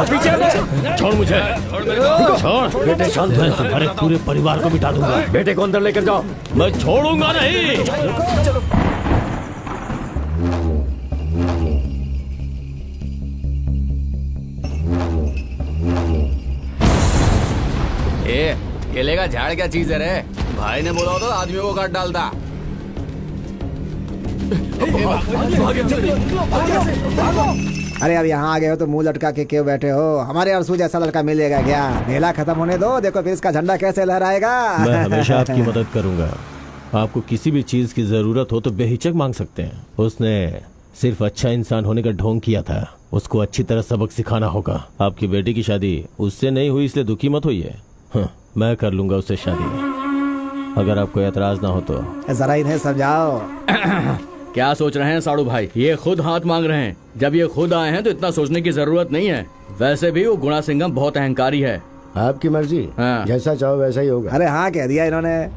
पीछे छोड़ मुझे, छोड़ बेटे, शांत है। तुम्हारे पूरे परिवार को मिटा दूंगा। बेटे को अंदर लेकर जाओ। मैं छोड़ूंगा नहीं। चलो। केले का झाड़ क्या चीज है रे? भाई ने बोला तो आदमी को काट डालता। अरे अब यहाँ आ गए हो तो मुंह लटका के क्यों बैठे हो? हमारे अरसू जैसा लड़का मिलेगा क्या? मेला खत्म होने दो, देखो फिर इसका झंडा कैसे लहराएगा। मैं हमेशा आपकी मदद करूंगा। आपको किसी भी चीज की जरूरत हो तो बेहिचक मांग सकते हैं। उसने सिर्फ अच्छा इंसान होने का ढोंग किया था, उसको अच्छी तरह सबक सिखाना होगा। आपकी बेटी की शादी उससे नहीं हुई इसलिए दुखी मत होइए। हाँ, मैं कर लूंगा उससे शादी, अगर आपको एतराज ना हो तो। जरा इन्हें समझाओ। क्या सोच रहे हैं साड़ू भाई? ये खुद हाथ मांग रहे हैं। जब ये खुद आए हैं तो इतना सोचने की जरूरत नहीं है। वैसे भी वो गुणा सिंघम बहुत अहंकारी है। आपकी मर्जी। हाँ। जैसा चाहो वैसा ही होगा। अरे हाँ कह दिया इन्होंने।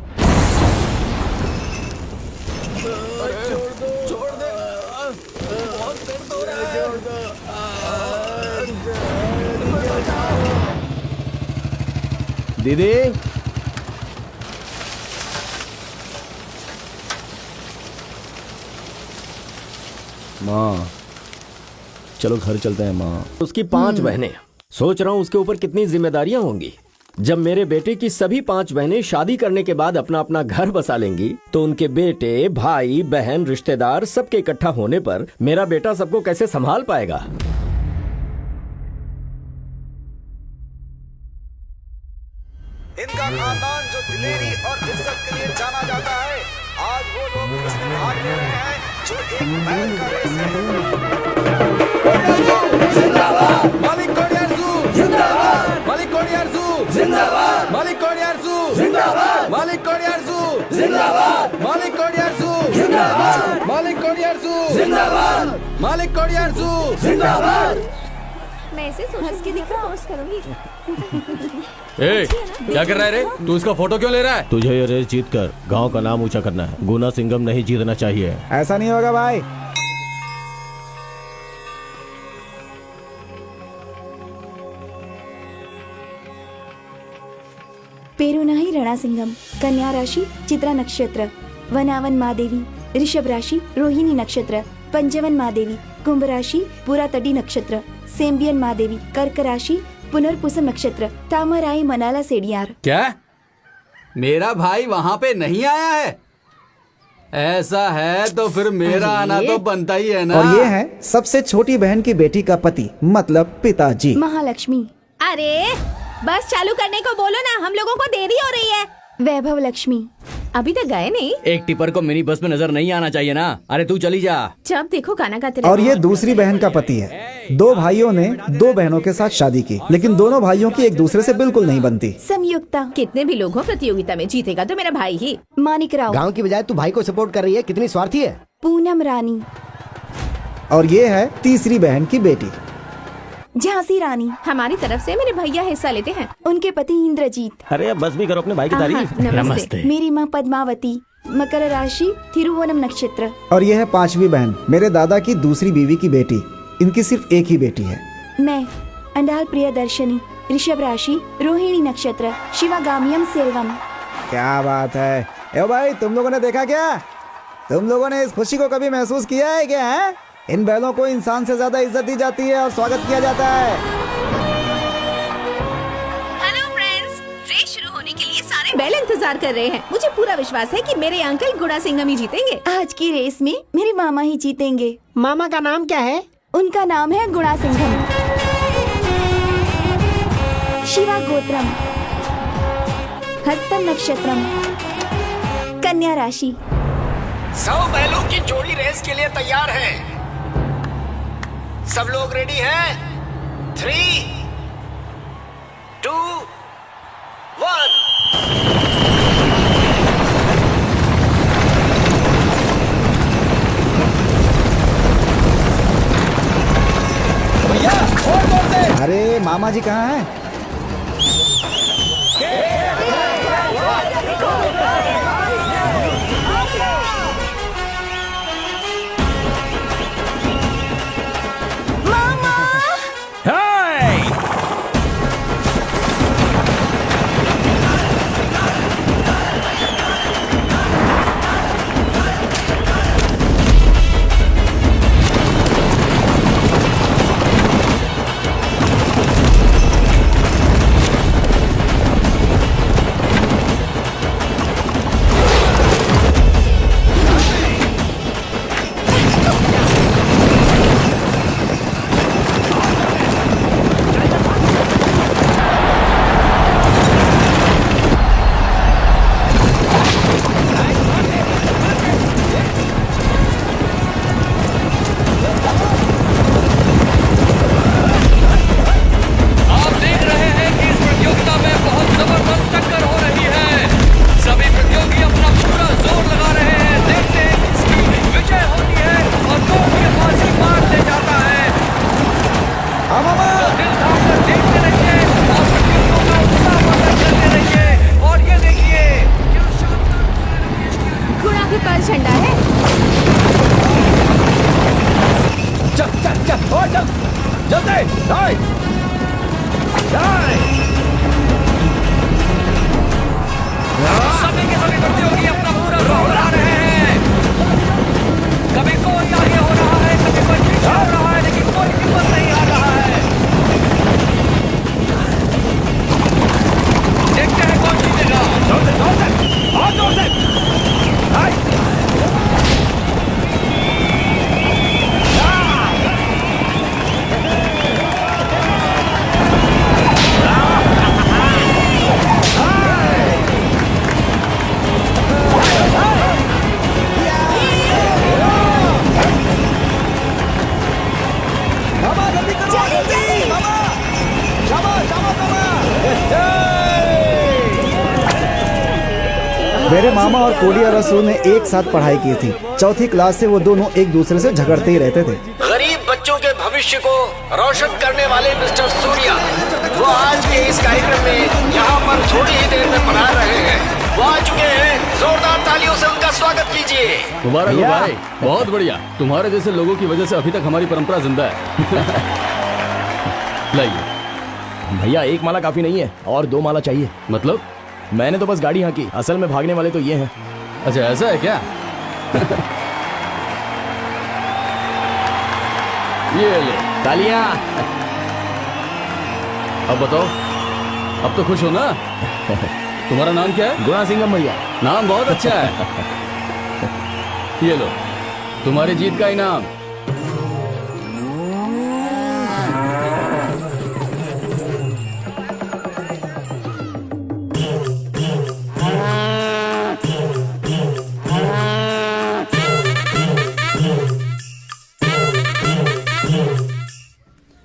दीदी, माँ चलो घर चलते हैं माँ। उसकी 5 बहनें, सोच रहा हूँ उसके ऊपर कितनी जिम्मेदारियां होंगी। जब मेरे बेटे की सभी 5 बहनें शादी करने के बाद अपना अपना घर बसा लेंगी तो उनके बेटे, भाई, बहन, रिश्तेदार सबके इकट्ठा होने पर मेरा बेटा सबको कैसे संभाल पाएगा? इनका खानदान जो दिलेरी और इज्जत के लिए जाना जाता है, आज वो लोग इसमें भाग ले रहे हैं जो एक बैल का रेस है। जिंदाबाद मालिक कोडियारजू, जिंदाबाद मालिक कोडियारजू, जिंदाबाद मालिक कोडियारजू, जिंदाबाद मालिक कोडियारजू, जिंदाबाद मालिक कोडियारजू, जिंदाबाद मालिक कोडियारजू, जिंदाबाद मालिक कोडियारजू, जिंदाबाद। मैं इसे हंस के दिखा पोस्ट करूंगी। ए, क्या कर रहा है रे? तू इसका फोटो क्यों ले रहा है? तुझे ये रेस जीत कर गाँव का नाम ऊंचा करना है। गुना सिंघम नहीं जीतना चाहिए। ऐसा नहीं होगा भाई। पेरुनाही रणा सिंघम, कन्या राशि चित्रा नक्षत्र, वनावन महादेवी, ऋषभ राशि रोहिणी नक्षत्र, पंचवन महादेवी, कुंभ राशि पुरातडी नक्षत्र, सेम्बियन महादेवी, कर्क राशि पुनर्पुसम नक्षत्र, तामराई मनाला सेडियार। क्या मेरा भाई वहाँ पे नहीं आया है? ऐसा है तो फिर मेरा आना तो बनता ही है ना। और ये है सबसे छोटी बहन की बेटी का पति, मतलब पिताजी। महालक्ष्मी। अरे बस चालू करने को बोलो ना, हम लोगों को देरी हो रही है। वैभव लक्ष्मी। अभी तक गए नहीं? एक टिपर को मिनी बस में नजर नहीं आना चाहिए ना। अरे तू चली जा। जब देखो गाना गाते और ये दूसरी बहन का पति है। 2 भाइयों ने 2 बहनों के साथ शादी की, लेकिन दोनों भाइयों की एक दूसरे से बिल्कुल नहीं बनती। संयुक्ता। कितने भी लोग हो, प्रतियोगिता में जीतेगा तो मेरा भाई ही। मानिक राव। गांव की बजाय तू भाई को सपोर्ट कर रही है, कितनी स्वार्थी है। पूनम रानी। और ये है तीसरी बहन की बेटी, झांसी रानी। हमारी तरफ से मेरे भैया हिस्सा लेते हैं। उनके पति इंद्रजीत। अरे अब बस भी करो अपने भाई की तारीफ। नमस्ते। मेरी माँ पद्मावती, मकर राशि थिरुवनम नक्षत्र। और ये है 5वीं बहन, मेरे दादा की दूसरी बीवी की बेटी। इनकी सिर्फ एक ही बेटी है। मैं अंडाल प्रियदर्शनी, ऋषभ राशि रोहिणी नक्षत्र, शिवागामियम सेल्वम। क्या बात है। ए भाई, तुम लोगों ने देखा क्या? तुम लोगों ने इस खुशी को कभी महसूस किया है क्या? है? इन बैलों को इंसान से ज्यादा इज्जत दी जाती है और स्वागत किया जाता है। हेलो फ्रेंड्स, रेस शुरू होने के लिए सारे बैल इंतजार कर रहे हैं। मुझे पूरा विश्वास है कि मेरे अंकल गुणा सिंघम ही जीतेंगे। आज की रेस में मेरे मामा ही जीतेंगे। मामा का नाम क्या है? उनका नाम है गुणा सिंघम। शिवा गोत्रम, हस्तम नक्षत्रम, कन्या राशि। 100 बैलों की जोड़ी रेस के लिए तैयार है। सब लोग रेडी हैं? 3, 2, 1। भैया और जोर से। अरे मामा जी कहाँ हैं? हाँ मामा। दिल थाम कर देखते रहिए और प्रतियोगियों का उत्साह बढ़ता चलते रहिए। और ये देखिए क्या शानदार गुणा के पास झंडा है। चल चल चल और चल जल्दी दाई दाई। सभी के सभी प्रतियोगी अपना पूरा जोर लगा रहे हैं। कभी कोई आगे हो रहा है, कभी कोई पीछे हो रहा है, लेकिन कोई हिम्मत नहीं आ रहा है। देखते हैं कौन जीतेगा। जोर से और जोर से दाई। मामा जल्दी करो, जल्दी मामा। शाबाश शाबाश मामा। मेरे मामा और कोडिया रसूल ने एक साथ पढ़ाई की थी। चौथी क्लास से वो दोनों एक दूसरे से झगड़ते ही रहते थे। गरीब बच्चों के भविष्य को रोशन करने वाले मिस्टर सूर्या, वो आज के इस कार्यक्रम में यहाँ पर थोड़ी ही देर में पधार रहे हैं। वो आ चुके हैं, जोरदार तालियों से उनका स्वागत कीजिए। मुबारक हो भाई, बहुत बढ़िया। तुम्हारे जैसे लोगों की वजह से अभी तक हमारी परंपरा जिंदा है। लाइए। भैया एक माला काफी नहीं है और 2 माला चाहिए। मतलब? मैंने तो बस गाड़ी यहाँ की, असल में भागने वाले तो ये हैं। अच्छा ऐसा है क्या? ये ले तालियां। अब बताओ, अब तो खुश हो ना? तुम्हारा नाम क्या है? गुणा सिंघम भैया। नाम बहुत अच्छा है। ये लो तुम्हारी जीत का इनाम।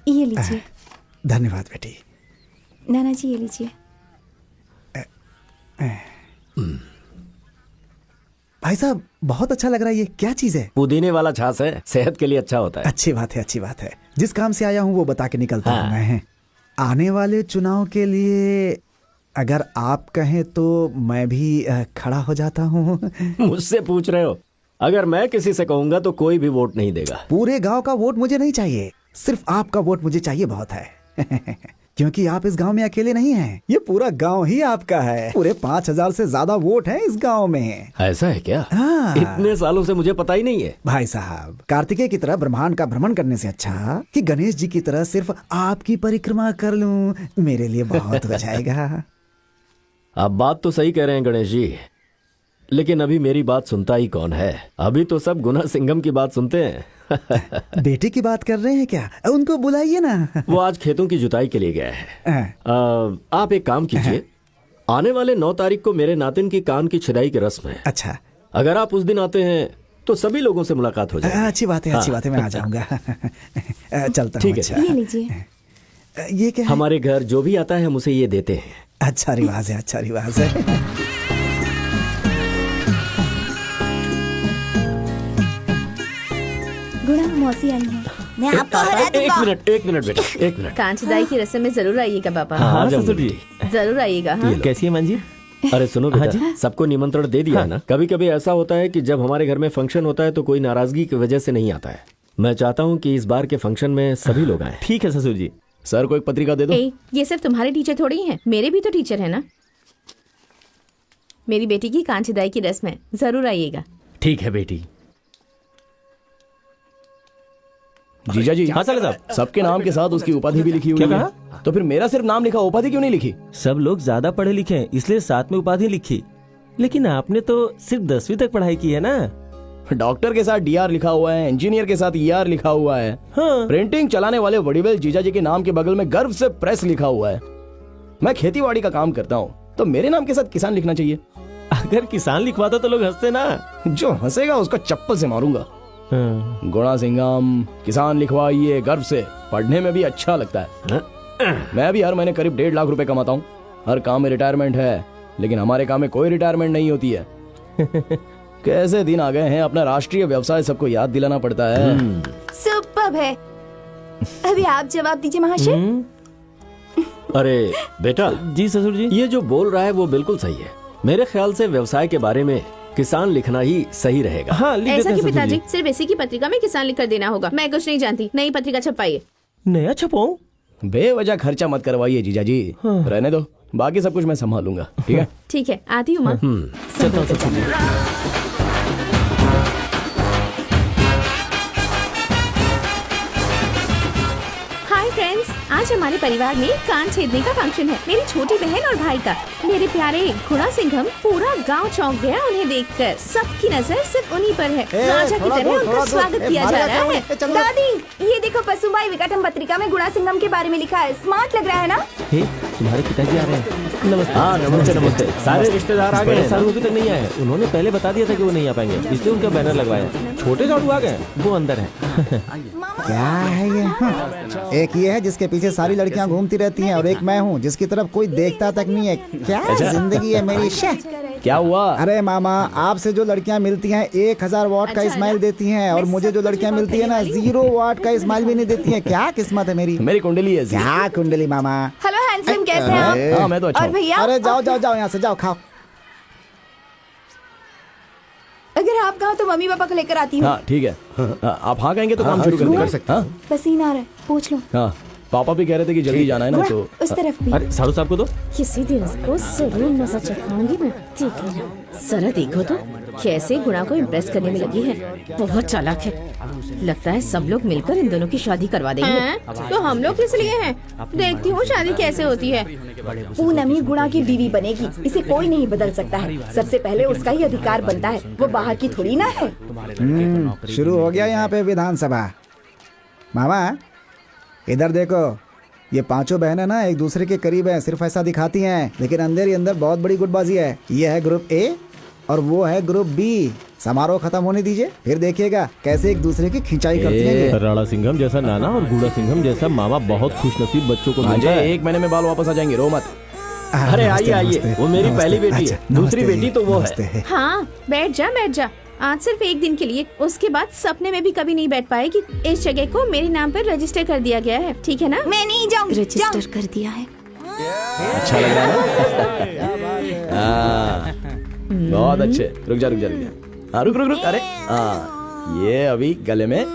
ये लीजिए। धन्यवाद बेटी। नाना जी ये लीजिए। भाई साहब बहुत अच्छा लग रहा है। ये क्या चीज है? पुदीने वाला छाछ है, सेहत के लिए अच्छा होता है। अच्छी बात है, अच्छी बात है। जिस काम से आया हूँ वो बता के निकलता हूँ मैं। आने वाले चुनाव के लिए अगर आप कहें तो मैं भी खड़ा हो जाता हूँ। मुझसे पूछ रहे हो? अगर मैं किसी से कहूंगा तो कोई भी वोट नहीं देगा। पूरे गांव का वोट मुझे नहीं चाहिए, सिर्फ आपका वोट मुझे चाहिए बहुत है। क्योंकि आप इस गांव में अकेले नहीं हैं, ये पूरा गांव ही आपका है। पूरे 5000 से ज्यादा वोट हैं इस गांव में। ऐसा है क्या? हाँ। इतने सालों से मुझे पता ही नहीं है। भाई साहब, कार्तिकेय की तरह ब्रह्मांड का भ्रमण करने से अच्छा कि गणेश जी की तरह सिर्फ आपकी परिक्रमा कर लूं, मेरे लिए बहुत हो जाएगा। आप बात तो सही कह रहे हैं गणेश जी, लेकिन अभी मेरी बात सुनता ही कौन है? अभी तो सब गुणा सिंघम की बात सुनते हैं। बेटे की बात कर रहे हैं क्या? उनको बुलाइए ना। वो आज खेतों की जुताई के लिए गया है। आप एक काम कीजिए, आने वाले 9 तारीख को मेरे नातिन की कान की छिदाई की रस्म है। अच्छा, अगर आप उस दिन आते हैं तो सभी लोगों से मुलाकात हो जाएगी। अच्छी बात है, अच्छी बात है, मैं आ जाऊंगा। चलता हूँ। ठीक है। अच्छा। ये लीजिए। ये क्या है? हमारे घर जो भी आता है हम उसे ये देते हैं। अच्छा रिवाज है, अच्छा रिवाज है। गुणा मौसी आई है। मैं आपको हरा एक मिनट बेटा, एक मिनट। कांचदाई की रस्म में जरूर आइएगा पापा। हाँ ससुर जी। जरूर आइएगा। हाँ कैसी है मंजी? अरे सुनो बेटा, सबको निमंत्रण दे दिया है ना? कभी कभी ऐसा होता है कि जब हमारे घर में फंक्शन होता है तो कोई नाराजगी की वजह से नहीं आता है। मैं चाहता हूँ कि इस बार के फंक्शन में सभी लोग आए। ठीक है ससुर जी। सर को एक पत्रिका दे दो। ये सिर्फ तुम्हारे टीचर थोड़ी हैं, मेरे भी तो टीचर है ना। मेरी बेटी की कांचदाई की रस्म है, जरूर आइएगा। ठीक है बेटी। जीजा जी। हाँ साले साहब। सबके नाम के साथ उसकी उपाधि भी लिखी हुई क्या है। तो फिर मेरा सिर्फ नाम लिखा, उपाधि क्यों नहीं लिखी? सब लोग ज्यादा पढ़े लिखे हैं इसलिए साथ में उपाधि लिखी, लेकिन आपने तो सिर्फ 10वीं तक पढ़ाई की है ना। डॉक्टर के साथ DR लिखा हुआ है, इंजीनियर के साथ ER लिखा हुआ है। हाँ। प्रिंटिंग चलाने वाले वडीवेल जीजा जी के नाम के बगल में गर्व से प्रेस लिखा हुआ है। मैं खेतीबाड़ी का काम करता हूँ तो मेरे नाम के साथ किसान लिखना चाहिए। अगर किसान लिखवाता तो लोग हंसते ना। जो हंसेगा उसको चप्पल से मारूंगा। हाँ। गुणा सिंघम किसान लिखवाइए गर्व से, पढ़ने में भी अच्छा लगता है। मैं भी हर महीने करीब 1.5 लाख रुपए कमाता हूँ। हर काम में रिटायरमेंट है, लेकिन हमारे काम में कोई रिटायरमेंट नहीं होती है। कैसे दिन आ गए हैं, अपना राष्ट्रीय व्यवसाय सबको याद दिलाना पड़ता है। सुपर्ब है। अभी आप जवाब दीजिए महाशय। अरे बेटा, जी ससुर जी। ये जो बोल रहा है वो बिल्कुल सही है। मेरे ख्याल से व्यवसाय के बारे में किसान लिखना ही सही रहेगा। हाँ, लिख देते ऐसा हैं कि ससुर पिताजी जी। सिर्फ इसी की पत्रिका में किसान लिखकर देना होगा। मैं कुछ नहीं जानती, नई पत्रिका छपाइए। नया छपाऊं? बेवजह खर्चा मत करवाइए जीजा जी, रहने दो, बाकी सब कुछ मैं संभालूंगा, ठीक है? ठीक है, आती हूँ माँ। चलता हूं ससुर जी। हाय फ्रेंड्स, आज हमारे परिवार में कान छेदने का फंक्शन है। मेरी छोटी बहन और भाई का। मेरे प्यारे गुणा सिंघम, पूरा गांव चौंक गया उन्हें देखकर। सबकी नजर सिर्फ उन्हीं पर है। राजा की तरह उनका स्वागत किया जा रहा है। दादी, ये देखो पसुबाई विकटम पत्रिका में गुणा सिंघम के बारे में लिखा है। स्मार्ट लग रहा है ना? हे, तुम्हारे पिताजी आ रहे हैं। नमस्ते। हाँ नमस्ते नमस्ते। सारे रिश्तेदार आ गए बड़े हैं। साड़ू अभी तक नहीं आए। उन्होंने पहले बता दिया था कि वो नहीं आ पाएंगे, इसलिए उनका बैनर लगवाया। छोटे साड़ू आ गए, वो अंदर है। क्या है ये? एक ये है जिसके पीछे सारी लड़कियां घूमती रहती हैं, और एक मैं हूँ जिसकी तरफ कोई देखता तक नहीं है। क्या जिंदगी है मेरी। क्या हुआ? अरे मामा, आपसे जो लड़कियां मिलती हैं 1000 वॉट का स्माइल देती हैं, और मुझे जो लड़कियां मिलती हैं ना 0 वॉट का स्माइल भी नहीं देती हैं। क्या किस्मत है मेरी। मेरी कुंडली है जी। क्या कुंडली मामा। हेलो हैंडसम, कैसे हैं आप? हाँ मैं तो अच्छा और हूँ। भैया, अरे जाओ जाओ जाओ, यहाँ से जाओ, खाओ। अगर आप कहो तो मम्मी पापा को लेकर आती हूँ। हाँ ठीक है। आप हाँ कहेंगे तो काम शुरू कर सकते हैं। पसीना आ रहा है, पूछ लो। हाँ पापा भी कह रहे थे कि जल्दी जाना है ना, गुणा, तो उस तरफ भी। अरे साड़ू साहब को दो। किसी दिन उसको जरूर मजा चखाऊंगी मैं। ठीक है ना? जरा देखो तो कैसे गुणा को इम्प्रेस करने में लगी है। बहुत चालाक है। लगता है सब लोग मिलकर इन दोनों की शादी करवा देंगे। तो हम लोग किस लिए हैं? देखती हूँ शादी कैसे होती है। पूनमी गुणा की बीवी बनेगी, इसे कोई नहीं बदल सकता है। सबसे पहले उसका ही अधिकार बनता है, वो बाहर की थोड़ी ना है। शुरू हो गया यहाँ पे विधानसभा। मामा इधर देखो, ये पांचों बहनें ना एक दूसरे के करीब हैं, सिर्फ ऐसा दिखाती हैं, लेकिन अंदर ही अंदर बहुत बड़ी गुटबाजी है। ये है ग्रुप ए और वो है ग्रुप बी। समारोह खत्म होने दीजिए, फिर देखिएगा कैसे एक दूसरे की खिंचाई करती हैं ये। राणा सिंघम जैसा नाना और गुड़ा सिंघम जैसा मामा बहुत खुशनसीब बच्चों को मिलता है। 1 महीने में बाल वापस आ जाएंगे, रो मत। अरे आइए आइए, वो मेरी पहली बेटी है, दूसरी बेटी तो वो है। हाँ बैठ जा बैठ जा। आज सिर्फ एक दिन के लिए, उसके बाद सपने में भी कभी नहीं बैठ पाएगी। इस जगह को मेरे नाम पर रजिस्टर कर दिया गया है, ठीक है ना? मैं नहीं जाऊंगी। रजिस्टर कर दिया है। अच्छा लग रहा है ना? हाँ, बहुत अच्छे। रुक जा रुक जा रुक जा। हाँ रुक रुक रुक। अरे हाँ, ये अभी गले में।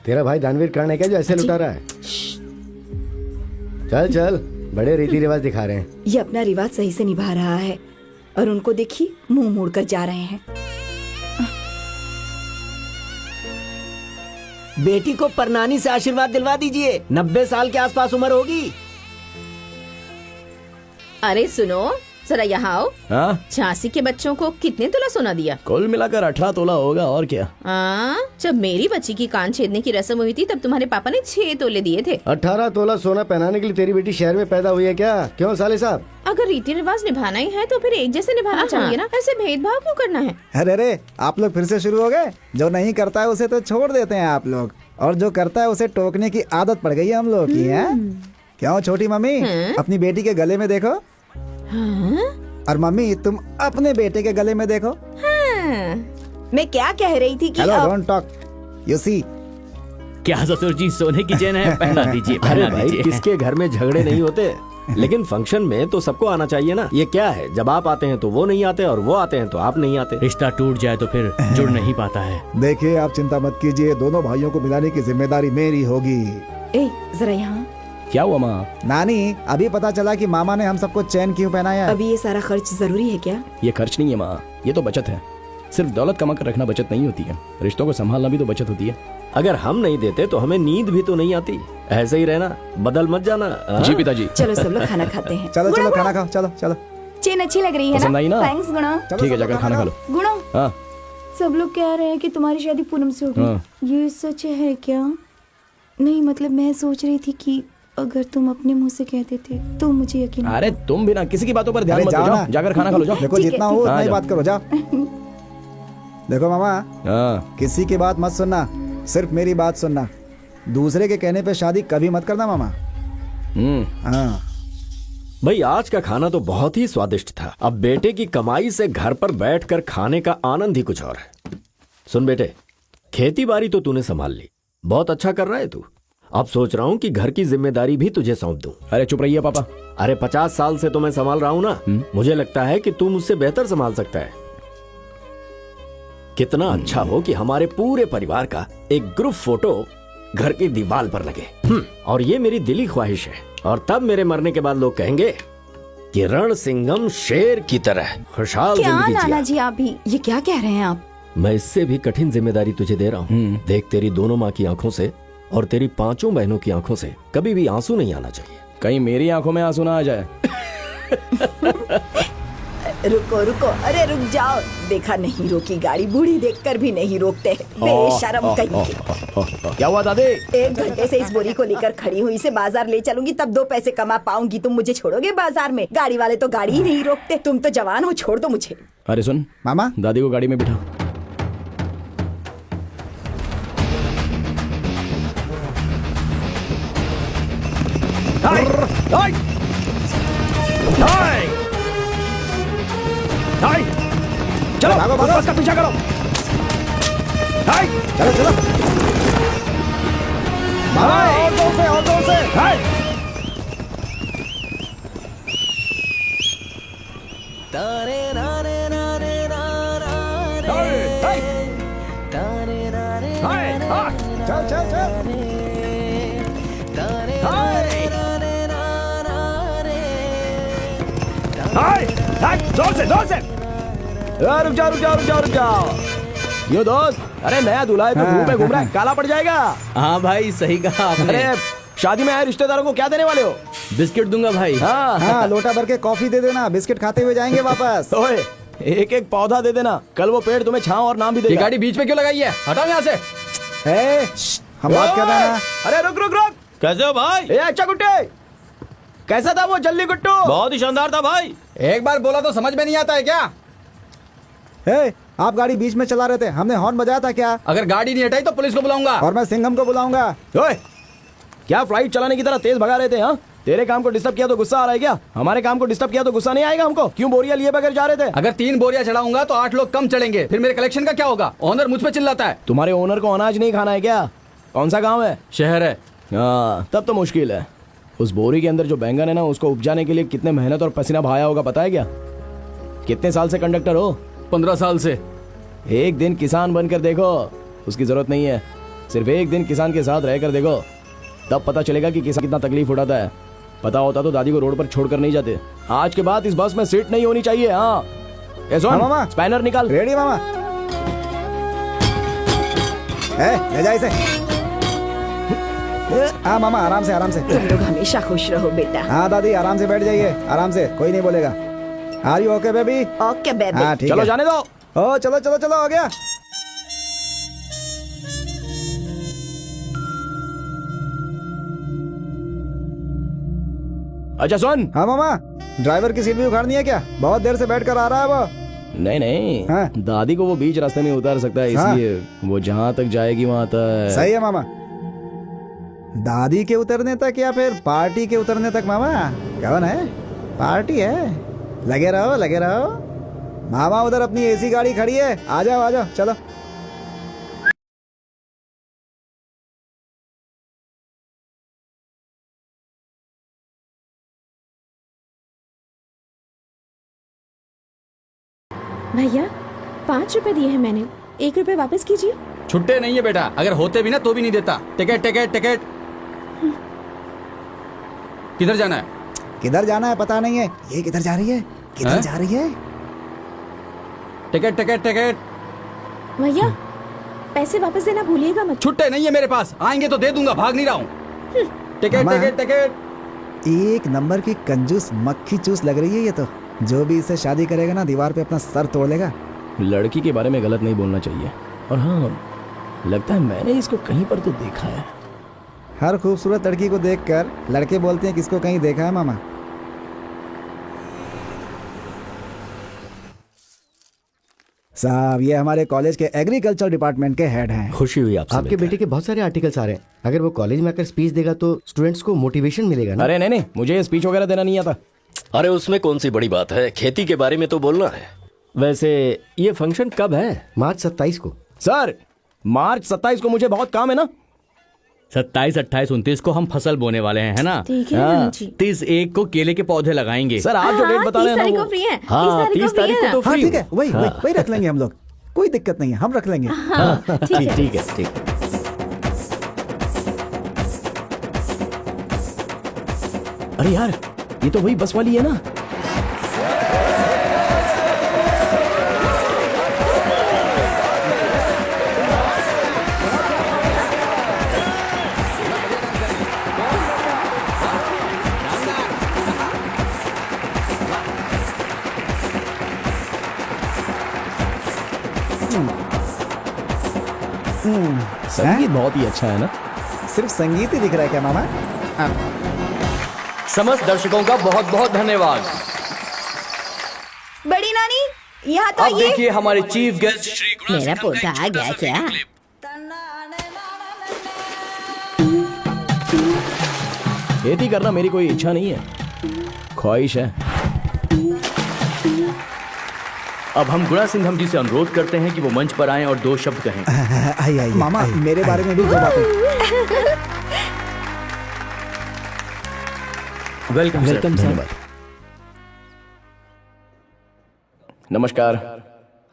तेरा भाई दानवीर कर्ण है क्या जो ऐसे लुटा रहा है? चल चल, बड़े रीति रिवाज दिखा रहे हैं। ये अपना रिवाज सही से निभा रहा है, और उनको देखिए मुंह मोड़कर जा रहे हैं। बेटी को परनानी से आशीर्वाद दिलवा दीजिए। 90 साल के आसपास उम्र होगी। अरे सुनो, जरा यहाँ आओ। हाँ झांसी के बच्चों को कितने तोला सोना दिया? कुल मिलाकर 18 तोला होगा, और क्या। जब मेरी बच्ची की कान छेदने की रस्म हुई थी तब तुम्हारे पापा ने 6 तोले दिए थे। 18 तोला सोना पहनाने के लिए तेरी बेटी शहर में पैदा हुई है क्या? क्यों साले साहब? अगर रीति रिवाज निभाना ही है तो फिर एक जैसे निभाना चाहिए ना। ऐसे भेदभाव क्यों करना है? अरे अरे, आप लोग फिर से शुरू हो गए। जो नहीं करता है उसे तो छोड़ देते हैं आप लोग, और जो करता है उसे टोकने की आदत पड़ गई है हम लोग की। है क्यों छोटी मम्मी? अपनी बेटी के गले में देखो। और मम्मी तुम अपने बेटे के गले में देखो। मैं क्या कह रही थी कि hello, don't talk, you see. क्या ससुर जी, सोने की चेन है, पहना दीजिए अरे पहना भाई, दीजिए। किसके घर में झगड़े नहीं होते, लेकिन फंक्शन में तो सबको आना चाहिए ना। ये क्या है, जब आप आते हैं तो वो नहीं आते, और वो आते हैं तो आप नहीं आते। रिश्ता टूट जाए तो फिर जुड़ नहीं पाता है। देखिए आप चिंता मत कीजिए, दोनों भाइयों को मिलाने की जिम्मेदारी मेरी होगी। ए, जरा यहाँ। क्या हुआ माँ? नानी, अभी पता चला कि मामा ने हम सबको चैन क्यों पहनाया। अभी ये सारा खर्च जरूरी है क्या? ये खर्च नहीं है माँ, ये तो बचत है। सिर्फ दौलत कमा कर रखना बचत नहीं होती है, रिश्तों को संभालना भी तो बचत होती है। अगर हम नहीं देते तो हमें नींद भी तो नहीं आती। ऐसे ही रहना, बदल मत जाना। जी पिताजी। चलो सब लोग खाना खाते हैं। चलो चलो खाना खाओ, चलो चलो। चेन अच्छी लग रही है पसंद आई ना? थैंक्स गुणा। ठीक है, जाकर खाना खा लो। गुणा, हाँ सब लोग कह रहे हैं कि तुम्हारी शादी पूनम से होगी। हाँ। ये सच है क्या? नहीं मतलब मैं सोच रही थी कि अगर तुम अपने मुंह से कहते थे तो मुझे यकीन। अरे तुम भी ना किसी की बातों पर ध्यान अरे मत दो, जाओ जाओ ना। जाकर खाना खा लो, जाओ। देखो ठीक है, जितना ठीक हो है। उतना ही हाँ, बात करो, जाओ। देखो मामा, हाँ किसी की बात मत सुनना, सिर्फ मेरी बात सुनना। दूसरे के कहने पे शादी कभी मत करना मामा। हाँ भाई, आज का खाना तो बहुत ही स्वादिष्ट था। अब बेटे की कमाई से घर पर बैठकर खाने का आनंद ही कुछ और है। सुन बेटे, खेती बाड़ी तो तूने संभाल ली, बहुत अच्छा कर रहा है तू। अब सोच रहा हूँ कि घर की जिम्मेदारी भी तुझे सौंप दूं। अरे चुप रहिए पापा। अरे 50 साल से तो मैं संभाल रहा हूँ ना, मुझे लगता है कि तू मुझसे बेहतर संभाल सकता है। कितना अच्छा हो कि हमारे पूरे परिवार का एक ग्रुप फोटो घर की दीवार पर लगे। और ये मेरी दिली ख्वाहिश है। और तब मेरे मरने के बाद लोग कहेंगे कि रणसिंघम शेर की तरह खुशहाल क्या जिंदगी नाना जिया। जी आप भी ये क्या कह रहे हैं आप? मैं इससे भी कठिन जिम्मेदारी तुझे दे रहा हूँ। देख, तेरी दोनों माँ की आंखों से और तेरी 5 बहनों की आंखों से कभी भी आंसू नहीं आना चाहिए। कहीं मेरी आंखों में आंसू ना आ जाए। रुको रुको, अरे रुक जाओ। देखा नहीं रोकी गाड़ी, बूढ़ी देखकर भी नहीं रोकते। बेशरम कहीं के। क्या हुआ दादी? 1 घंटे से इस बोरी को लेकर खड़ी हुई, इसे बाजार ले चलूंगी तब 2 पैसे कमा पाऊंगी। तुम मुझे छोड़ोगे बाजार में? गाड़ी वाले तो गाड़ी ही नहीं रोकते। तुम तो जवान हो, छोड़ दो मुझे। अरे सुन मामा, दादी को गाड़ी में बिठा। चलो भागो, भागो। उसका पीछा करो। चलो चलो मामा, और जोर से, और जोर से। चल चल चल। जोर से जोर से। रुक जाओ रुक जाओ रुक जाओ रुक जाओ। यो दोस्त, अरे नया दूल्हा है तो धूप में घूम रहा है, काला पड़ जाएगा। हाँ भाई, सही कहा आपने। अरे शादी में आए रिश्तेदारों को क्या देने वाले हो? बिस्किट दूंगा भाई। हाँ, लोटा भर के कॉफी दे देना, बिस्किट खाते हुए जाएंगे वापस। ओए, एक एक पौधा दे देना, कल वो पेड़ तुम्हें छांव और नाम भी ये देगा। गाड़ी बीच में क्यों लगाई है? हटाओ यहाँ से। हम बात कर रहे हैं ना। अरे रुक रुक रुक। कैसे हो भाई? ए अच्छा गुट्टे, कैसा था वो जल्दी गुट्टू? बहुत ही शानदार था भाई। एक बार बोला तो समझ में नहीं आता है क्या? आप गाड़ी बीच में चला रहे थे, हमने हॉर्न बजाया था क्या? अगर गाड़ी नहीं हटाई तो पुलिस को बुलाऊंगा। और मैं सिंघम को बुलाऊंगा। ओए, क्या फ्लाइट चलाने की तरह तेज भगा रहे थे? हाँ, तेरे काम को डिस्टर्ब किया तो गुस्सा आ रहा है क्या? हमारे काम को डिस्टर्ब किया तो गुस्सा नहीं आएगा हमको? क्यों बोरिया लिए बगैर जा रहे थे? अगर 3 बोरियां चढ़ाऊंगा तो 8 लोग कम चढ़ेंगे, फिर मेरे कलेक्शन का क्या होगा? ओनर मुझ पे चिल्लाता है। तुम्हारे ओनर को अनाज नहीं खाना है क्या? कौन सा गाँव है? शहर है। हाँ, तब तो मुश्किल है। उस बोरी के अंदर जो बैंगन है ना, उसको उपजाने के लिए कितने मेहनत और पसीना बहाया होगा पता है क्या? कितने साल से कंडक्टर हो? 15 साल से। एक दिन किसान बनकर देखो, उसकी जरूरत नहीं है। सिर्फ एक दिन किसान के साथ रहकर देखो, तब पता चलेगा कि किसान कितना तकलीफ उठाता है। पता होता तो दादी को रोड पर छोड़कर नहीं जाते। आज के बाद इस बस में सीट नहीं होनी चाहिए। हाँ, मामा, स्पैनर निकाल। रेडी मामा? ले जा इसे। हाँ मामा, आराम से आराम से। तुम लोग हमेशा खुश रहो बेटा। हाँ दादी, आराम से बैठ जाइए, आराम से, कोई नहीं बोलेगा। Are you okay baby? Okay baby. हाँ ठीक चलो है। जाने दो। ओ चलो चलो चलो, हो गया। अच्छा सुन। हाँ मामा, ड्राइवर की सीट भी उखाड़नी है क्या? बहुत देर से बैठ कर आ रहा है वो। नहीं नहीं, हाँ? दादी को वो बीच रास्ते में उतार सकता है, इसलिए वो जहाँ तक जाएगी वहाँ तक। सही है मामा। दादी के उतरने तक या फिर पार्टी के उतरने तक? मामा कौन है? पार्टी है, लगे रहो लगे रहो। मामा उधर अपनी एसी गाड़ी खड़ी है, आ जाओ चलो। भैया 5 रुपए दिए हैं मैंने, 1 रुपए वापस कीजिए। छुट्टे नहीं है बेटा, अगर होते भी ना तो भी नहीं देता। Ticket ticket ticket. किधर जाना है? किधर जाना है पता नहीं है। ये किधर जा रही है? किधर जा रही है? Ticket ticket ticket. भैया पैसे वापस देना भूलिएगा मत। छुट्टे नहीं है मेरे पास, आएंगे तो दे दूंगा, भाग नहीं रहा हूँ। Ticket ticket ticket. एक नंबर की कंजूस मक्खी चूस लग रही है ये तो। जो भी इससे शादी करेगा ना, दीवार पे अपना सर तोड़ लेगा। लड़की के बारे में गलत नहीं बोलना चाहिए। और हाँ, लगता है मैंने इसको कहीं पर तो देखा है। हर खूबसूरत लड़की को देखकर लड़के बोलते हैं किसको कहीं देखा है मामा। साहब, ये हमारे कॉलेज के एग्रीकल्चर डिपार्टमेंट के हेड हैं। खुशी हुई आपसे आपके बेटे के बहुत सारे आर्टिकल्स आ रहे हैं। अगर वो कॉलेज में आकर स्पीच देगा तो स्टूडेंट्स को मोटिवेशन मिलेगा ना? अरे नहीं नहीं, मुझे स्पीच वगैरह देना नहीं आता। अरे उसमें कौन सी बड़ी बात है, खेती के बारे में तो बोलना है। वैसे ये फंक्शन कब है? मार्च 27 को। सर, मार्च 27 को मुझे बहुत काम है ना। 27, 28, 29 को हम फसल बोने वाले हैं, है ना? ठीक है नाना जी। 31 को केले के पौधे लगाएंगे। सर आप जो डेट बता रहे हैं ना वो फ्री है। हाँ 30 तारीख को तो हाँ फ्री ठीक है, वही रख लेंगे हम लोग, कोई दिक्कत नहीं है, हम रख लेंगे। ठीक है ठीक। अरे यार ये तो वही बस वाली है ना। संगीत बहुत ही अच्छा है ना। सिर्फ संगीत ही दिख रहा है क्या मामा? समस्त दर्शकों का बहुत बहुत धन्यवाद। बड़ी नानी यहाँ तो अब ये देखिए हमारे चीफ गेस्ट श्री गुणा मेरा सिंघम का पोता एक आ छोटा गया सा क्या? क्लिप। खेती करना मेरी कोई इच्छा नहीं है, ख्वाहिश है। अब हम गुणा सिंघम जी से अनुरोध करते हैं कि वो मंच पर आएं और 2 शब्द कहें। आइए मामा, मेरे बारे में भी 2 बातें। Welcome sir. धन्यवाद। नमस्कार।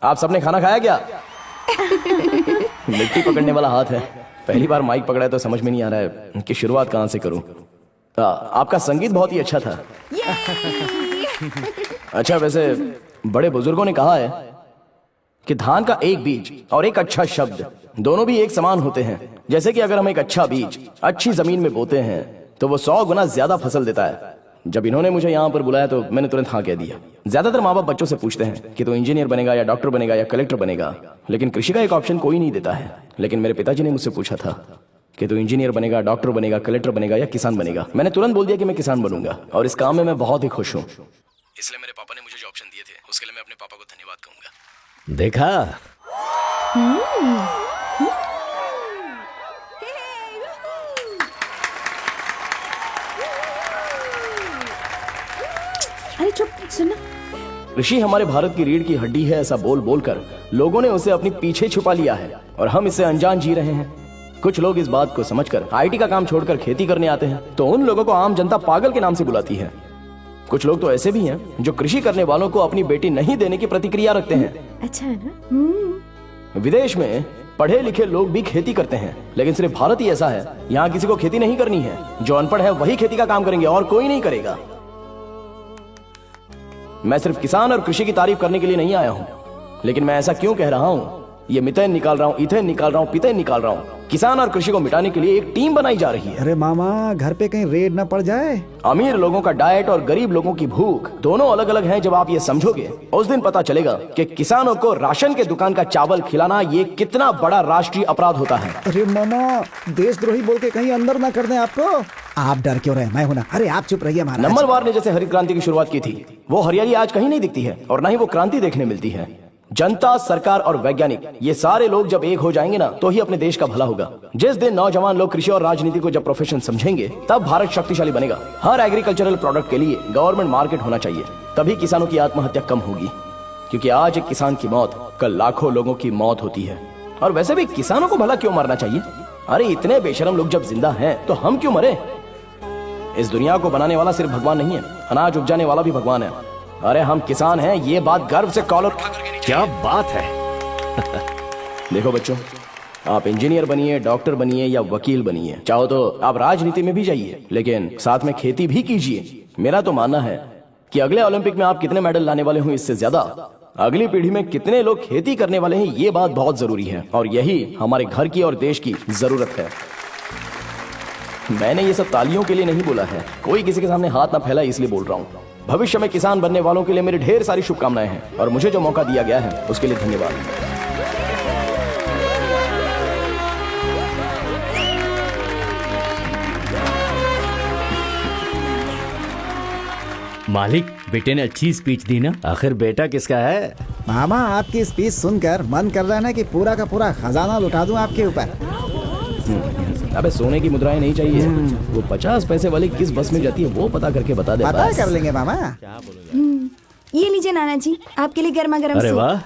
आप सबने खाना खाया क्या? मिट्टी पकड़ने वाला हाथ है, पहली बार माइक पकड़ा है तो समझ में नहीं आ रहा है कि शुरुआत कहां से करूं। आपका संगीत बहुत ही अच्छा था। अच्छा वैसे बड़े बुजुर्गों ने कहा है कि धान का एक बीज और एक अच्छा शब्द दोनों भी एक समान होते हैं। जैसे कि अगर हम एक अच्छा बीज अच्छी जमीन में बोते हैं तो वो 100 गुना ज्यादा फसल देता है। जब इन्होंने मुझे यहाँ पर बुलाया तो मैंने तुरंत हाँ कह दिया। ज्यादातर माँ बाप बच्चों से पूछते हैं कि तू इंजीनियर बनेगा या डॉक्टर बनेगा या कलेक्टर बनेगा, लेकिन कृषि का एक ऑप्शन कोई नहीं देता है। लेकिन मेरे पिताजी ने मुझसे पूछा था कि तू इंजीनियर बनेगा, डॉक्टर बनेगा, कलेक्टर बनेगा या किसान बनेगा। मैंने तुरंत बोल दिया कि मैं किसान बनूंगा और इस काम में मैं बहुत ही खुश हूँ। इसलिए मेरे पापा ने मुझे जो ऑप्शन दिए थे उसके लिए मैं अपने पापा को धन्यवाद कहूंगा। देखा अरे चुप सुनना। कृषि हमारे भारत की रीढ़ की हड्डी है, ऐसा बोल बोलकर लोगों ने उसे अपने पीछे छुपा लिया है और हम इससे अनजान जी रहे हैं। कुछ लोग इस बात को समझकर आईटी का काम छोड़कर खेती करने आते हैं तो उन लोगों को आम जनता पागल के नाम से बुलाती है। कुछ लोग तो ऐसे भी हैं जो कृषि करने वालों को अपनी बेटी नहीं देने की प्रतिक्रिया रखते हैं। अच्छा है ना? विदेश में पढ़े लिखे लोग भी खेती करते हैं, लेकिन सिर्फ भारत ही ऐसा है, यहाँ किसी को खेती नहीं करनी है। जो अनपढ़ है वही खेती का काम करेंगे और कोई नहीं करेगा। मैं सिर्फ किसान और कृषि की तारीफ करने के लिए नहीं आया हूँ, लेकिन मैं ऐसा क्यों कह रहा हूँ? ये मीथेन निकाल रहा हूँ, इथेन निकाल रहा हूँ, पीथेन निकाल रहा हूँ। किसान और कृषि को मिटाने के लिए एक टीम बनाई जा रही है। अरे मामा, घर पे कहीं रेड न पड़ जाए। अमीर लोगों का डाइट और गरीब लोगों की भूख दोनों अलग अलग हैं। जब आप ये समझोगे उस दिन पता चलेगा कि किसानों को राशन के दुकान का चावल खिलाना ये कितना बड़ा राष्ट्रीय अपराध होता है। अरे मामा, देशद्रोही बोल के कहीं अंदर ना कर दें आपको। आप डर क्यों रहे? मैं हूं ना। अरे आप चुप रहिए महाराज। नंबरवार ने जैसे हरित क्रांति की शुरुआत की थी, वो हरियाली आज कहीं नहीं दिखती है और न ही वो क्रांति देखने मिलती है। जनता, सरकार और वैज्ञानिक ये सारे लोग जब एक हो जाएंगे ना तो ही अपने देश का भला होगा। जिस दिन नौजवान लोग कृषि और राजनीति को जब प्रोफेशन समझेंगे तब भारत शक्तिशाली बनेगा। हर एग्रीकल्चरल प्रोडक्ट के लिए गवर्नमेंट मार्केट होना चाहिए, तभी किसानों की आत्महत्या कम होगी। क्योंकि आज एक किसान की मौत कल लाखों लोगों की मौत होती है। और वैसे भी किसानों को भला क्यों मारना चाहिए? अरे इतने बेशरम लोग जब जिंदा हैं तो हम क्यों मरे? इस दुनिया को बनाने वाला सिर्फ भगवान नहीं है, अनाज उपजाने वाला भी भगवान है। अरे हम किसान हैं, ये बात गर्व से कॉलर क्या बात है। देखो बच्चों, आप इंजीनियर बनिए, डॉक्टर बनिए या वकील बनिए, चाहो तो आप राजनीति में भी जाइए, लेकिन साथ में खेती भी कीजिए। मेरा तो मानना है कि अगले ओलंपिक में आप कितने मेडल लाने वाले हो, इससे ज्यादा अगली पीढ़ी में कितने लोग खेती करने वाले हैं, ये बात बहुत जरूरी है। और यही हमारे घर की और देश की जरूरत है। मैंने ये सब तालियों के लिए नहीं बोला है, कोई किसी के सामने हाथ ना फैला इसलिए बोल रहा हूँ। भविष्य में किसान बनने वालों के लिए मेरी ढेर सारी शुभकामनाएं हैं और मुझे जो मौका दिया गया है उसके लिए धन्यवाद। मालिक, बेटे ने अच्छी स्पीच दी ना। आखिर बेटा किसका है? मामा, आपकी स्पीच सुनकर मन कर रहा है ना कि पूरा का पूरा खजाना लुटा दूं आपके ऊपर। अबे सोने की मुद्राएं नहीं चाहिए, वो 50 पैसे वाली किस बस में जाती है वो पता करके बता दे। पता कर लेंगे मामा। ये लीजिए नाना जी, आपके लिए गर्मा गर्म अरे सूप। वाह।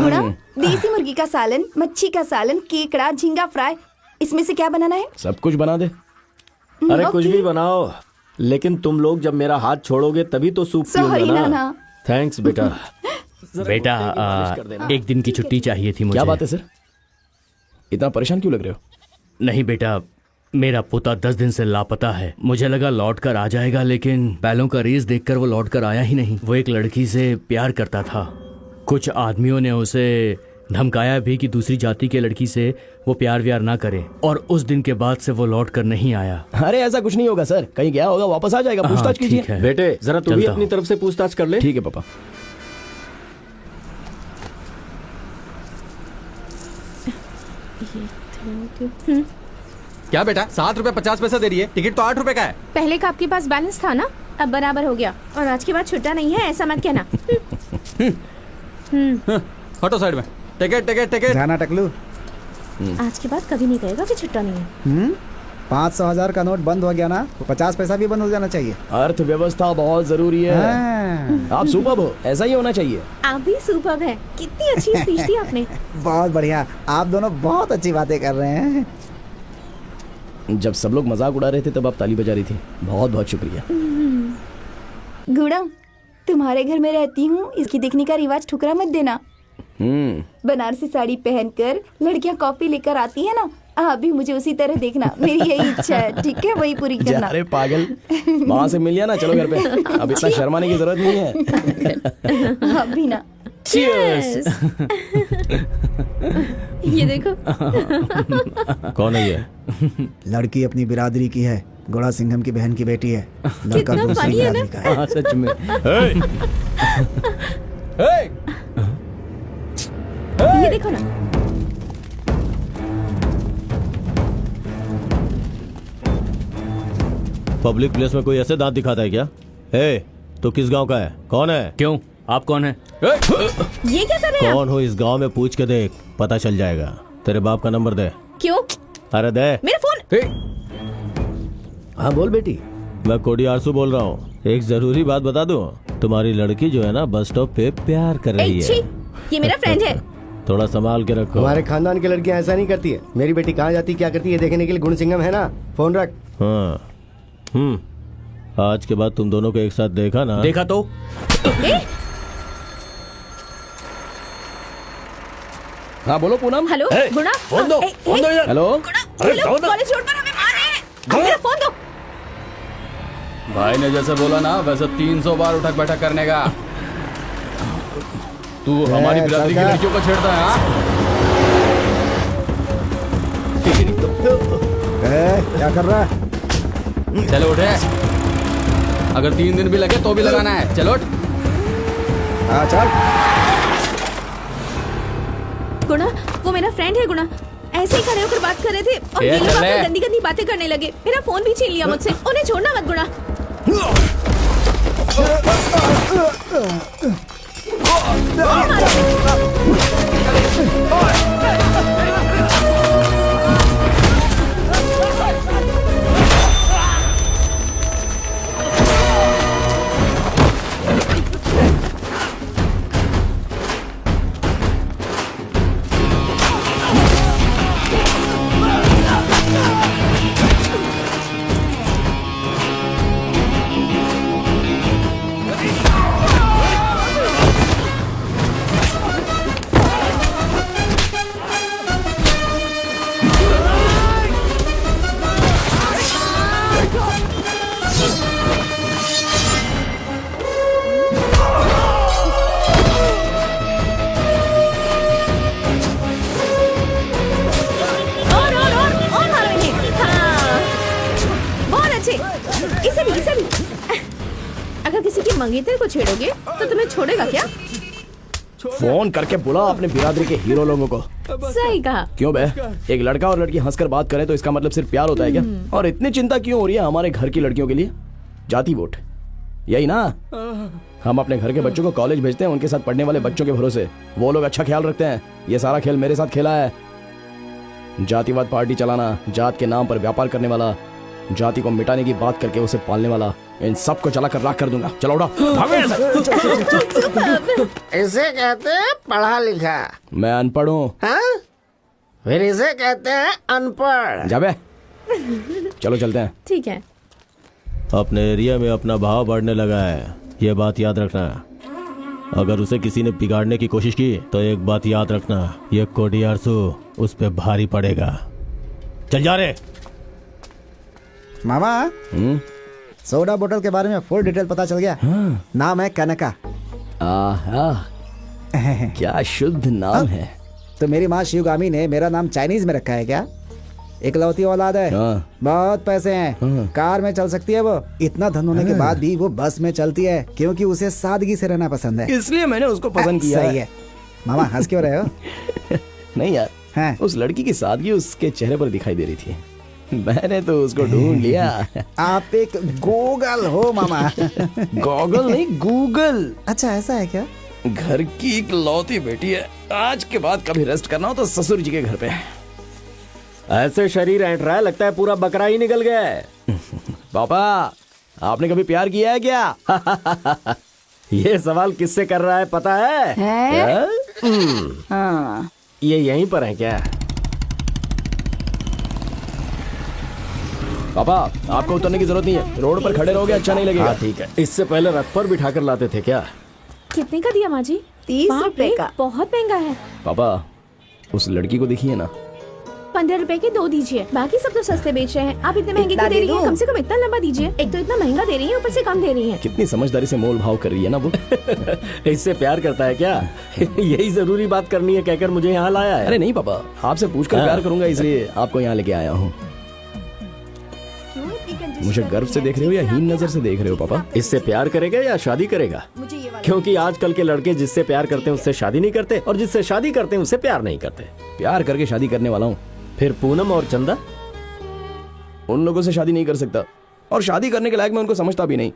गुणा, देसी मुर्गी का सालन, मच्छी का सालन, केकड़ा, झींगा फ्राई, इसमें से क्या बनाना है? सब कुछ बना दे। अरे कुछ ओके। भी बनाओ, लेकिन तुम लोग जब मेरा हाथ छोड़ोगे तभी तो सूप सॉरी पीऊंगा ना। नाना। थैंक्स बेटा। बेटा एक दिन की छुट्टी चाहिए थी मुझे। क्या बात है सर, इतना परेशान क्यों लग रहे हो? नहीं बेटा, मेरा पोता 10 दिन से लापता है। मुझे लगा लौट कर आ जाएगा, लेकिन बैलों का रेस देखकर वो लौट कर आया ही नहीं। वो एक लड़की से प्यार करता था। कुछ आदमियों ने उसे धमकाया भी कि दूसरी जाति के लड़की से वो प्यार व्यार ना करे, और उस दिन के बाद से वो लौट कर नहीं आया। अरे ऐसा कुछ नहीं होगा सर, कहीं गया होगा, वापस आ जाएगा, पूछताछ ठीक कीजिए। है। बेटे जरा तू भी चलता अपनी हूँ। तरफ से पूछताछ कर ले। ठीक है पापा। क्या बेटा, 7 रुपए 50 पैसा दे रही है, टिकट तो 8 रुपए का है। पहले का आपके पास बैलेंस था ना, अब बराबर हो गया। और आज के बाद छुट्टा नहीं है, ऐसा मत कहना। हटो साइड में। Ticket ticket ticket. जाना टकलू। आज के बाद कभी नहीं कहेगा कि छुट्टा नहीं है। 500,000 का नोट बंद हो गया ना, 50 पैसा भी बंद हो जाना चाहिए। अर्थव्यवस्था बहुत जरूरी है। हाँ। आप सुपर्ब हो, ऐसा ही होना चाहिए। आप भी सुपर्ब है। कितनी अच्छी स्पीच दी आपने। बहुत बढ़िया, आप दोनों बहुत अच्छी बातें कर रहे हैं। जब सब लोग मजाक उड़ा रहे थे तब आप ताली बजा रही थी। बहुत बहुत शुक्रिया। गुड़ा, तुम्हारे घर में रहती हूँ, इसकी देखने का रिवाज ठुकरा मत देना। बनारसी साड़ी पहनकर लड़कियाँ कॉफी लेकर आती है ना, आप भी मुझे उसी तरह देखना। मेरी यही इच्छा है, ठीक है? वही पूरी करना। अरे पागल, वहाँ से मिल लिया ना, चलो घर पे। अब इतना शर्माने की जरूरत नहीं है। आप भी ना। Cheers! ये देखो। कौन है ये? लड़की अपनी बिरादरी की है, गोड़ा सिंघम की बहन की बेटी है। लड़का कितना दूसरी funny है ना? बिरादरी का है। हाँ सच में। ये देखो ना। पब्लिक प्लेस में कोई ऐसे दांत दिखाता है क्या? तो किस गांव का है? कौन है? क्यों, आप कौन है? ये क्या कर रहे हैं आप? कौन हो इस गांव में पूछ के देख, पता चल जाएगा। तेरे बाप का नंबर दे। क्यों? अरे दे। मेरा फोन। हाँ बोल बेटी। मैं कोडी आरसू बोल रहा हूँ। एक जरूरी बात बता दूं, तुम्हारी लड़की जो है ना, बस स्टॉप पे प्यार कर रही ए, छी, है। ये मेरा फ्रेंड है। थोड़ा संभाल के रखो। हमारे खानदान की लड़कियां ऐसा नहीं करती है। मेरी बेटी कहाँ जाती क्या करती है देखने के लिए गुण सिंघम है ना। फोन रख। हाँ। आज के बाद तुम दोनों को एक साथ देखा ना। देखा तो? हाँ बोलो पूनम। हेलो गुणा। फोन दो, फोन दो यार। हेलो। हेलो, कॉलेज रोड पर हमें मार रहे हैं। अब मेरा फोन दो। भाई ने जैसे बोला ना, वैसे 300 बार उठक बैठक करने का। तू हमारी बिरादरी की लड़कियों को छेड़ता है, हाँ? क्या कर रहा है? चलो उठे। अगर 3 दिन भी लगे तो भी लगाना है। चलो उठ। हाँ चल। गुणा, वो मेरा फ्रेंड है गुणा। ऐसे ही खड़े होकर बात कर रहे थे और ये ये लोग चल आपको रहे। गंदी गंदी बातें करने लगे। मेरा फोन भी छीन लिया मुझसे। उन्हें छोड़ना मत गुणा। और मारो इन्हें। हाँ, बहुत अच्छे। इसे भी। अगर किसी की मंगेतर को छेड़ोगे तो तुम्हें छोड़ेगा क्या? फोन करके बुला अपने बिरादरी के हीरो लोगों को। सही कहा। क्यों बे, एक लड़का और लड़की हंसकर बात करे तो इसका मतलब सिर्फ प्यार होता है क्या? और इतनी चिंता क्यों हो रही है हमारे घर की लड़कियों के लिए? जाति वोट, यही ना? हम अपने घर के बच्चों को कॉलेज भेजते हैं उनके साथ पढ़ने वाले बच्चों के भरोसे। वो लोग अच्छा ख्याल रखते हैं। ये सारा खेल मेरे साथ खेला है। जातिवाद पार्टी चलाना, जात के नाम पर व्यापार करने वाला, जाति को मिटाने की बात करके उसे पालने वाला, इन सबको चला कर राख कर दूंगा। चलो उड़ा, भागो यहाँ से। इसे कहते हैं पढ़ा लिखा। मैं अनपढ़ हूँ। हाँ? फिर इसे कहते हैं अनपढ़। जाबे चलो चलते हैं। ठीक है। अपने एरिया में अपना भाव बढ़ने लगा है, ये बात याद रखना। अगर उसे किसी ने बिगाड़ने की कोशिश की तो एक बात याद रखना, ये कोडियारसु उस पे भारी पड़ेगा। चल जा रे। मामा सोडा बोतल के बारे में फुल डिटेल पता चल गया। नाम है कनका। आहा क्या शुद्ध नाम है। तो मेरी माँ शिवगामी ने मेरा नाम चाइनीज में रखा है क्या? इकलौती औलाद है, बहुत पैसे हैं, कार में चल सकती है वो। इतना धन होने के बाद भी वो बस में चलती है क्योंकि उसे सादगी से रहना पसंद है, इसलिए मैंने उसको पसंद किया। सही है। मामा हंस क्यों रहे हो? नहीं यार, हाँ। उस लड़की की सादगी उसके चेहरे पर दिखाई दे रही थी, मैंने तो उसको ढूंढ लिया। आप एक गूगल हो मामा। गॉगल नहीं, गूगल। अच्छा ऐसा है क्या? घर की इकलौती बेटी है, आज के बाद कभी रेस्ट करना हो तो ससुर जी के घर पे। ऐसे शरीर ऐंठ रहा है, लगता है पूरा बकरा ही निकल गया है। पापा आपने कभी प्यार किया है क्या? ये सवाल किससे कर रहा है पता है? ये यहीं पर है क्या? पापा आपको उतरने की जरूरत नहीं है, रोड पर खड़े रहोगे अच्छा नहीं लगेगा। हाँ ठीक है। इससे पहले रथ पर बिठा कर लाते थे क्या? कितने का दिया माँ जी? 30 रुपए का। बहुत महंगा है। पापा उस लड़की को देखिए ना। 15 रुपए के 2 दीजिए, बाकी सब तो सस्ते बेच रहे हैं। आप इतने महंगे इतना क्यों दे दे रही हैं? दूं? कम से कम इतना लंबा दीजिए। एक तो इतना महंगा दे रही है, ऊपर से कम दे रही है। कितनी समझदारी से मोल भाव कर रही है ना वो। इससे प्यार करता है क्या? यही जरूरी बात करनी है कहकर मुझे यहाँ लाया है। अरे नहीं पापा, आपसे पूछकर प्यार करूंगा इसलिए आपको यहाँ लेके आया हूँ। मुझे गर्व से देख रहे हो या हीन नजर से देख रहे हो पापा? इससे प्यार करेगा या शादी करेगा? मुझे ये वाला क्योंकि आजकल के लड़के जिससे प्यार करते हैं उससे शादी नहीं करते, और जिससे शादी करते हैं उससे प्यार नहीं करते। प्यार करके शादी करने वाला हूँ। फिर पूनम और चंदा? उन लोगों से शादी नहीं कर सकता, और शादी करने के लायक मैं उनको समझता भी नहीं।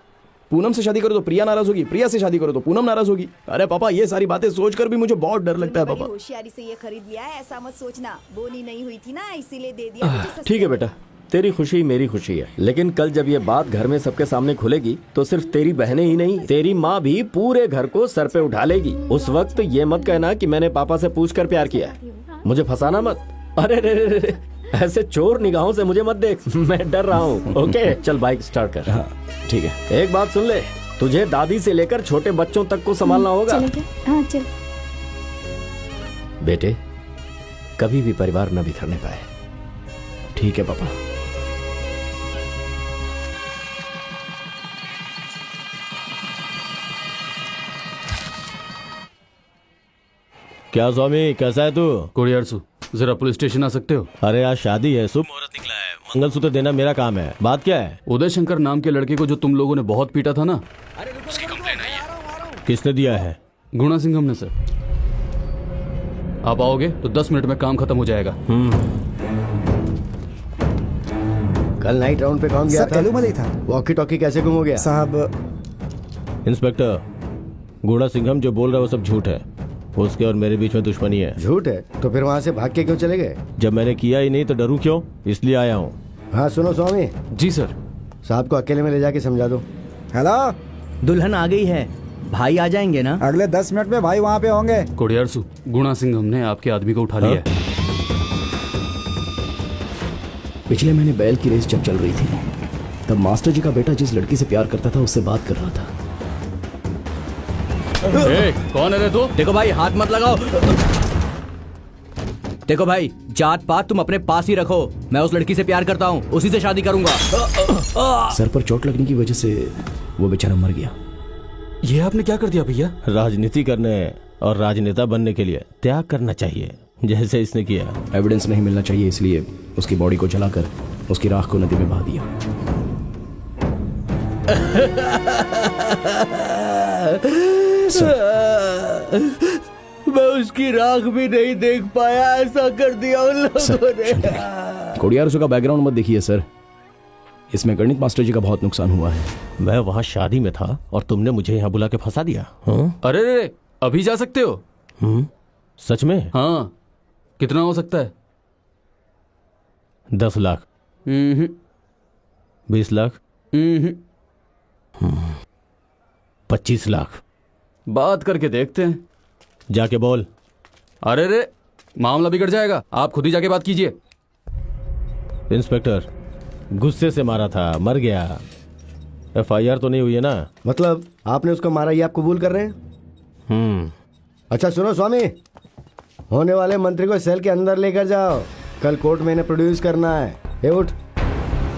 पूनम से शादी करो तो प्रिया नाराज होगी, प्रिया से शादी करो तो पूनम नाराज होगी। अरे पापा ये सारी बातें सोचकर भी मुझे बहुत डर लगता है बड़ी पापा। होशियारी से ये खरीद लिया है, ऐसा मत सोचना। बोनी नहीं हुई थी ना, इसीलिए दे दिया मुझे सस्ते ठीक है में। बेटा, तेरी खुशी मेरी खुशी है, लेकिन कल जब ये बात घर में सबके सामने खुलेगी तो सिर्फ तेरी बहनें ही नहीं, तेरी माँ भी पूरे घर को सर पे उठा लेगी। उस वक्त ये मत कहना कि मैंने पापा से पूछकर प्यार किया है। मुझे फंसाना मत। अरे रे रे रे, ऐसे चोर निगाहों से मुझे मत देख, मैं डर रहा हूँ। ओके चल बाइक स्टार्ट कर। हाँ ठीक है। एक बात सुन ले, तुझे दादी से लेकर छोटे बच्चों तक को संभालना होगा। चलें क्या? हाँ चल। बेटे कभी भी परिवार न बिखरने पाए। ठीक है पापा। क्या स्वामी, कैसा है तू? कोडियारसु जरा पुलिस स्टेशन आ सकते हो? अरे आज शादी है, शुभ मुहूर्त निकला है, मंगलसूत्र देना मेरा काम है। बात क्या है? उदय शंकर नाम के लड़के को जो तुम लोगों ने बहुत पीटा था ना, किसने दिया है? गुणा सिंघम ने सर। आप आओगे तो 10 मिनट में काम खत्म हो जाएगा। कल नाइट राउंड पे कौन गया सब था? तेलुमल ही था वॉकी टॉकी कैसे गुम हो गया? साहब इंस्पेक्टर, गुड़ा सिंघम जो बोल रहा है वो सब झूठ है। उसके और मेरे बीच में दुश्मनी है। झूठ है तो फिर वहाँ से भाग के क्यों चले गए? जब मैंने किया ही नहीं तो डरूं क्यों, इसलिए आया हूँ। हाँ सुनो स्वामी, जी सर। साहब को अकेले में ले जाके समझा दो। हेलो, दुल्हन आ गई है, भाई आ जाएंगे ना? अगले 10 मिनट में भाई वहाँ पे होंगे। कोडियारसु, गुणा सिंघम ने आपके आदमी को उठा लिया है। पिछले महीने बैल की रेस जब चल रही थी तब मास्टर जी का बेटा जिस लड़की से प्यार करता था उससे बात कर रहा था। ए, कौन है रे तू? देखो भाई हाथ मत लगाओ। देखो भाई, जात पात तुम अपने पास ही रखो। मैं उस लड़की से प्यार करता हूँ, उसी से शादी करूंगा। सर पर चोट लगने की वजह से वो बेचारा मर गया। ये आपने क्या कर दिया भैया? राजनीति करने और राजनेता बनने के लिए त्याग करना चाहिए, जैसे इसने किया। एविडेंस नहीं मिलना चाहिए, इसलिए उसकी बॉडी को जलाकर उसकी राख को नदी में बहा दिया। मैं उसकी राख भी नहीं देख पाया, ऐसा कर दिया उन लोगों ने। कोडियारसु का बैकग्राउंड मत देखिए सर, इसमें गणित मास्टर जी का बहुत नुकसान हुआ है। मैं वहाँ शादी में था और तुमने मुझे यहाँ बुला के फंसा दिया। हाँ? अरे रे, अभी जा सकते हो? सच में? हाँ। कितना हो सकता है? 10 लाख, 20 लाख, 25 लाख। बात करके देखते हैं। जाके बोल। अरे रे, मामला बिगड़ जाएगा, आप खुद ही जाके बात कीजिए। इंस्पेक्टर, गुस्से से मारा था, मर गया। FIR तो नहीं हुई है ना? मतलब आपने उसको मारा, ये आप कबूल कर रहे हैं? अच्छा सुनो स्वामी, होने वाले मंत्री को सेल के अंदर लेकर जाओ, कल कोर्ट में इन्हें प्रोड्यूस करना है। ए उठ,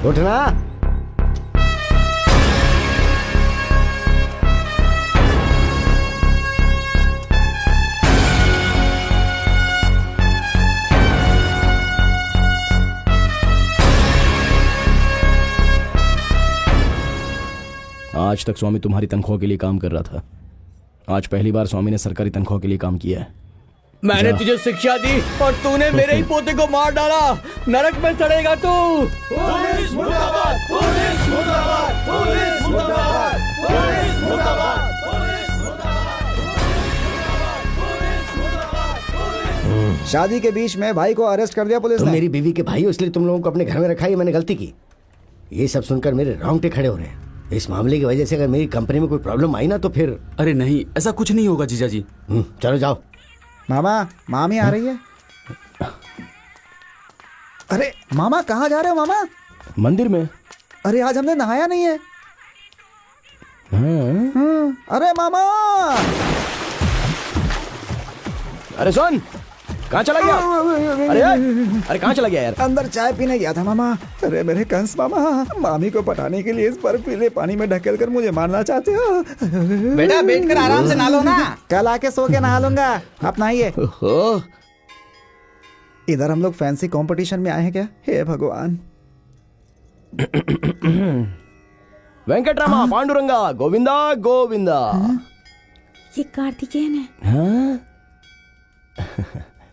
उठना। आज तक स्वामी तुम्हारी तनख्वाह के लिए काम कर रहा था, आज पहली बार स्वामी ने सरकारी तनख्वाह के लिए काम किया है। मैंने तुझे शिक्षा दी और तूने मेरे ही पोते को मार डाला। नरक में सड़ेगा तू। पुलिस मुर्दाबाद, पुलिस मुर्दाबाद, पुलिस मुर्दाबाद, पुलिस मुर्दाबाद, पुलिस मुर्दाबाद। शादी के बीच में भाई को अरेस्ट कर दिया पुलिस तुम ने। मेरी बीवी के भाई हो, इसलिए तुम लोगों को अपने घर में रखा, ये मैंने गलती की। ये सब सुनकर मेरे रोंगटे खड़े हो रहे हैं। इस मामले की वजह से अगर मेरी कंपनी में कोई प्रॉब्लम आई ना तो फिर। अरे नहीं, ऐसा कुछ नहीं होगा जीजा जी। चलो जाओ। मामा, मामी आ रही है। अरे मामा, कहाँ जा रहे हो मामा? मंदिर में। अरे आज हमने नहाया नहीं है। अरे मामा, अरे सुन, कहाँ चला गया? अरे यार, अरे कहाँ चला गया यार? अंदर चाय पीने गया था मामा। अरे मेरे कंस मामा, मामी को पटाने के लिए इस बर्फीले पानी में ढकेल कर मुझे मारना चाहते हो? बेटा बैठकर आराम से नहा लो ना। कल आके सो के नहा लूंगा, आप नहाइए। इधर हम लोग फैंसी कंपटीशन में आए हैं क्या? हे भगवान। वेंकटरामा, पांडुरंगा, गोविंदा गोविंदा। ये कार्तिकेयन है।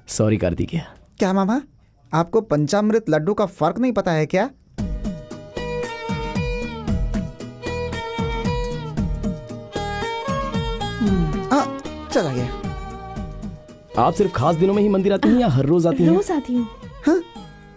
सॉरी कार्तिकेय। क्या मामा, आपको पंचामृत लड्डू का फर्क नहीं पता है क्या? चला गया। आप सिर्फ खास दिनों में ही मंदिर आती हैं या हर रोज आती हैं? रोज आती हूँ।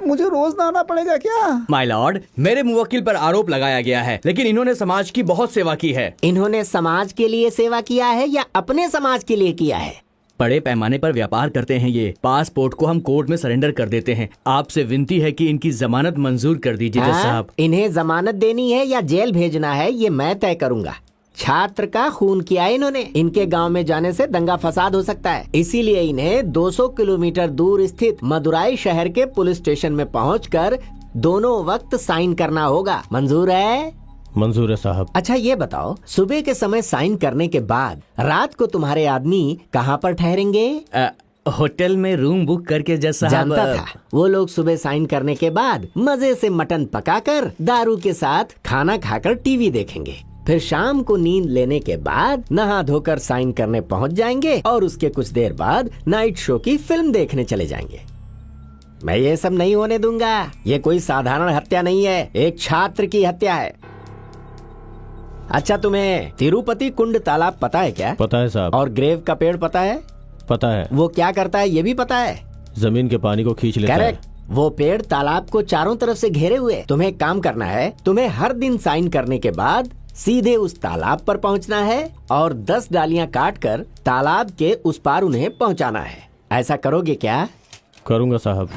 मुझे रोज नहाना पड़ेगा क्या? माय लॉर्ड, मेरे मुवक्किल पर आरोप लगाया गया है, लेकिन इन्होंने समाज की बहुत सेवा की है। इन्होंने समाज के लिए सेवा किया है या अपने समाज के लिए किया है? बड़े पैमाने पर व्यापार करते हैं ये। पासपोर्ट को हम कोर्ट में सरेंडर कर देते हैं। आपसे विनती है कि इनकी जमानत मंजूर कर दीजिए जज साहब। इन्हें जमानत देनी है या जेल भेजना है, ये मैं तय करूंगा। छात्र का खून किया है इन्होंने। इनके गांव में जाने से दंगा फसाद हो सकता है, इसीलिए इन्हें 200 किलोमीटर दूर स्थित मदुराई शहर के पुलिस स्टेशन में पहुंचकर दोनों वक्त साइन करना होगा। मंजूर है? मंजूर है साहब। अच्छा ये बताओ, सुबह के समय साइन करने के बाद रात को तुम्हारे आदमी कहाँ पर ठहरेंगे? होटल में रूम बुक करके जज साहब। जानता था। वो लोग सुबह साइन करने के बाद मजे से मटन पकाकर दारू के साथ खाना खाकर टीवी देखेंगे। फिर शाम को नींद लेने के बाद नहा धोकर साइन करने पहुंच जाएंगे और उसके कुछ देर बाद नाइट शो की फिल्म देखने चले जाएंगे। मैं ये सब नहीं होने दूंगा। ये कोई साधारण हत्या नहीं है, एक छात्र की हत्या है। अच्छा, तुम्हें तिरुपति कुंड तालाब पता है क्या? पता है साहब। और ग्रेव का पेड़ पता है? पता है। वो क्या करता है ये भी पता है? जमीन के पानी को खींच लेता है। करेक्ट। वो पेड़ तालाब को चारों तरफ से घेरे हुए। तुम्हें एक काम करना है, तुम्हें हर दिन साइन करने के बाद सीधे उस तालाब पर पहुंचना है और 10 डालियां काटकर तालाब के उस पार उन्हें पहुंचाना है। ऐसा करोगे क्या? करूंगा साहब।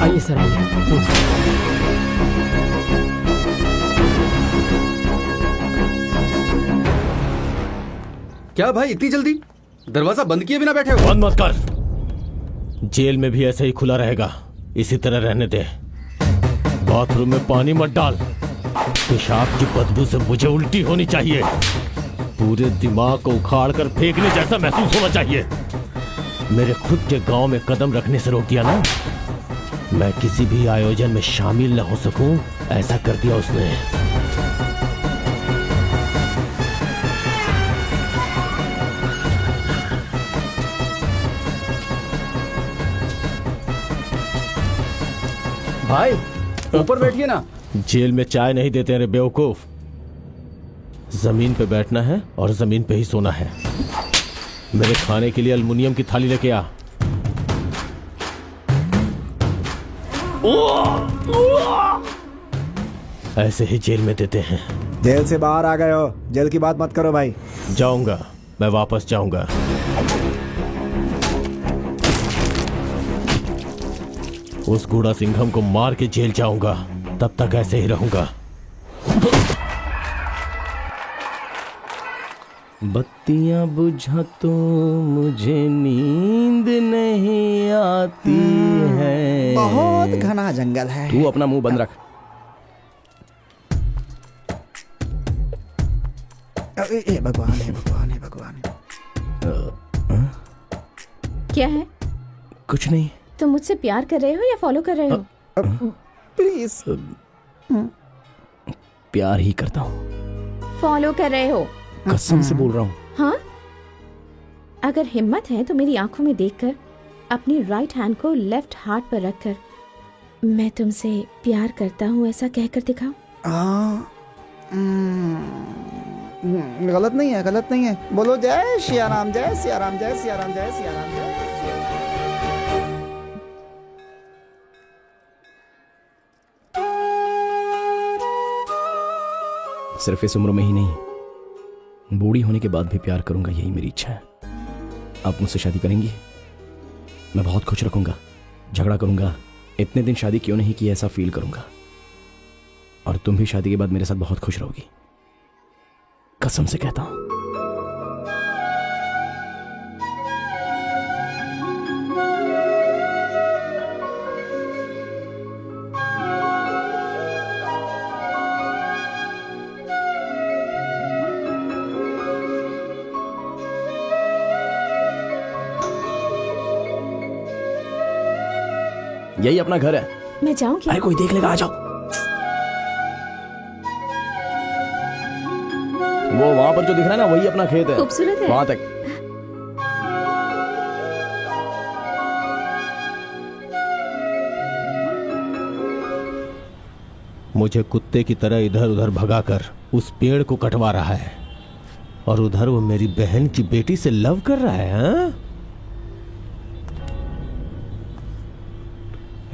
आइए सर, आइए। क्या भाई इतनी जल्दी? दरवाजा बंद किए बिना बैठे हो? बंद मत कर। जेल में भी ऐसे ही खुला रहेगा, इसी तरह रहने दे। बाथरूम में पानी मत डाल, पेशाब की बदबू से मुझे उल्टी होनी चाहिए। पूरे दिमाग को उखाड़ कर फेंकने जैसा महसूस होना चाहिए। मेरे खुद के गांव में कदम रखने से रोक दिया ना, मैं किसी भी आयोजन में शामिल न हो सकूं, ऐसा कर दिया उसने। भाई ऊपर बैठिए ना। जेल में चाय नहीं देते रे बेवकूफ। जमीन पे बैठना है और जमीन पे ही सोना है। मेरे खाने के लिए अल्युमिनियम की थाली लेके आ। ऐसे ही जेल में देते हैं। जेल से बाहर आ गए हो, जेल की बात मत करो भाई। जाऊंगा, मैं वापस जाऊंगा। उस गुड़ा सिंघम को मार के जेल जाऊंगा, तब तक ऐसे ही रहूंगा। बत्तियां बुझा तो मुझे नींद नहीं आती है। बहुत घना जंगल है। तू अपना मुंह बंद रख। भगवान है, भगवान है, भगवान है। क्या है? कुछ नहीं। तुम मुझसे प्यार कर रहे हो या फॉलो कर रहे हो? प्लीज। प्यार ही करता हूँ। फॉलो कर रहे हो? कसम से बोल रहा हूँ। हाँ, अगर हिम्मत है तो मेरी आंखों में देखकर अपनी राइट हैंड को लेफ्ट हार्ट पर रखकर मैं तुमसे प्यार करता हूँ ऐसा कहकर दिखाओ। गलत नहीं है, गलत नहीं है। बोलो जय सिया राम, जय सिया राम, जय सिया राम, जय सिया राम, जय। सिर्फ इस उम्र में ही नहीं, बूढ़ी होने के बाद भी प्यार करूंगा, यही मेरी इच्छा है। आप मुझसे शादी करेंगी? मैं बहुत खुश रखूंगा, झगड़ा करूंगा, इतने दिन शादी क्यों नहीं की ऐसा फील करूंगा। और तुम भी शादी के बाद मेरे साथ बहुत खुश रहोगी, कसम से कहता हूं। यही अपना घर है। मैं जाऊं क्या? अरे कोई देख लेगा, आ जाओ। वो वहां पर जो दिख रहा है ना, वही अपना खेत है। खूबसूरत है। वहां तक। मुझे कुत्ते की तरह इधर उधर भगाकर उस पेड़ को कटवा रहा है, और उधर वो मेरी बहन की बेटी से लव कर रहा है। हाँ?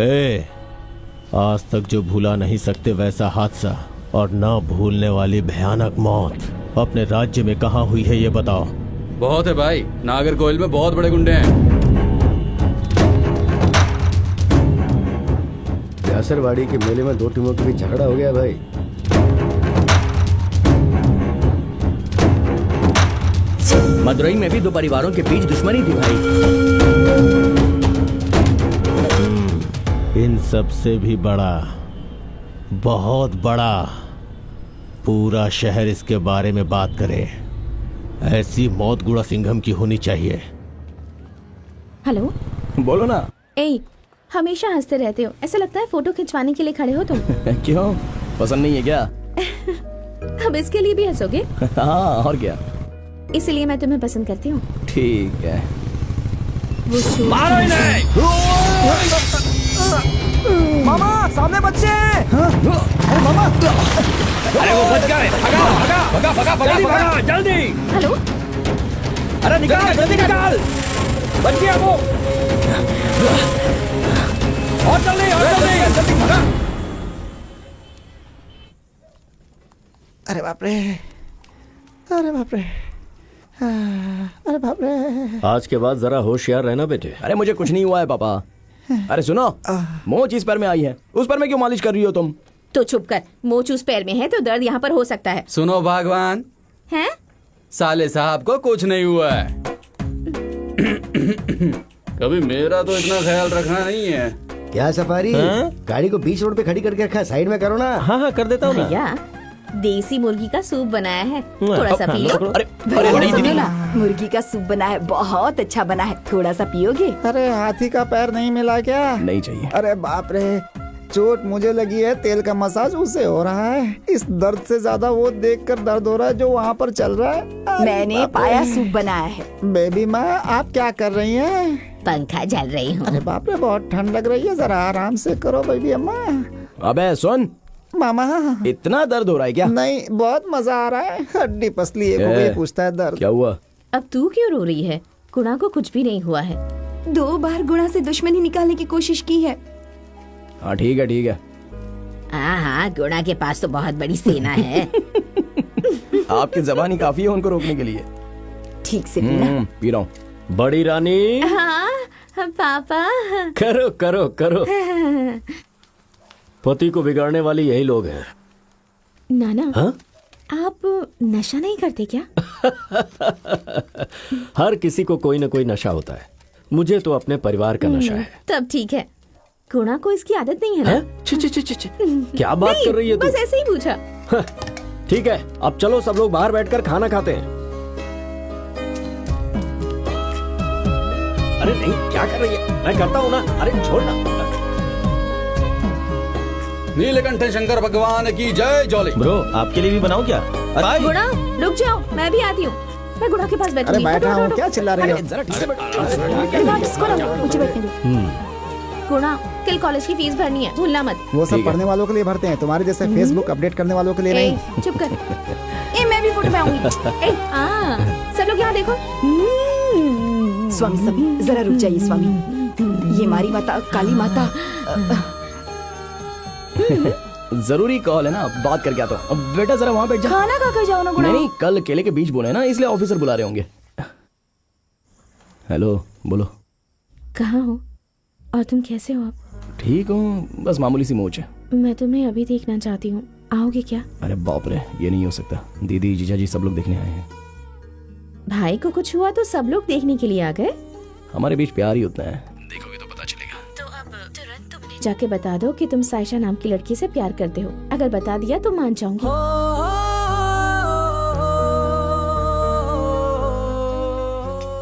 आज तक जो भूला नहीं सकते वैसा हादसा और ना भूलने वाली भयानक मौत अपने राज्य में कहाँ हुई है, ये बताओ। बहुत है भाई, नागरकोइल में बहुत बड़े गुंडे हैं। व्यासरवाड़ी के मेले में 2 टीमों के बीच झगड़ा हो गया भाई। मदुरई में भी 2 परिवारों के बीच दुश्मनी थी भाई। इन सब से भी बड़ा, बहुत बड़ा, पूरा शहर इसके बारे में बात करे। ऐसी मौत गुड़ा सिंघम की होनी चाहिए। हेलो, बोलो ना। ए, हमेशा हंसते रहते हो, ऐसा लगता है फोटो खिंचवाने के लिए खड़े हो तुम। क्यों, पसंद नहीं है क्या? अब इसके लिए भी हंसोगे? हाँ, और क्या। इसलिए मैं तुम्हें पसंद करती हूँ। ठीक है। मारो इन्हें! मामा, सामने बच्चे हैं। मामा, अरे वो बच गए, भगा भगा भगा भगा भगा भगा, जल्दी। हेलो, अरे निकाल, जल्दी निकाल, बच गया वो। और जल्दी भगा। अरे बाप रे, अरे बाप रे, अरे बाप रे। आज के बाद जरा होशियार रहना बेटे। अरे मुझे कुछ नहीं हुआ है पापा। अरे सुनो, मोच इस पैर में आई है, उस पैर में क्यों मालिश कर रही हो तुम? तो चुप कर। मोच उस पैर में है तो दर्द यहाँ पर हो सकता है। सुनो भगवान, हैं? साले साहब को कुछ नहीं हुआ है। कभी मेरा तो इतना ख्याल रखना नहीं है। क्या सफारी, गाड़ी को बीच रोड पे खड़ी करके रखा है, साइड में करो ना। हाँ, कर देता हूँ ना। भैया, देसी मुर्गी का सूप बनाया है, थोड़ा सा पी लो। अरे भैया सुनो ना, मुर्गी का सूप बना है, बहुत अच्छा बना है, थोड़ा सा पियोगे? अरे हाथी का पैर नहीं मिला क्या? नहीं चाहिए। अरे बाप रे, चोट मुझे लगी है, तेल का मसाज उससे हो रहा है। इस दर्द से ज्यादा वो देखकर दर्द हो रहा है जो वहाँ पर चल रहा है। मैंने पाया सूप बनाया है। बेबी माँ, आप क्या कर रही हैं? पंखा जल रही हूँ। अरे बाप रे, बहुत ठंड लग रही है, जरा आराम से करो बेबी अम्मा। अबे सुन, मामा, इतना दर्द हो रहा है क्या? नहीं, बहुत मजा आ रहा है। हड्डी पसली एक हो गई, पूछता है दर्द। क्या हुआ? अब तू क्यों रो रही है? गुणा को कुछ भी नहीं हुआ है। 2 बार गुणा से दुश्मनी निकालने की कोशिश की है, हाँ ठीक है ठीक है। हाँ, गुणा के पास तो बहुत बड़ी सेना है। आपकी जबान ही काफी है उनको रोकने के लिए। ठीक से पीना। पी रहा हूँ। बड़ी रानी। हाँ पापा। करो करो करो। पति को बिगाड़ने वाली यही लोग हैं। नाना, हाँ? आप नशा नहीं करते क्या? हर किसी को कोई ना कोई नशा होता है। मुझे तो अपने परिवार का नशा है। तब ठीक है। गुणा को इसकी आदत नहीं है ना? छी छी छी छी छी। क्या बात कर रही है तू? बस ऐसे ही पूछा। ठीक है, अब चलो सब लोग बाहर बैठकर खाना खाते हैं। अरे नहीं, क्या कर रही है? मैं करता हूँ ना। अरे छोड़ना। नीलकंठ शंकर भगवान की जय। जॉली ब्रो, आपके लिए भी बनाऊं क्या? अरे गुणा रुक जाओ, मैं भी आती हूँ। मैं गुणा के पास बैठूंगी। अरे बैठा हूँ, क्या चिल्ला रही हो? जरा ठीक से बैठो। अरे बाप, इसको ना मुझे बैठने दो। गुणा, कल कॉलेज की फीस भरनी है, भूलना मत। वो सब पढ़ने वालों के लिए भरते हैं, तुम्हारे जैसे फेसबुक अपडेट करने वालों के लिए ए, नहीं। चुप कर। ए, मैं भी फोटो पे आऊंगी। ए, सब लोग यहाँ देखो। स्वामी स्वामी, जरा रुक जाइए स्वामी। ये हमारी माता काली माता। जरूरी कॉल है ना, बात करके आता हूँ। अब बेटा जरा वहाँ बैठ जा। खाना खा कर जाओ ना गुणा। नहीं, कल केले के बीज बोले हैं ना, इसलिए ऑफिसर बुला रहे होंगे। हेलो, बोलो। कहाँ हो और तुम कैसे हो? आप ठीक हूँ, बस मामूली सी मोच है। मैं तुम्हें अभी देखना चाहती हूँ, आओगे क्या? अरे बाप रे, ये नहीं हो सकता। दीदी जीजा जी सब लोग देखने आए हैं। भाई को कुछ हुआ तो सब लोग देखने के लिए आ गए? हमारे बीच प्यार ही उतना है, देखोगे तो पता चलेगा। तो अब तुरंत तुमने जाके बता दो कि तुम साइशा नाम की लड़की से प्यार करते हो। अगर बता दिया तो मान जाऊंगी।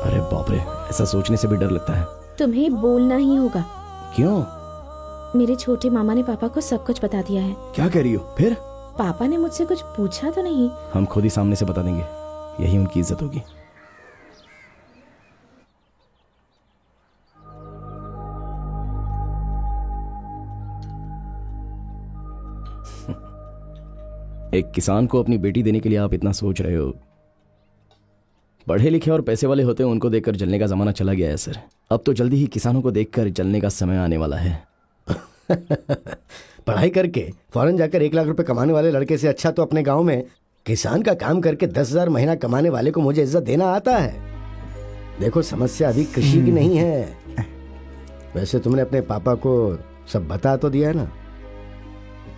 अरे बाप रे, ऐसा सोचने से भी डर लगता है। तुम्हें बोलना ही होगा। क्यों? मेरे छोटे मामा ने पापा को सब कुछ बता दिया है। क्या कह रही हो? फिर पापा ने मुझसे कुछ पूछा तो नहीं? हम खुद ही सामने से बता देंगे, यही उनकी इज्जत होगी। एक किसान को अपनी बेटी देने के लिए आप इतना सोच रहे हो। पढ़े लिखे और पैसे वाले होते हैं, उनको देखकर जलने का जमाना चला गया है सर। अब तो जल्दी ही किसानों को देखकर जलने का समय आने वाला है। पढ़ाई करके फौरन जाकर 1 लाख रुपए कमाने वाले लड़के से अच्छा तो अपने गांव में किसान का काम करके 10,000 महीना कमाने वाले को मुझे इज्जत देना आता है। देखो, समस्या अभी कृषि की नहीं है। वैसे तुमने अपने पापा को सब बता तो दिया है ना?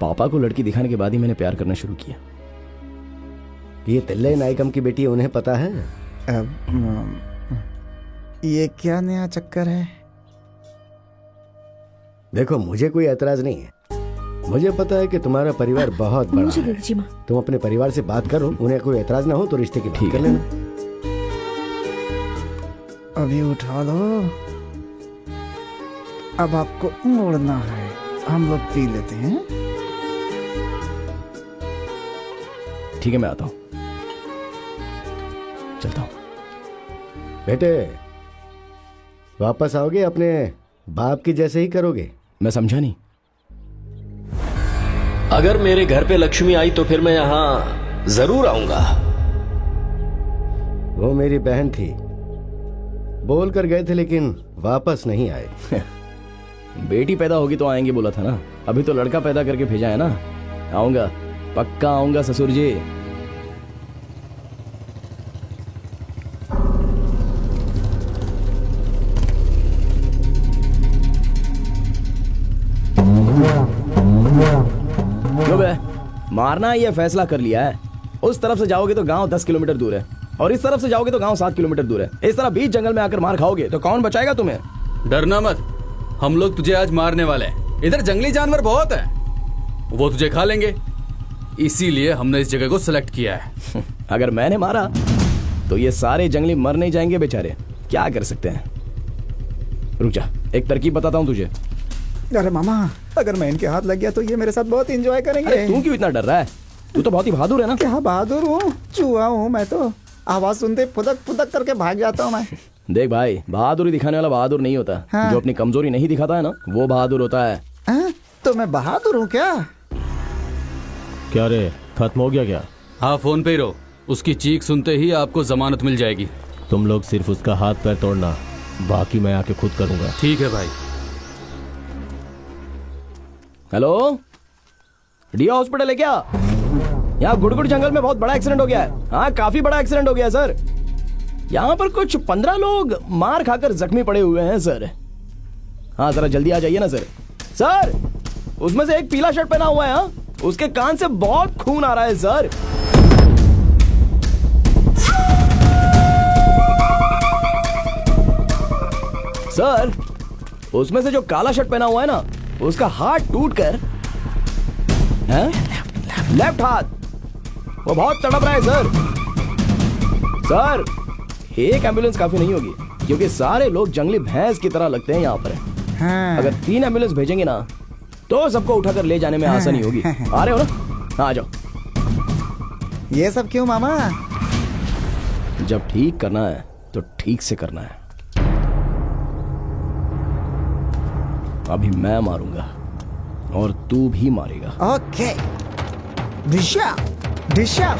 पापा को लड़की दिखाने के बाद ही मैंने प्यार करना शुरू किया। ये तिल्ले नायकम की बेटी है, उन्हें पता है? ये क्या नया चक्कर है? देखो, मुझे कोई एतराज नहीं है। मुझे पता है कि तुम्हारा परिवार बहुत बड़ा मुझे है। दे दीजिए माँ। तुम अपने परिवार से बात करो, उन्हें कोई एतराज ना हो तो रिश्ते की बात कर लेना। अभी उठा लो। अब आपको मोड़ना है, हम लोग पी लेते हैं। ठीक है, मैं आता हूँ, चलता हूँ। बेटे, वापस आओगे? अपने बाप की जैसे ही करोगे? मैं समझा नहीं। अगर मेरे घर पे लक्ष्मी आई तो फिर मैं यहाँ जरूर आऊंगा। वो मेरी बहन थी, बोल कर गए थे लेकिन वापस नहीं आए। बेटी पैदा होगी तो आएंगे बोला था ना, अभी तो लड़का पैदा करके भेजा है ना। आऊंगा, पक्का आऊंगा ससुर जी। क्यों बे, मारना ये फैसला कर लिया है? उस तरफ से जाओगे तो गांव 10 किलोमीटर दूर है और इस तरफ से जाओगे तो गांव 7 किलोमीटर दूर है। इस तरह बीच जंगल में आकर मार खाओगे तो कौन बचाएगा तुम्हें? डरना मत, हम लोग तुझे आज मारने वाले हैं। इधर जंगली जानवर बहुत है, वो तुझे खा लेंगे, इसीलिए हमने इस जगह को सिलेक्ट किया है। अगर मैंने मारा तो ये सारे जंगली मर नहीं जाएंगे बेचारे, क्या कर सकते हैं। रुक जा, एक तरकीब बताता हूँ तुझे। अरे मामा, अगर मैं इनके हाथ लग गया तो ये मेरे साथ बहुत एंजॉय करेंगे। अरे तू क्यों इतना डर रहा है? तू तो बहुत ही बहादुर है ना। क्या बहादुर हूँ, चूहा हूँ मैं तो। आवाज सुनते फुदक फुदक करके भाग जाता हूँ मैं। देख भाई, बहादुरी दिखाने वाला बहादुर नहीं होता। हाँ। जो अपनी कमजोरी नहीं दिखाता है ना, वो बहादुर होता है। तो मैं बहादुर हूँ क्या? क्या रे, खत्म हो गया क्या? हाँ, फोन पे ही रहो, उसकी चीख सुनते ही आपको जमानत मिल जाएगी। तुम लोग सिर्फ उसका हाथ पैर तोड़ना, बाकी मैं आके खुद करूंगा। ठीक है भाई। हेलो, डिया हॉस्पिटल है क्या? यहाँ गुड़गुड़ जंगल में बहुत बड़ा एक्सीडेंट हो गया है। हाँ, काफी बड़ा एक्सीडेंट हो गया है सर। यहाँ पर कुछ 15 लोग मार खाकर जख्मी पड़े हुए हैं सर। हाँ, जरा जल्दी आ जाइए ना सर। सर, उसमें से एक पीला शर्ट पहना हुआ है, हाँ? उसके कान से बहुत खून आ रहा है सर। सर, उसमें से जो काला शर्ट पहना हुआ है ना, उसका हाथ टूटकर, लेफ्ट हाथ, वो बहुत तड़प रहा है सर। सर, एक एम्बुलेंस काफी नहीं होगी, क्योंकि सारे लोग जंगली भैंस की तरह लगते हैं यहाँ पर। हाँ। अगर 3 एम्बुलेंस भेजेंगे ना, तो सबको उठाकर ले जाने में आसानी होगी। आ रहे हो ना? आ जाओ। ये सब क्यों मामा? जब ठीक करना है तो ठीक से करना है। अभी मैं मारूंगा और तू भी मारेगा। ओके। दिशा, दिशा।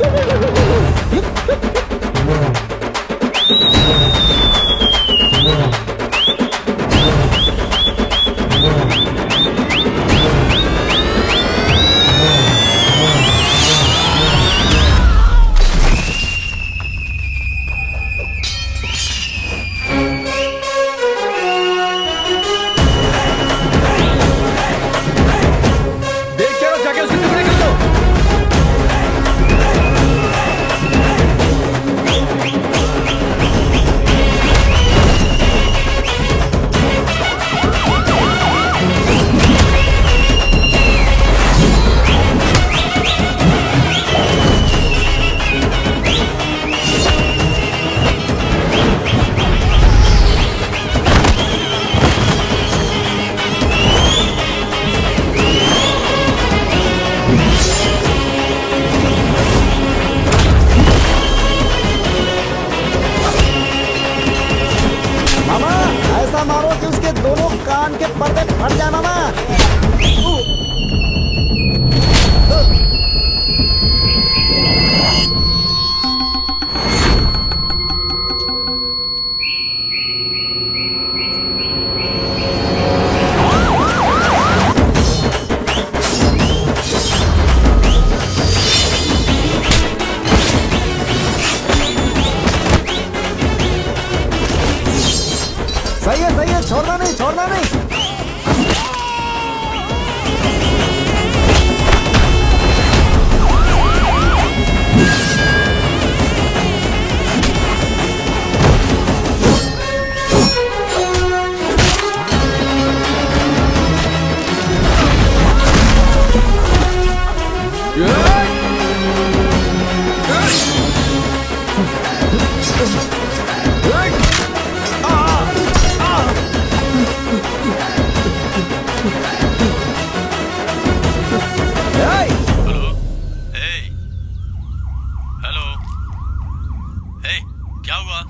सही है, छोड़ना नहीं, छोड़ना नहीं।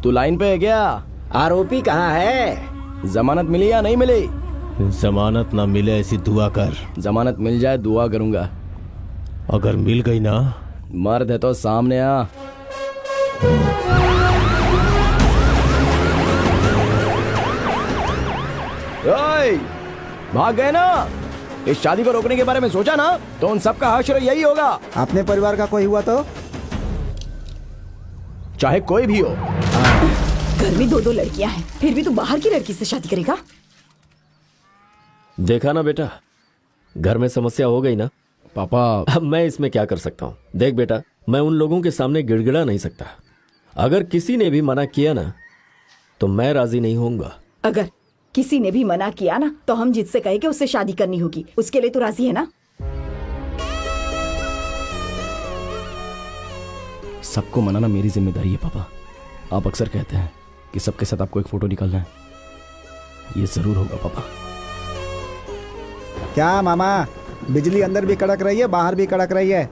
तू लाइन पे है क्या? आरोपी कहाँ है? जमानत मिली या नहीं मिली? जमानत ना मिले ऐसी दुआ कर। जमानत मिल जाए दुआ करूंगा। अगर मिल गई ना, मर्द है तो सामने आ। ओए, भाग गए ना? इस शादी को रोकने के बारे में सोचा ना, तो उन सबका हश्र यही होगा। अपने परिवार का कोई हुआ तो? चाहे कोई भी हो। घर में 2 लड़कियां हैं, फिर भी तू बाहर की लड़की से शादी करेगा? देखा ना बेटा, घर में समस्या हो गई ना। पापा, अब मैं इसमें क्या कर सकता हूँ? देख बेटा, मैं उन लोगों के सामने गिड़गिड़ा नहीं सकता। अगर किसी ने भी मना किया ना, तो मैं राजी नहीं होऊंगा। अगर किसी ने भी मना किया ना, तो हम जिससे कहे कि उससे शादी करनी होगी, उसके लिए तो राजी है ना? सबको मनाना मेरी जिम्मेदारी है पापा। आप अक्सर कहते हैं कि सबके साथ आपको एक फोटो निकालना है। ये जरूर होगा पापा। क्या मामा, बिजली अंदर भी कड़क रही है, बाहर भी कड़क रही है।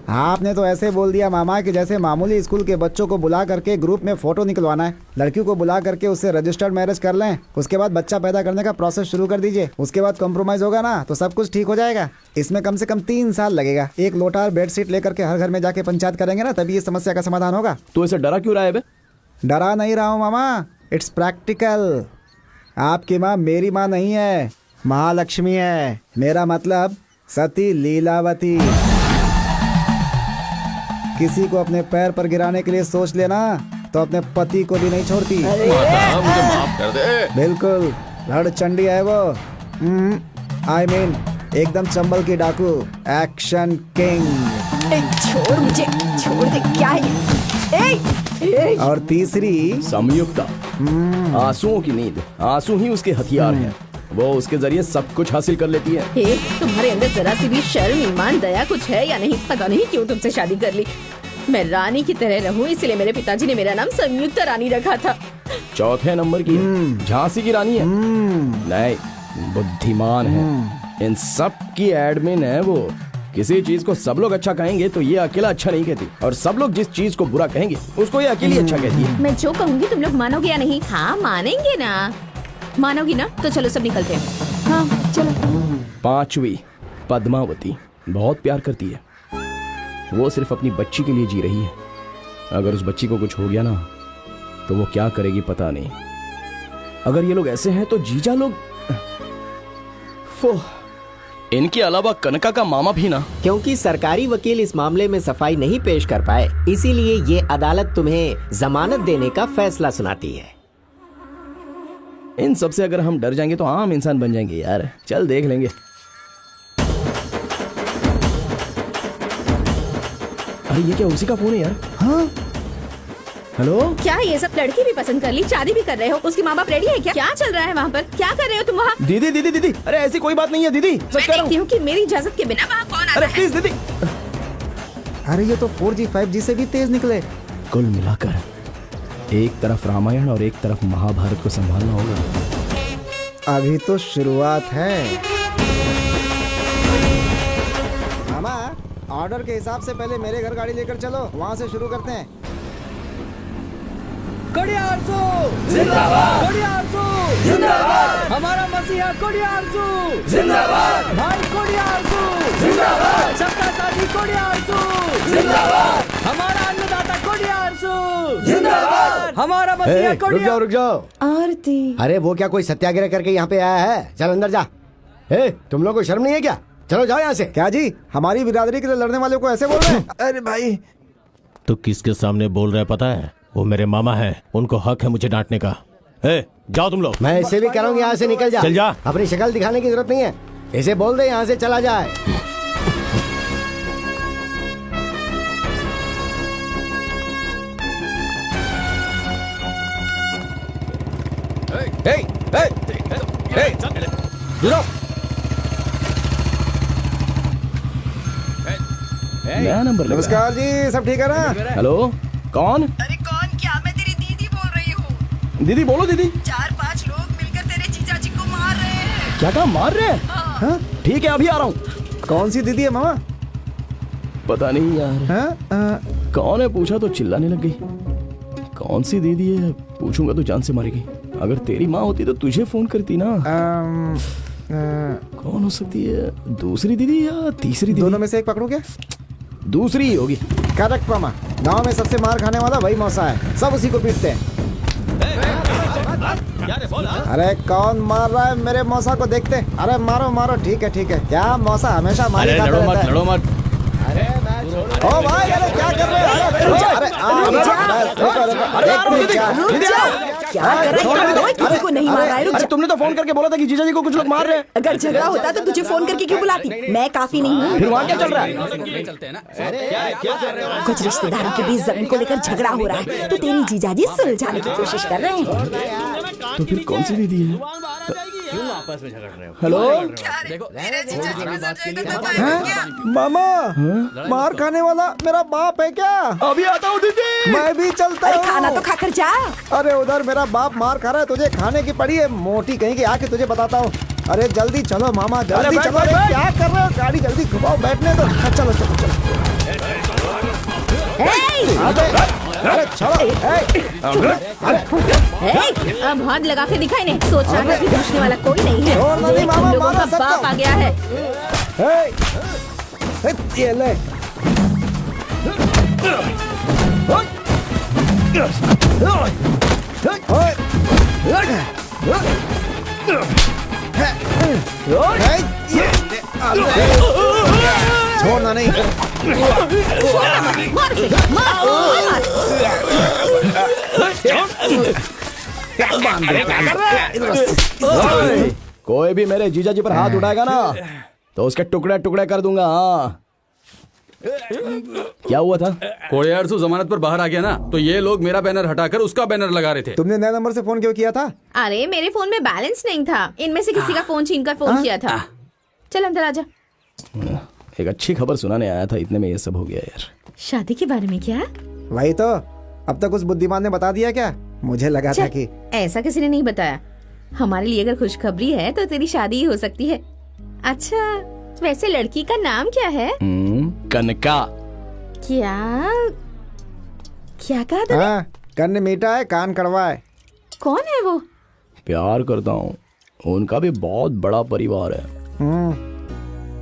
आपने तो ऐसे बोल दिया मामा कि जैसे मामूली स्कूल के बच्चों को बुला करके ग्रुप में फोटो निकलवाना है। लड़कियों को बुला करके उससे रजिस्टर्ड मैरिज कर लें, उसके बाद बच्चा पैदा करने का प्रोसेस शुरू कर दीजिए। उसके बाद कॉम्प्रोमाइज होगा ना, तो सब कुछ ठीक हो जाएगा। इसमें कम से कम 3 साल लगेगा। एक लोटा बेडशीट लेकर के हर घर में जाके पंचायत करेंगे ना, तभी इस समस्या का समाधान होगा। तू ऐसे डरा क्यों रहा है बे? डरा नहीं रहा हूँ मामा, इट्स प्रैक्टिकल। आपकी माँ मेरी माँ नहीं है, महालक्ष्मी है। मेरा मतलब सती लीलावती। किसी को अपने पैर पर गिराने के लिए सोच लेना तो अपने पति को भी नहीं छोड़ती। माता मुझे माफ कर दे। बिल्कुल रण चंडी है वो। आई मीन एकदम चंबल की डाकू, एक्शन किंग। छोड़ मुझे, छोड़ दे। क्या है ये? और तीसरी संयुक्ता, आंसुओं की नींद। आंसू ही उसके हथियार हैं। वो उसके जरिए सब कुछ हासिल कर लेती है। हे, तुम्हारे अंदर जरा सी भी शर्म, ईमान, दया कुछ है या नहीं? पता नहीं क्यों तुमसे शादी कर ली। मैं रानी की तरह रहूं, इसलिए मेरे पिताजी ने मेरा नाम संयुक्ता रानी रखा था। चौथे नंबर की है, झांसी की रानी है। नहीं, बुद्धिमान है। इन सब की एडमिन है वो। किसी चीज को सब लोग अच्छा कहेंगे तो ये अकेला अच्छा नहीं कहती, और सब लोग जिस चीज को बुरा कहेंगे उसको ये अकेली अच्छा कहती है। मैं जो कहूँगी तुम लोग मानोगे या नहीं? हाँ मानेंगे ना? मानोगी ना? तो चलो सब निकलते हैं। हाँ चलो। पांचवी पद्मावती बहुत प्यार करती है। वो सिर्फ अपनी बच्ची के लिए जी रही है। अगर उस बच्ची को कुछ हो गया ना तो वो क्या करेगी पता नहीं। अगर ये लोग ऐसे हैं तो जीजा लोग, इनके अलावा कनका का मामा भी ना। क्योंकि सरकारी वकील इस मामले में सफाई नहीं पेश कर पाए, इसीलिए ये अदालत तुम्हें जमानत देने का फैसला सुनाती है। इन सब से अगर हम डर जाएंगे तो आम इंसान बन जाएंगे यार। चल देख लेंगे। अरे ये क्या उसी का फोन है यार? हाँ हेलो। क्या ये सब लड़की भी पसंद कर ली, शादी भी कर रहे हो? उसकी माँ बाप रेडी है क्या? क्या चल रहा है वहाँ पर? क्या कर रहे हो तुम वहाँ? दीदी दीदी दीदी, अरे ऐसी कोई बात नहीं है दीदी। मैं देखती हूँ कि मेरी इजाजत के बिना वहाँ कौन आता अरे है। प्लीज दीदी। अरे ये तो 4G 5G से भी तेज निकले। कुल मिलाकर एक तरफ रामायण और एक तरफ महाभारत को संभालना होगा। अभी तो शुरुआत है। मामा, ऑर्डर के हिसाब से पहले मेरे घर गाड़ी लेकर चलो, वहाँ से शुरू करते हैं। कोडियारसू जिंदाबाद, कोडियारसू जिंदाबाद, हमारा मसीहा कोडियारसू जिंदाबाद, भाई कोडियारसू जिंदाबाद, सबका साथी कोडियारसू जिंदाबाद, हमारा अन्नदाता कोडियारसू जिंदाबाद, हमारा मसीहा कोडियारसू। रुक जाओ। आरती। अरे वो क्या कोई सत्याग्रह करके यहाँ पे आया है? चल अंदर जा। तुम लोग को शर्म नहीं है क्या? चलो जाओ यहाँ से। क्या जी, हमारी बिरादरी के लिए लड़ने वाले को ऐसे बोल रहे हैं? अरे भाई, तो किसके सामने बोल रहे पता है? वो मेरे मामा हैं, उनको हक है मुझे डांटने का। जाओ तुम लोग। मैं इससे भी कह रहा हूँ यहाँ से निकल जा। चल जा। अपनी शक्ल दिखाने की जरूरत नहीं है। इसे बोल दे यहाँ से चला जाए। नया नंबर लगा। नमस्कार जी, सब ठीक है ना? हेलो, कौन? अरे कौन क्या? मैं तेरी दीदी बोल रही हूँ। दीदी बोलो दीदी। 4-5 लोग मिलकर तेरे जीजा जी को मार रहे हैं। क्या कहा, मार रहे हैं? हाँ? ठीक है अभी आ रहा हूँ। कौन सी दीदी है मामा? पता नहीं यार। हाँ? कौन है पूछा तो चिल्लाने लग गई। कौन सी दीदी है पूछूंगा तो जान से मारेगी। अगर तेरी माँ होती तो तुझे फोन करती ना। कौन हो सकती है? दूसरी दीदी या तीसरी दीदी? दोनों में से एक पकड़ू क्या? दूसरी ही होगी। करेक्ट मामा। गांव में सबसे मार खाने वाला वही मौसा है, सब उसी को पीटते हैं। अरे कौन मार रहा है मेरे मौसा को? देखते। अरे मारो मारो। ठीक है ठीक है। क्या मौसा हमेशा मारे खाता रहता है? लड़ो मत। ओ भाई, अरे क्या कर रहे हो? क्या कर रहे हो? किसी को नहीं मार रहा है। रुक अरे जा। तुमने तो फोन करके बोला था कि जीजा जी को कुछ लोग मार रहे हैं। अगर झगड़ा होता तो तुझे फोन करके क्यों बुलाती? मैं काफी नहीं हूँ? फिर वहाँ क्या चल रहा है? कुछ रिश्तेदारों के बीच जमीन को लेकर झगड़ा हो रहा है तो तेरी जीजाजी सुलझाने की कोशिश कर रहे हैं। तो फिर कौन सी दीदी है? क्यों आपस में झगड़ रहे हो? हेलो। मामा, मार खाने वाला मेरा बाप है क्या? अभी आता हूँ दीदी। मैं भी चलता अरे हूँ। खाना तो खाकर जा। अरे उधर मेरा बाप मार खा रहा है, तुझे खाने की पड़ी है मोटी कहीं की। आके तुझे बताता हूँ। अरे जल्दी चलो मामा, जल्दी बैठ, चलो। बैठ, अरे बैठ। क्या कर रहे हो? गाड़ी जल्दी घुमाओ, बैठने दो। चलो चलो चलो। अरे चलो। अब हाथ लगा के दिखाई नहीं। सोच रहा था कि पूछने वाला कोई नहीं है। और नहीं ये मामा, तुम लोगों मारा का सबको। बाप आ गया है। ये ले। छोड़ना नहीं। कोई भी मेरे जीजा जी पर हाथ उठाएगा ना तो उसके टुकड़े टुकड़े कर दूंगा। हाँ, क्या हुआ था? कोड़ियारसू जमानत पर बाहर आ गया ना, तो ये लोग मेरा बैनर हटाकर उसका बैनर लगा रहे थे। तुमने नए नंबर से फोन क्यों किया था? अरे मेरे फोन में बैलेंस नहीं था, इनमें से किसी का फोन छीन कर फोन किया था। चल अंदर आजा। एक अच्छी खबर सुनाने आया था, इतने में ये सब हो गया यार। शादी के बारे में क्या? वही तो, अब तक उस बुद्धिमान ने बता दिया क्या? मुझे लगा था कि ऐसा किसी ने नहीं बताया। हमारे लिए अगर खुशखबरी है तो तेरी शादी ही हो सकती है। अच्छा, वैसे लड़की का नाम क्या है? कनका। क्या क्या कहा तूने? हाँ, कन्न मीठा है, कान कड़वा है। कौन है वो? प्यार करता हूँ, उनका भी बहुत बड़ा परिवार है।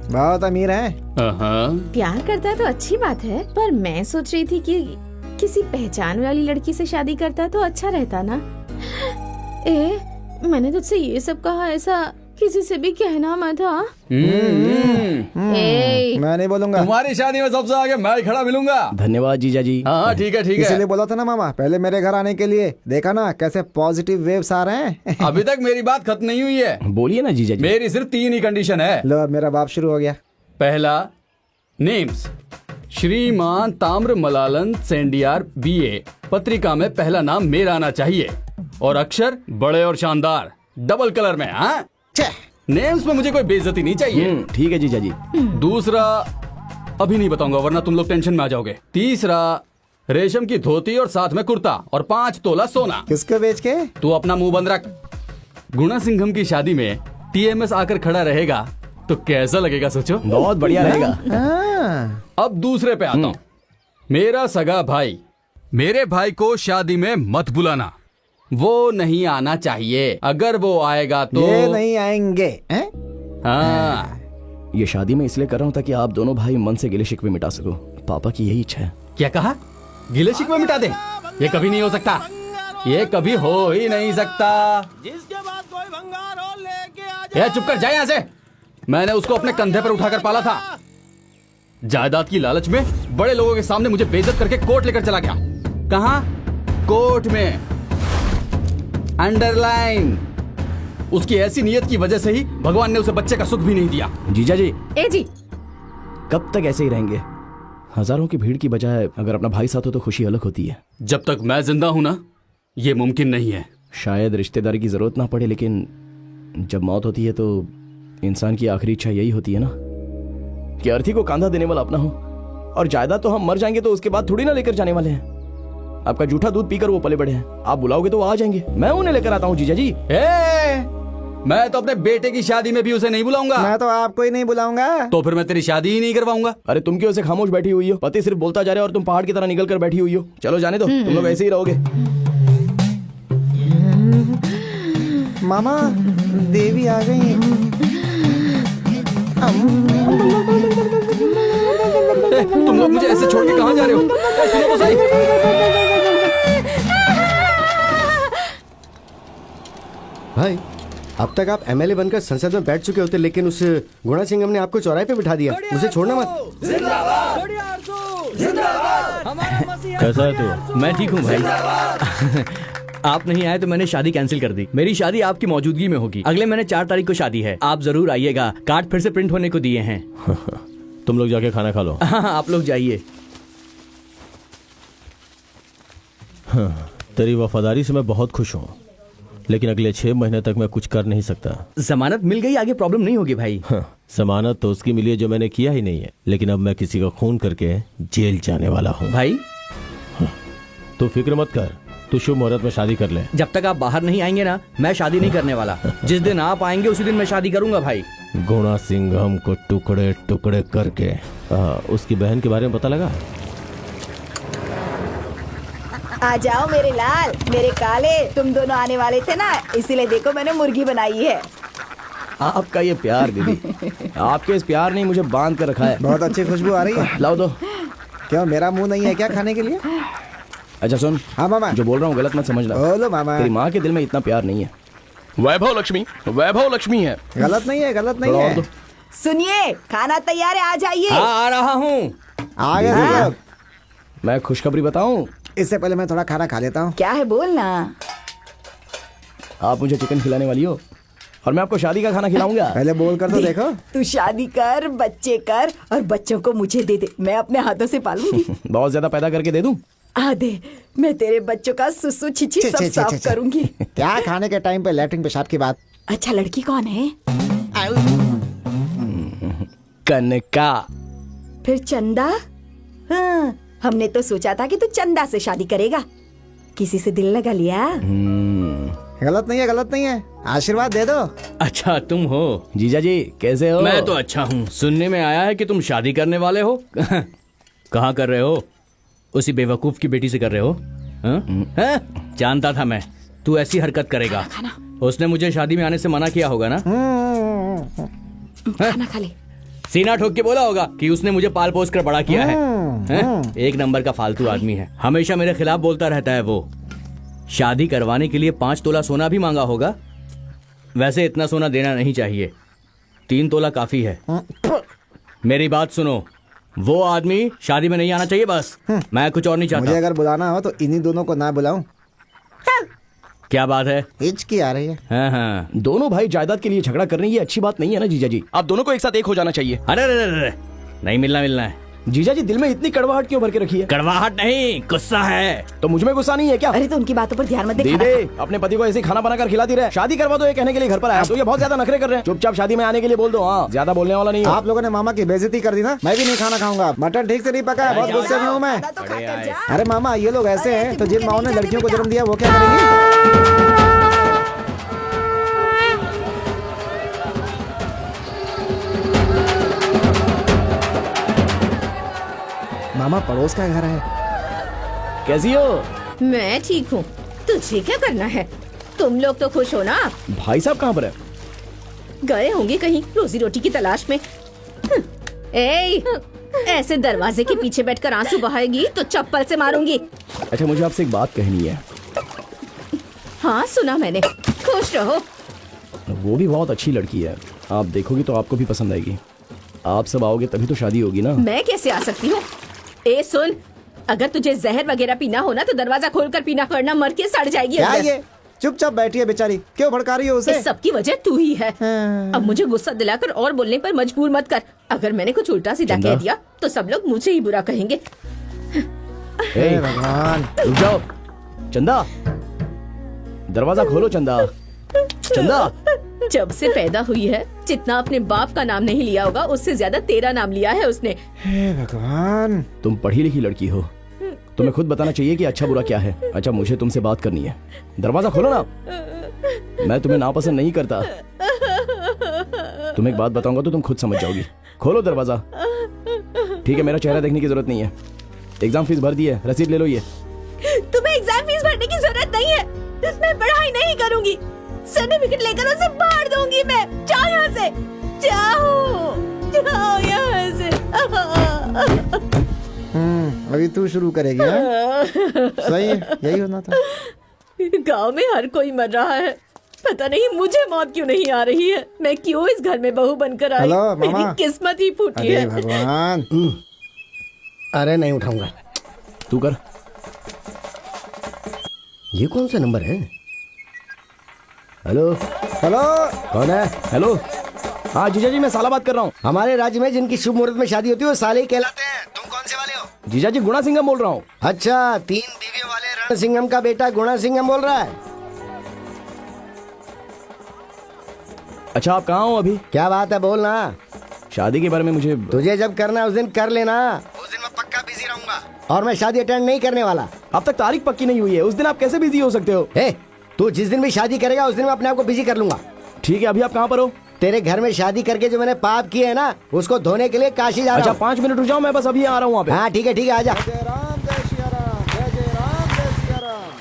बहुत अमीर है। प्यार करता है तो अच्छी बात है, पर मैं सोच रही थी कि किसी पहचान वाली लड़की से शादी करता तो अच्छा रहता ना। मैंने तुझसे ये सब कहा, ऐसा किसी से भी कहना मत। हाँ, मैं नहीं बोलूंगा। तुम्हारी शादी में सबसे आगे मैं ही खड़ा मिलूंगा। धन्यवाद जीजा जी। हाँ ठीक है ठीक है। इसीलिए बोला था ना मामा, पहले मेरे घर आने के लिए। देखा ना कैसे पॉजिटिव वेव्स आ रहे हैं। अभी तक मेरी बात खत्म नहीं हुई है। बोलिए ना जीजा जी। मेरी सिर्फ 3 ही कंडीशन है। लो, अब मेरा बाप शुरू हो गया। पहला, नेम्स श्रीमान ताम्र मलालन सेंडियार बीए, पत्रिका में पहला नाम मेरा आना चाहिए और अक्षर बड़े और शानदार डबल कलर में। हाँ, नेम्स में मुझे कोई बेइज्जती नहीं चाहिए। ठीक है जीजा जी। दूसरा, अभी नहीं बताऊंगा वरना तुम लोग टेंशन में आ जाओगे। तीसरा, रेशम की धोती और साथ में कुर्ता और 5 तोला सोना। किसको बेच के? तू अपना मुंह बंद रख। गुणा सिंघम की शादी में टीएमएस आकर खड़ा रहेगा तो कैसा लगेगा सोचो। बहुत बढ़िया रहेगा। अब दूसरे पे आता हूँ। मेरा सगा भाई, मेरे भाई को शादी में मत बुलाना, वो नहीं आना चाहिए। अगर वो आएगा तो ये नहीं आएंगे। हाँ, ये शादी में इसलिए कर रहा हूँ ताकि आप दोनों भाई मन से गिले शिकवे मिटा सको। पापा की यही इच्छा है। क्या कहा? गिले शिकवे मिटा दे? ये कभी नहीं हो सकता, ये कभी हो ही नहीं सकता। जिसके बाद कोई भंगार हो लेके आ ये चुप कर, जाए यहाँ से। मैंने उसको अपने कंधे पर उठाकर पाला था। जायदाद की लालच में बड़े लोगों के सामने मुझे बेइज्जत करके कोर्ट लेकर चला गया। कहाँ? कोर्ट में। अंडरलाइन। उसकी ऐसी नीयत की वजह से ही भगवान ने उसे बच्चे का सुख भी नहीं दिया। जीजा जी। जी, कब तक ऐसे ही रहेंगे? हजारों की भीड़ की बजाय अगर अपना भाई साथ हो तो खुशी अलग होती है। जब तक मैं जिंदा हूं ना, ये मुमकिन नहीं है। शायद रिश्तेदारी की जरूरत ना पड़े, लेकिन जब मौत होती है तो इंसान की आखिरी इच्छा यही होती है ना कि अर्थी को कांधा देने वाला अपना हो। और जायदाद तो हम मर जाएंगे तो उसके बाद थोड़ी ना लेकर जाने वाले हैं। आपका जूठा दूध पीकर वो पले बड़े हैं, आप बुलाओगे तो वो आ जाएंगे। मैं उन्हें लेकर आता हूँ जीजा जी। मैं तो अपने बेटे की शादी में भी उसे नहीं बुलाऊंगा। मैं तो आपको ही नहीं बुलाऊंगा। तो फिर मैं तेरी शादी ही नहीं करवाऊंगा। अरे तुम क्यों ऐसे खामोश बैठी हुई हो? पति सिर्फ बोलता जा रहा है और तुम पहाड़ की तरह निकल कर बैठी हुई हो। चलो जाने दो, तुम लोग ऐसे ही रहोगे। मामा, देवी आ गई। तुम लोग मुझे ऐसे छोड़ के कहाँ जा रहे हो? सुनो तो सही। भाई, अब तक आप एमएलए बनकर संसद में बैठ चुके होते, लेकिन उस गुणा सिंघम ने आपको चौराहे पे बिठा दिया। उसे छोड़ना मत। कैसा है तू? मैं ठीक हूँ भाई। आप नहीं आए तो मैंने शादी कैंसिल कर दी। मेरी शादी आपकी मौजूदगी में होगी। अगले महीने 4 तारीख को शादी है, आप जरूर आइएगा। कार्ड फिर से प्रिंट होने को दिए हैं। तुम लोग जाके खाना खा लो। हाँ, आप लोग जाइए। तेरी वफादारी से मैं बहुत खुश हूँ, लेकिन अगले 6 महीने तक मैं कुछ कर नहीं सकता। जमानत मिल गई, आगे प्रॉब्लम नहीं होगी भाई। जमानत तो उसकी मिली है जो मैंने किया ही नहीं है, लेकिन अब मैं किसी का खून करके जेल जाने वाला हूँ। भाई तू फिक्र मत कर, तू शुभ मुहूर्त में शादी कर ले। जब तक आप बाहर नहीं आएंगे ना, मैं शादी नहीं करने वाला। जिस दिन आप आएंगे उसी दिन मैं शादी करूंगा भाई। गुणा सिंघम को टुकड़े टुकड़े करके उसकी बहन के बारे में पता लगा? आ जाओ मेरे लाल, मेरे काले, तुम दोनों आने वाले थे ना, इसीलिए देखो मैंने मुर्गी बनाई है। आपका ये प्यार दीदी, आपके इस प्यार ने मुझे बांध कर रखा है। बहुत अच्छी खुशबू आ रही है। लाओ दो। क्यों, मेरा मुंह नहीं है क्या खाने के लिए? अच्छा सुन। हाँ मामा। जो बोल रहा हूँ गलत मत समझना। बोलो मामा। तेरी माँ के दिल में इतना प्यार नहीं है। वैभव लक्ष्मी है। गलत नहीं है, गलत नहीं थोड़ा और है। दो। सुनिए, खाना तैयार है, आ जाइए। हाँ, आ रहा हूँ। आ गए सब लोग? मैं खुशखबरी बताऊं? इससे पहले मैं थोड़ा खाना खा लेता हूँ। क्या है बोलना। आप मुझे चिकन खिलाने वाली हो और मैं आपको शादी का खाना खिलाऊंगा। पहले बोल कर तो देखो। तू शादी कर, बच्चे कर और बच्चों को मुझे दे दे, मैं अपने हाथों से पालूंगी। बहुत ज्यादा पैदा करके दे दूं? आधे मैं तेरे बच्चों का सुसु छिछी सब साफ करूंगी। क्या खाने के टाइम पे लैट्रिन पेशाब की बात। अच्छा, लड़की कौन है? कनका। फिर चंदा? हाँ, हमने तो सोचा था कि तू चंदा से शादी करेगा। किसी से दिल लगा लिया? गलत नहीं है, गलत नहीं है, आशीर्वाद दे दो। अच्छा, तुम हो? जीजा जी कैसे हो? मैं तो अच्छा हूँ। सुनने में आया है कि तुम शादी करने वाले हो। कहाँ कर रहे हो? उसी बेवकूफ की बेटी से कर रहे हो? हाँ? जानता था मैं तू ऐसी हरकत करेगा। उसने मुझे शादी में आने से मना किया होगा ना? खाना खा ले। सीना ठोक के बोला होगा कि उसने मुझे पाल पोस कर बड़ा किया है? एक नंबर का फालतू आदमी है, हमेशा मेरे खिलाफ बोलता रहता है। वो शादी करवाने के लिए 5 तोला सोना भी मांगा होगा। वैसे इतना सोना देना नहीं चाहिए, 3 तोला काफी है। मेरी बात सुनो, वो आदमी शादी में नहीं आना चाहिए बस। मैं कुछ और नहीं चाहता। मुझे अगर बुलाना हो तो इन्हीं दोनों को ना बुलाऊं। क्या बात है? हिचकी आ रही है। हाँ हाँ, दोनों भाई जायदाद के लिए झगड़ा कर रहे हैं, ये अच्छी बात नहीं है ना जीजा जी। आप दोनों को एक साथ एक हो जाना चाहिए। अरे अरे अरे, नहीं मिलना है। जीजा जी दिल में इतनी कड़वाहट क्यों भर के रखी है? कड़वाहट नहीं, गुस्सा है। तो मुझ में गुस्सा नहीं है क्या? अरे तो उनकी बातों पर ध्यान मत दे। दीदी अपने पति को ऐसे खाना बनाकर खिलाती रहे। शादी करवा दो ये कहने के लिए घर पर आया, तो ये बहुत ज्यादा नखरे कर रहे हैं। चुपचाप शादी में आने के लिए बोल दो। हाँ, ज्यादा बोलने वाला नहीं। आप लोगों ने मामा की बेइज्जती कर दी ना। मैं भी नहीं खाना खाऊंगा, मटन ठीक से नहीं पका है, बहुत गुस्से में हूँ मैं। अरे मामा, ये लोग ऐसे हैं तो जिन माओ ने लड़कियों को जन्म दिया वो क्या करेंगी? मामा, पड़ोस का घर है। कैसी हो? मैं ठीक हूँ, तुझे क्या करना है? तुम लोग तो खुश हो ना? भाई साहब कहाँ पर है? गए होंगे कहीं रोजी रोटी की तलाश में। ऐसे दरवाजे के पीछे बैठकर आंसू बहाएगी तो चप्पल से मारूंगी। अच्छा, मुझे आपसे एक बात कहनी है। हाँ, सुना मैंने। खुश रहो। वो भी बहुत अच्छी लड़की है, आप देखोगी तो आपको भी पसंद आएगी। आप सब आओगे तभी तो शादी होगी ना। मैं कैसे आ सकती हूँ? ए सुन, अगर तुझे जहर वगैरह पीना हो ना तो दरवाजा खोलकर पीना, वरना मर के सड़ जाएगी। क्या ये? चुपचाप बैठी है बेचारी, क्यों भड़का रही हो उसे? इस सब की वजह तू ही है। अब मुझे गुस्सा दिलाकर और बोलने पर मजबूर मत कर। अगर मैंने कुछ उल्टा सीधा कह दिया तो सब लोग मुझे ही बुरा कहेंगे। हे भगवान, रुक जाओ। चंदा, दरवाजा खोलो। चंदा, चंदा। जब से पैदा हुई है जितना अपने बाप का नाम नहीं लिया होगा उससे ज्यादा तेरा नाम लिया है उसने। हे भगवान। तुम पढ़ी लिखी लड़की हो, तुम्हें खुद बताना चाहिए कि अच्छा बुरा क्या है। अच्छा, मुझे तुमसे बात करनी है, दरवाजा खोलो ना। मैं तुम्हें नापसंद नहीं करता, तुम्हें एक बात बताऊंगा तो तुम खुद समझ जाओगी। खोलो दरवाजा। ठीक है, मेरा चेहरा देखने की जरूरत नहीं है। एग्जाम फीस भर दी है, रसीद ले लो। ये तुम्हें एग्जाम फीस भरने की जरूरत नहीं है, मैं पढ़ाई नहीं करूंगी। सर्टिफिकेट लेकर उसे फाड़ दूंगी मैं। जाओ यहाँ से, जाओ यहाँ से। अभी तू शुरू करेगी हाँ? सही है, यही होना था। गांव में हर कोई मर रहा है, पता नहीं मुझे मौत क्यों नहीं आ रही है। मैं क्यों इस घर में बहू बनकर आई? हेलो, मामा। मेरी किस्मत ही फूटी है। अरे भगवान। अरे नहीं उठाऊंगा। तू कर। ये कौन सा नंबर है? हेलो हेलो, कौन है? हेलो। हाँ जीजा जी, मैं साला बात कर रहा हूँ। हमारे राज्य में जिनकी शुभ मुहूर्त में शादी होती है वो साले ही कहलाते हैं। तुम कौन से वाले हो? जीजा जी, गुणा सिंघम बोल रहा हूँ। अच्छा, 3 बीवियों वाले रण सिंघम का बेटा गुणा सिंघम बोल रहा है। अच्छा, आप कहाँ हो अभी? क्या बात है, बोलना। शादी के बारे में मुझे तुझे जब करना है उस दिन कर लेना। उस दिन मैं पक्का बिजी रहूंगा और मैं शादी अटेंड नहीं करने वाला। अब तक तारीख पक्की नहीं हुई है, उस दिन आप कैसे बिजी हो सकते हो? तू जिस दिन भी शादी करेगा उस दिन मैं अपने आप को बिजी कर लूंगा। ठीक है, अभी आप कहाँ पर हो? तेरे घर में शादी करके जो मैंने पाप किए है ना उसको धोने के लिए काशी जा रहा हूँ। अच्छा, 5 मिनट रुक जाओ, मैं बस अभी आ रहा हूँ वहाँ पे। हाँ ठीक है, आजा। जय राम, जय सिया राम, जय जय राम, जय सिया राम।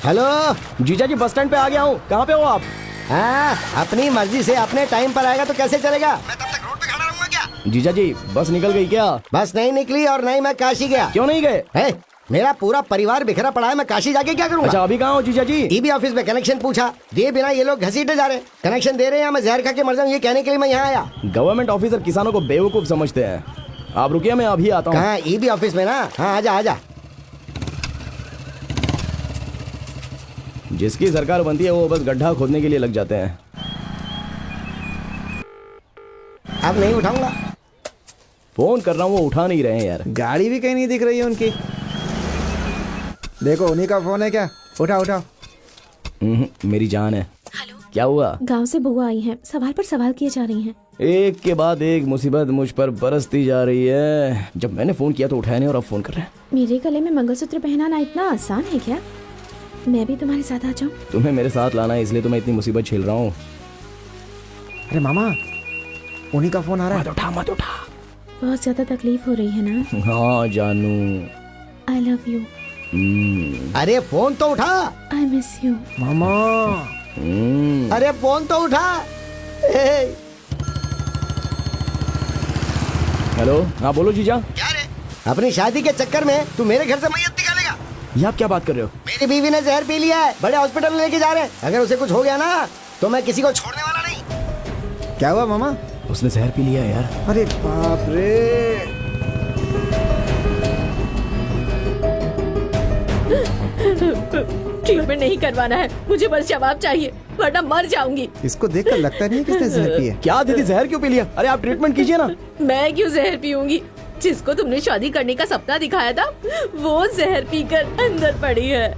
हेलो जीजा जी, बस स्टैंड पे आ गया हूँ। कहाँ पे हो आप? हाँ, अपनी मर्जी से अपने टाइम पर आएगा तो कैसे चलेगा? मैं तब तक रोड पे खड़ा रहूंगा क्या? जीजा जी, बस निकल गई क्या? बस नहीं निकली और नहीं मैं काशी गया। क्यों नहीं गए? मेरा पूरा परिवार बिखरा पड़ा है, मैं काशी जाके क्या करूंगा? अच्छा अभी कहाँ हो जीजा जी? ईबी ऑफिस में कनेक्शन पूछा, दिए बिना ये लोग घसीटे जा रहे हैं। कनेक्शन दे रहे हैं, मैं जहर खा के मर जाऊं, ये कहने के लिए मैं यहाँ आया। गवर्नमेंट ऑफिसर किसानों को बेवकूफ समझते हैं। आप रुकिए, मैं अभी आता हूँ। कहाँ? ईबी ऑफिस में ना? हाँ आजा आजा। जिसकी सरकार बनती है वो बस गड्ढा खोदने के लिए लग जाते हैं। अब नहीं उठाऊंगा। फोन कर रहा हूँ, वो उठा नहीं रहे हैं यार। गाड़ी भी कहीं नहीं दिख रही है उनकी। देखो उन्हीं का फोन है क्या? उठाओ उठाओ। मेरी जान है। क्या हुआ? गांव से बुआ आई हैं, सवाल पर सवाल किए जा रही हैं। एक के बाद एक मुसीबत मुझ पर बरसती जा रही है। जब मैंने फोन किया तो उठाया नहीं और अब फोन कर रहे हैं। मेरे गले में मंगलसूत्र पहनाना इतना आसान है क्या? मैं भी तुम्हारे साथ आ जाऊं? तुम्हें मेरे साथ लाना है इसलिए तो मैं इतनी मुसीबत झेल रहा हूँ। अरे मामा, उन्हीं का फोन आ रहा है। मत उठा। बहुत ज्यादा तकलीफ हो रही है ना? हाँ जानू। I love you. अरे फोन तो उठा। I miss you. मामा अरे फोन तो उठा। हेलो, हाँ बोलो जीजा। क्या रे? अपनी शादी के चक्कर में तू मेरे घर से मैयत निकालेगा? ये आप क्या बात कर रहे हो? मेरी बीवी ने जहर पी लिया है, बड़े हॉस्पिटल में लेके जा रहे हैं। अगर उसे कुछ हो गया ना तो मैं किसी को छोड़ने वाला नहीं। क्या हुआ मामा? उसने जहर पी लिया है यार। अरे बाप रे। ट्रीटमेंट नहीं करवाना है, मुझे बस जवाब चाहिए वरना मर जाऊंगी। इसको देखकर लगता नहीं है किसने जहर पी है। क्या दीदी, जहर क्यों पी लिया? अरे आप ट्रीटमेंट कीजिए ना। मैं क्यों जहर पीऊंगी? जिसको तुमने शादी करने का सपना दिखाया था वो जहर पीकर अंदर पड़ी है।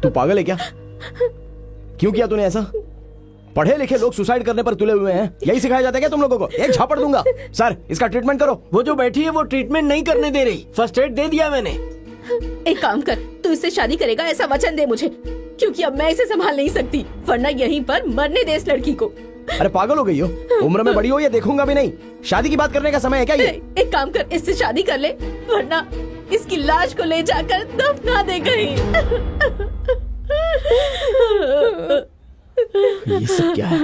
तू पागल है क्या? क्यों किया तूने ऐसा? पढ़े लिखे लोग सुसाइड करने पर तुले हुए हैं, यही सिखाया जाता है क्या तुम लोगों को? एक झापड़ दूंगा। सर इसका ट्रीटमेंट करो। वो जो बैठी है वो ट्रीटमेंट नहीं करने दे रही, फर्स्ट एड दे दिया मैंने। एक काम कर, तू इससे शादी करेगा ऐसा वचन दे मुझे, क्योंकि अब मैं इसे संभाल नहीं सकती, वरना यहीं पर मरने दे इस लड़की को। अरे पागल हो गई हो? उम्र में बड़ी हो, ये देखूंगा भी नहीं। शादी की बात करने का समय है क्या ये? एक काम कर, इससे शादी कर ले, वरना इसकी लाश को ले जाकर दफना दे कहीं। ये सब क्या है?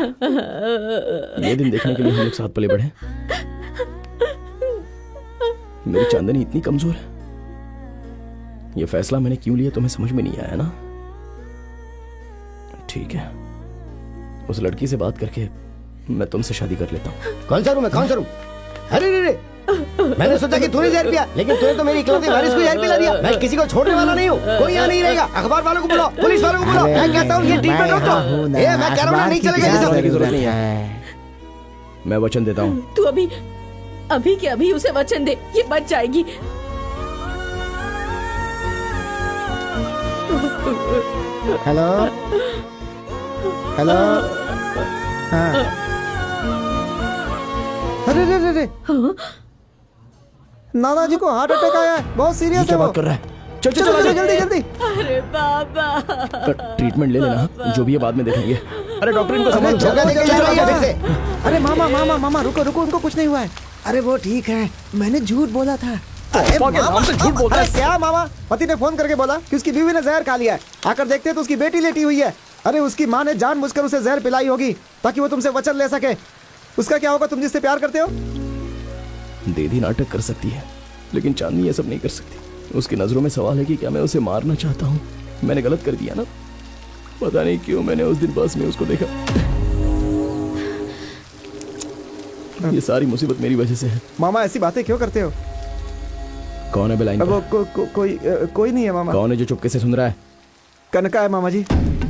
ये दिन देखने के लिए हम लोग साथ पले बढ़े। मेरी चांदनी इतनी कमजोर है। ये फैसला मैंने क्यों लिया तुम्हें समझ में नहीं आया ना? ठीक है, उस लड़की से बात करके मैं तुमसे शादी कर लेता हूँ। कौन सा रूम है? कौन सा रूम? अरे रे रे, मैंने सोचा कि तूने जहर पिया, लेकिन तूने तो मेरी इकलौती वारिस को जहर पिला दिया। मैं किसी को छोड़ने वाला नहीं हूँ, कोई यहाँ नहीं रहेगा। अखबार वालों को बुलाओ, पुलिस वालों को बुलाओ। मैं कहता हूँ ये ट्रीटमेंट रोक दो। मैं कह रहा हूँ नहीं चलेगा ये सब। की जरूरत नहीं है, मैं वचन देता हूँ। तू अभी के अभी उसे वचन दे, ये बच जाएगी। Hello hello. हाँ। अरे रे रे रे, नाना जी को हार्ट अटैक आया है, बहुत सीरियस है। क्या वो बात कर रहा है? चल चल चलो चल जल्दी जल्दी। अरे बाबा, ट्रीटमेंट ले लेना, जो भी है बाद में देखेंगे। अरे डॉक्टर इनको संभालो। धोखा देके चल रही है फिर से। अरे मामा मामा मामा रुको रुको, उनको कुछ नहीं हुआ है। अरे वो ठीक है, मैंने झूठ बोला था। अरे पापा के नाम से झूठ बोलता है। अरे क्या मामा? पति ने फोन करके बोला कि उसकी बीवी ने जहर खा लिया है। आकर देखते हैं तो उसकी बेटी लेटी हुई है। अरे उसकी माँ ने जानबूझकर उसे जहर पिलाई होगी ताकि वो तुमसे वचन ले सके। उसका क्या होगा? तुम जिससे प्यार करते हो। दीदी नाटक कर सकती है, लेकिन चांदनी ये सब नहीं कर सकती। उसकी नजरों में सवाल है कि क्या मैं उसे मारना चाहता हूँ। मैंने गलत कर दिया ना, पता नहीं क्यों मैंने उस दिन बस में उसको देखा। ये सारी मुसीबत मेरी वजह से है। मामा ऐसी बातें क्यों करते हो? कौन है बेलाइन वो कोई नहीं है मामा। कौन है जो चुपके से सुन रहा है? कनका है मामा जी,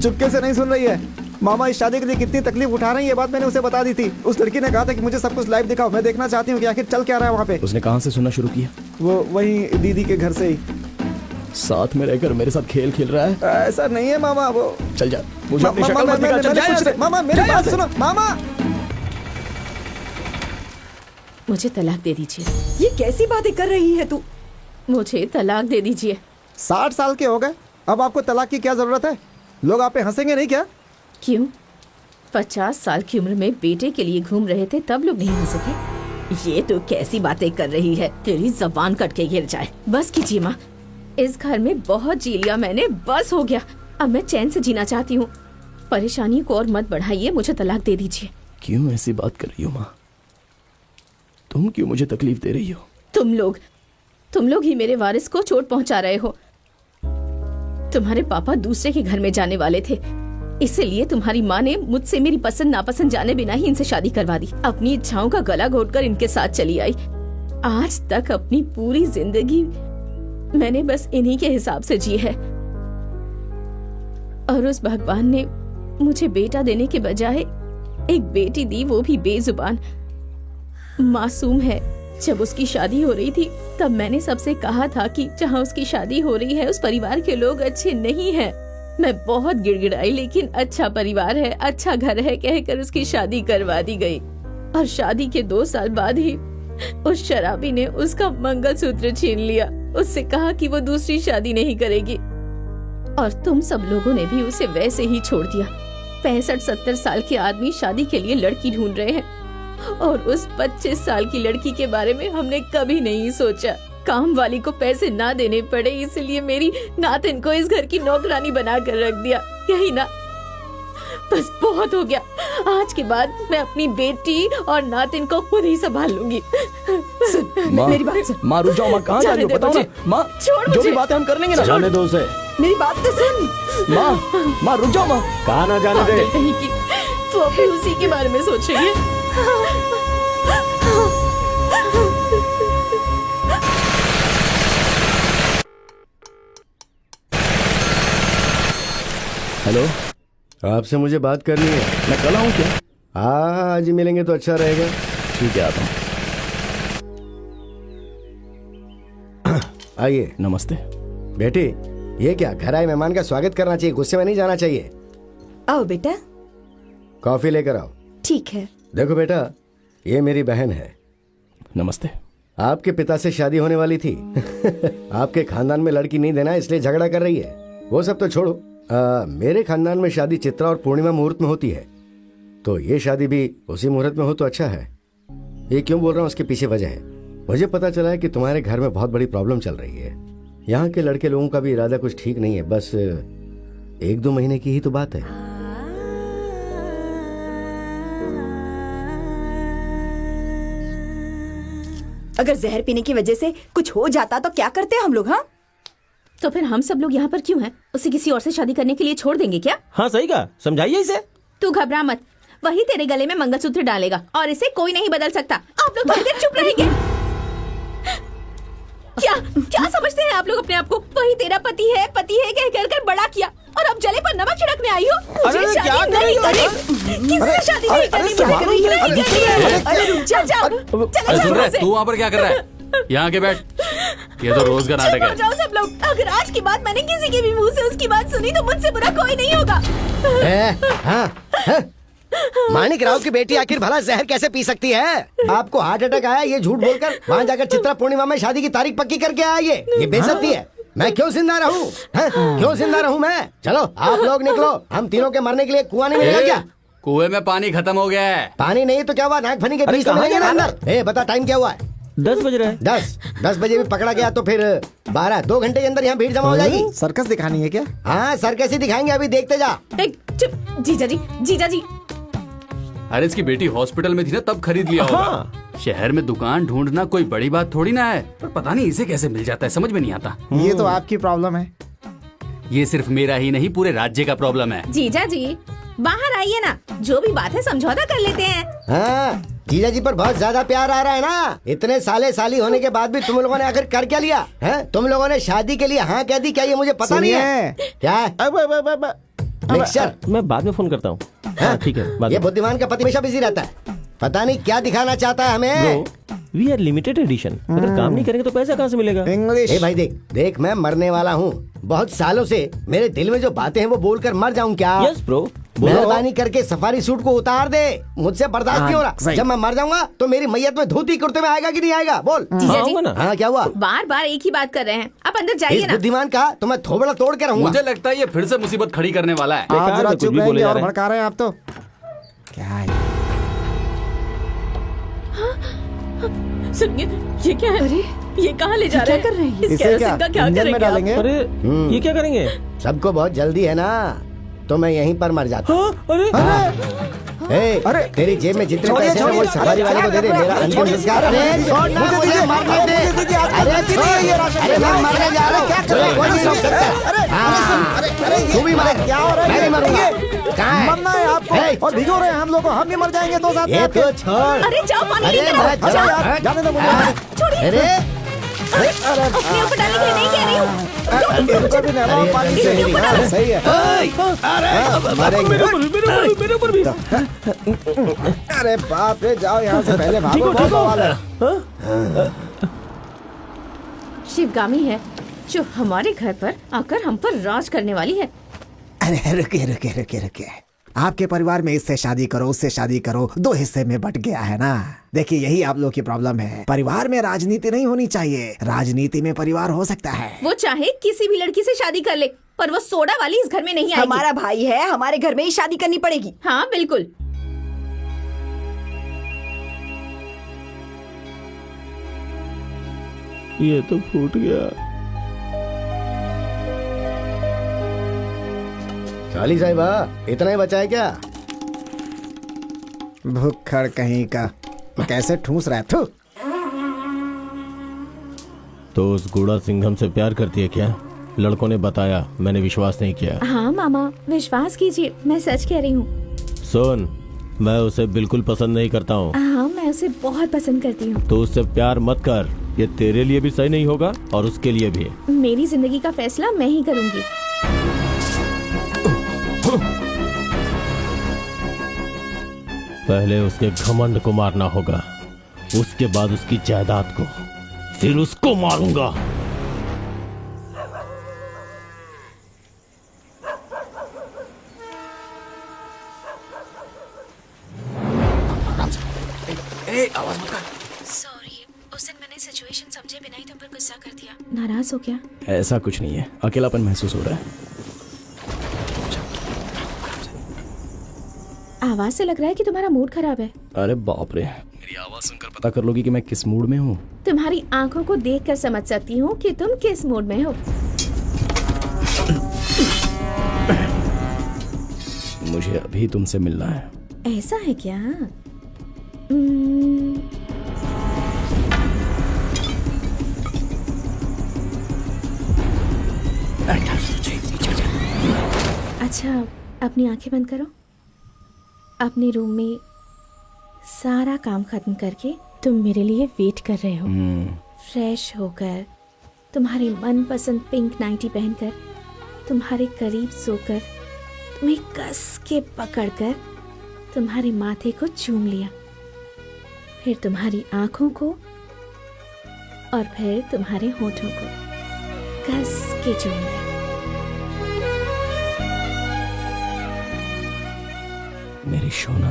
चुपके से नहीं सुन रही है। मामा इस शादी के लिए कितनी तकलीफ उठा रही है, ये बात मैंने उसे बता दी थी। उस लड़की ने कहा था कि मुझे सब कुछ लाइव दिखाओ, मैं देखना चाहती हूँ कि आखिर चल क्या रहा है वहाँ पे। उसने कहाँ से सुनना शुरू किया? वो वही दीदी के घर से ही। साथ में रहकर मेरे साथ खेल खेल रहा है? ऐसा नहीं है मामा। वो चल जा, मुझे अपनी शक्ल मत दिखा। चल जा यहाँ से। मामा मेरी बात सुनो। मामा मुझे तलाक दे दीजिए। ये कैसी बातें कर रही है तू? मुझे तलाक दे दीजिए। 60 साल के हो गए, अब आपको तलाक की क्या जरूरत है? लोग आप पे हंसेंगे नहीं क्या? क्यों? 50 साल की उम्र में बेटे के लिए घूम रहे थे तब लोग नहीं हंसे थे? ये तो कैसी बातें कर रही है, तेरी जबान कट के गिर जाए। बस कीजिए माँ, इस घर में बहुत जी लिया मैंने, बस हो गया। अब मैं चैन से जीना चाहती हूँ। परेशानी को और मत बढ़ाइए, मुझे तलाक दे दीजिए। क्यों ऐसी बात कर रही हो माँ? तुम क्यों मुझे तकलीफ दे रही हो? तुम लोग ही मेरे वारिस को चोट पहुंचा रहे हो। तुम्हारे पापा दूसरे के घर में जाने वाले थे, इसलिए तुम्हारी माँ ने मुझसे मेरी पसंद नापसंद जाने बिना ही इनसे शादी करवा दी। अपनी इच्छाओं का गला घोटकर इनके साथ चली आई। आज तक अपनी पूरी जिंदगी मैंने बस इन्हीं के हिसाब से जी है, और उस भगवान ने मुझे बेटा देने के बजाय एक बेटी दी, वो भी बेजुबान, मासूम है। जब उसकी शादी हो रही थी तब मैंने सबसे कहा था कि जहाँ उसकी शादी हो रही है उस परिवार के लोग अच्छे नहीं हैं। मैं बहुत गिड़गिड़ाई, लेकिन अच्छा परिवार है, अच्छा घर है कहकर उसकी शादी करवा दी गई। और शादी के 2 साल बाद ही उस शराबी ने उसका मंगलसूत्र छीन लिया। उससे कहा कि वो दूसरी शादी नहीं करेगी, और तुम सब लोगों ने भी उसे वैसे ही छोड़ दिया। 65-70 साल के आदमी शादी के लिए लड़की ढूंढ रहे हैं, और उस 25 साल की लड़की के बारे में हमने कभी नहीं सोचा। काम वाली को पैसे ना देने पड़े, इसलिए मेरी नातिन को इस घर की नौकरानी बना कर रख दिया। यही ना, बस बहुत हो गया। आज के बाद मैं अपनी बेटी और नातिन को खुद ही संभाल लूंगी। मेरी बात सुन। माँ रुक जाओ, माँ कहाँ जा रही हो? बताओ ना माँ, छोड़ जो मुझे। भी बातें हम कर लेंगे ना। जाने दो उसे। मेरी बात तो सुन। माँ रुक जाओ माँ। कहा ना जाने दे। पागल कहीं की, तू अभी उसी के बारे में सोच रही है। हेलो, आपसे मुझे बात करनी है। मैं कल आऊँ क्या? हाँ, आज ही मिलेंगे तो अच्छा रहेगा। ठीक है, आता हूँ। आइए। नमस्ते। बेटी, ये क्या, घर आए मेहमान का स्वागत करना चाहिए, गुस्से में नहीं जाना चाहिए। आओ बेटा। कॉफी लेकर आओ। ठीक है। देखो बेटा, ये मेरी बहन है। नमस्ते। आपके पिता से शादी होने वाली थी। आपके खानदान में लड़की नहीं देना इसलिए झगड़ा कर रही है। वो सब तो छोड़ो, मेरे खानदान में शादी चित्रा और पूर्णिमा मुहूर्त में होती है, तो ये शादी भी उसी मुहूर्त में हो तो अच्छा है। ये क्यों बोल रहा हूँ, उसके पीछे वजह है। मुझे पता चला है कि तुम्हारे घर में बहुत बड़ी प्रॉब्लम चल रही है। यहाँ के लड़के लोगों का भी इरादा कुछ ठीक नहीं है। बस 1-2 महीने की ही तो बात है। अगर जहर पीने की वजह से कुछ हो जाता तो क्या करते हम लोग? हाँ, तो फिर हम सब लोग यहाँ पर क्यों हैं? उसे किसी और से शादी करने के लिए छोड़ देंगे क्या? हाँ सही कहा, समझाइए इसे। तू घबरा मत, वही तेरे गले में मंगलसूत्र डालेगा और इसे कोई नहीं बदल सकता। आप लोग थोड़ी देर चुप रहेंगे। क्या समझते हैं आप लोग अपने आप को? वही तेरा पति है कह कर बड़ा किया, और अब जले पर नमक छिड़कने आई हो। मुझे शादी नहीं करनी, किससे शादी नहीं करनी। अरे रुक जाओ, सुन रहे, तू वहाँ पर क्या कर रहा है? यहाँ के बैठ, ये तो रोज का नाटक है। जाओ सब लोग। अगर आज के बाद मैंने किसी के भी मुंह से उसकी बात सुनी तो मुझसे बुरा कोई नहीं होगा। मानिक राव की बेटी आखिर भला जहर कैसे पी सकती है? आपको हार्ट अटैक आया ये झूठ बोलकर वहाँ जाकर चित्रा पूर्णिमा में शादी की तारीख पक्की करके आया। ये बेइज्जती है। मैं क्यों जिंदा रहूं? क्यों जिंदा रहूं मैं? चलो आप लोग निकलो, हम तीनों के मरने के लिए कुआं नहीं मिलेगा क्या? कुएं में पानी खत्म हो गया है। पानी नहीं तो क्या हुआ, नाक फनी के बीच तो मिलेंगे ना अंदर। बता टाइम क्या हुआ है? 10 बज रहे हैं। 10 बजे भी पकड़ा गया तो फिर 2 घंटे के अंदर यहाँ भीड़ जमा हो जाएगी। सर्कस दिखानी है क्या? हाँ सर्कस ही दिखाएंगे, अभी देखते जा। चुप। जीजा जी। अरे इसकी बेटी हॉस्पिटल में थी ना, तब खरीद लिया होगा। शहर में दुकान ढूंढना कोई बड़ी बात थोड़ी ना है, पर पता नहीं इसे कैसे मिल जाता है, समझ में नहीं आता। ये तो आपकी प्रॉब्लम है। ये सिर्फ मेरा ही नहीं, पूरे राज्य का प्रॉब्लम है। जीजा जी बाहर आइए ना, जो भी बात है समझौता कर लेते हैं। हाँ, जीजा जी पर बहुत ज्यादा प्यार आ रहा है ना। इतने साली होने के बाद भी तुम लोगों ने आखिर कर क्या लिया है? तुम लोगों ने शादी के लिए हाँ कह दी क्या? ये मुझे पता नहीं है। क्या मिक्सचर? मैं बाद में फोन करता हूँ। ठीक है, बाद ये में। बुद्धिमान का पति हमेशा बिजी रहता है, पता नहीं क्या दिखाना चाहता है हमें। वी आर लिमिटेड एडिशन, अगर काम नहीं करेंगे तो पैसा कहाँ से मिलेगा? इंग्लिश। भाई देख मैं मरने वाला हूँ बहुत सालों से। मेरे दिल में जो बातें हैं वो बोलकर मर जाऊँ क्या? यस ब्रो, मेहरबानी करके सफारी सूट को उतार दे, मुझसे बर्दाश्त नहीं हो रहा। जब मैं मर जाऊंगा तो मेरी मैयत में धोती कुर्ते में आएगा कि नहीं आएगा? बोल। जीजा जी हाँ क्या हुआ? बार एक ही बात कर रहे हैं, आप अंदर जाइए इस ना। बुद्धिमान का तो मैं थोबड़ा तोड़ के रहूंगा। मुझे लगता है ये फिर से मुसीबत खड़ी करने वाला है। आप जरा कुछ चुप भी बोले रहेंगे जा और रहे हैं। भड़का रहे हैं आप तो। क्या है? सुनिए, ये क्या है? अरे ये कहाँ ले जा रहे हैं? कर रहे हैं? इस इसे केरोसिन क्या का क्या इंजन में करेंगे आप? डालेंगे? अरे ये क्या करेंगे? सबको बहुत जल्दी है ना, तो मैं यहीं पर मर जाता हूँ। अरे अरे तेरी जेब में जितने छोड़िए, पैसे हैं वो छोड़िए, सफारी वाले को दे दे, मेरा अंतिम संस्कार। अरे छोड़ना, मुझे मरने दे। अरे छोड़, अरे मैं मरने जा रहा हूँ, मुझे कोई नहीं रोक सकता। हाँ, तू भी मर, क्या हो रहा है? मैं भी मरूंगा। कहाँ है? मरना है आपको और भिगो रहे हैं हम लोग को, हम भी मर जाएंगे दो साथ में ये आपके। तो छोड़। अरे जाओ पानी अरे लेकर आओ। मैं अच्छा चला। यार, जाने दो मुझे। छोड़िए। अरे अपने ऊपर डालने के लिए नहीं कह रही हूँ। इनको भी नहलाओ पानी से। इसके ऊपर डालो। सही है। अरे बाप रे, जाओ यहाँ से, पहले भागो, बहुत बवाल है। शिवगामी है जो हमारे घर पर आकर हम पर राज करने वाली है। अरे रुके रुके रुके रुके, आपके परिवार में इससे शादी करो उससे शादी करो, दो हिस्से में बट गया है ना। देखिए यही आप लोग की प्रॉब्लम है, परिवार में राजनीति नहीं होनी चाहिए, राजनीति में परिवार हो सकता है। वो चाहे किसी भी लड़की से शादी कर ले, पर वो सोडा वाली इस घर में नहीं आएगी। हमारा भाई है, हमारे घर में ही शादी करनी पड़ेगी। हाँ बिल्कुल। ये तो फूट गया। काली साहिबा, इतना ही बचा है क्या? भुक्खड़ कहीं का, कैसे ठूस रहा है? थू। तो उस गुड़ा सिंघम से प्यार करती है क्या? लड़कों ने बताया, मैंने विश्वास नहीं किया। हाँ मामा, विश्वास कीजिए, मैं सच कह रही हूँ। सुन, मैं उसे बिल्कुल पसंद नहीं करता हूँ। हाँ, मैं उसे बहुत पसंद करती हूँ। तो उससे प्यार मत कर, ये तेरे लिए भी सही नहीं होगा और उसके लिए भी। मेरी जिंदगी का फैसला मैं ही करूँगी। पहले उसके घमंड को मारना होगा, उसके बाद उसकी जायदाद को, फिर उसको मारूंगा। सॉरी, उस दिन मैंने सिचुएशन समझे बिना ही तुम पर गुस्सा कर दिया। नाराज हो क्या? ऐसा कुछ नहीं है, अकेलापन महसूस हो रहा है। आवाज से लग रहा है कि तुम्हारा मूड खराब है। अरे बाप रे, मेरी आवाज सुनकर पता कर लोगी कि मैं किस मूड में हूँ। तुम्हारी आंखों को देखकर समझ सकती हूँ कि तुम किस मूड में हो। मुझे अभी तुमसे मिलना है। ऐसा है क्या? अच्छा, अपनी आंखें बंद करो। अपने रूम में सारा काम खत्म करके तुम मेरे लिए वेट कर रहे हो। फ्रेश होकर, तुम्हारी मनपसंद पिंक नाइटी पहनकर, तुम्हारे करीब सोकर, तुम्हें कस के पकड़कर, तुम्हारे माथे को चूम लिया, फिर तुम्हारी आंखों को और फिर तुम्हारे होठों को कस के चूम लिया। मेरी सोना,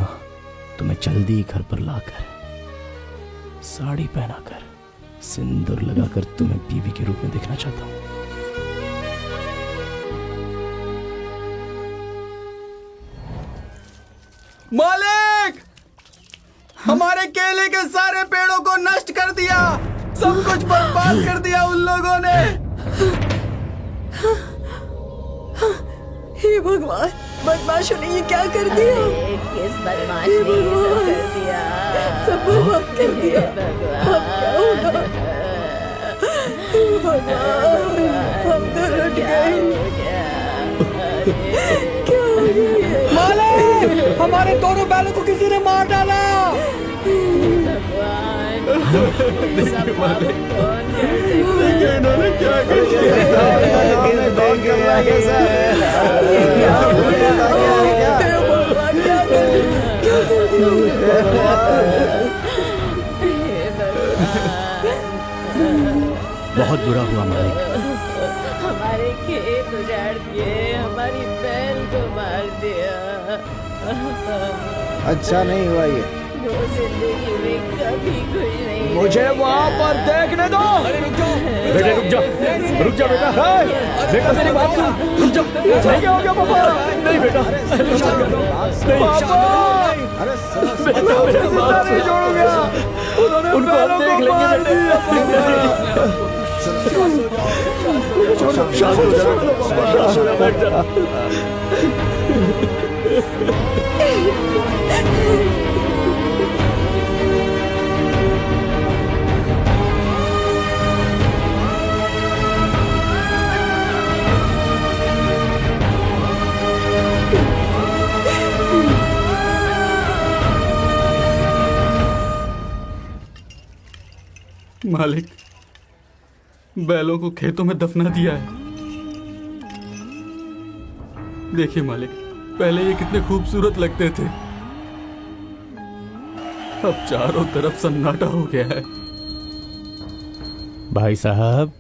तुम्हें जल्दी ही घर पर लाकर, साड़ी पहनाकर, सिंदूर लगाकर तुम्हें बीवी के रूप में देखना चाहता हूँ। मालिक, हमारे केले के सारे पेड़ों को नष्ट कर दिया, सब कुछ बर्बाद कर दिया उन लोगों ने। हे भगवान, बदमाशों ने ये क्या कर दिया? किस बदमाश ने ये सब कर दिया? सब बर्बाद कर दिया। अब क्या होगा? हे भगवान, हम तो लुट गए। क्या हो गया? मालिक, हमारे दोनों बैलों को किसी ने मार डाला। इन्होंने क्या कर बहुत बुरा हुआ मालिक। हमारे खेत उजाड़ दिए, हमारी बैल को मार दिया। अच्छा नहीं हुआ ये। वो जिंदगी में कभी खुश नहीं। मुझे वहाँ पर देखने दो। बेटे रुक जा, रुक जा बेटा। बेटा मेरी बात सुन, रुक जा। नहीं क्या हो गया पापा? नहीं बेटा, अरे जिंदा नहीं छोड़ूंगा। उन्होंने उनको हम देख लेंगे शांत हो जा बेटा। मालिक, बैलों को खेतों में दफना दिया है। देखिए मालिक, पहले ये कितने खूबसूरत लगते थे, अब चारों तरफ सन्नाटा हो गया है। भाई साहब,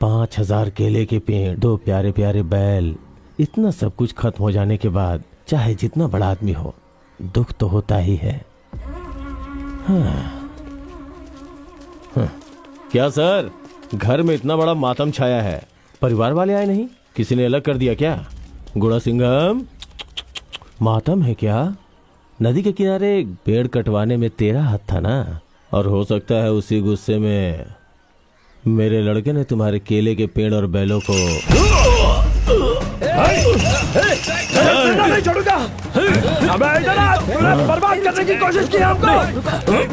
5000 केले के पेड़, 2 प्यारे प्यारे बैल, इतना सब कुछ खत्म हो जाने के बाद चाहे जितना बड़ा आदमी हो, दुख तो होता ही है। हाँ। क्या सर, घर में इतना बड़ा मातम छाया है, परिवार वाले आए नहीं? किसी ने अलग कर दिया क्या? गुड़ा सिंघम, मातम है क्या? नदी के किनारे पेड़ कटवाने में तेरा हाथ था ना, और हो सकता है उसी गुस्से में मेरे लड़के ने तुम्हारे केले के पेड़ और बैलों को नहीं छोड़ूंगा। अबे इधर आ, तूने बर्बाद करने की कोशिश की हमको,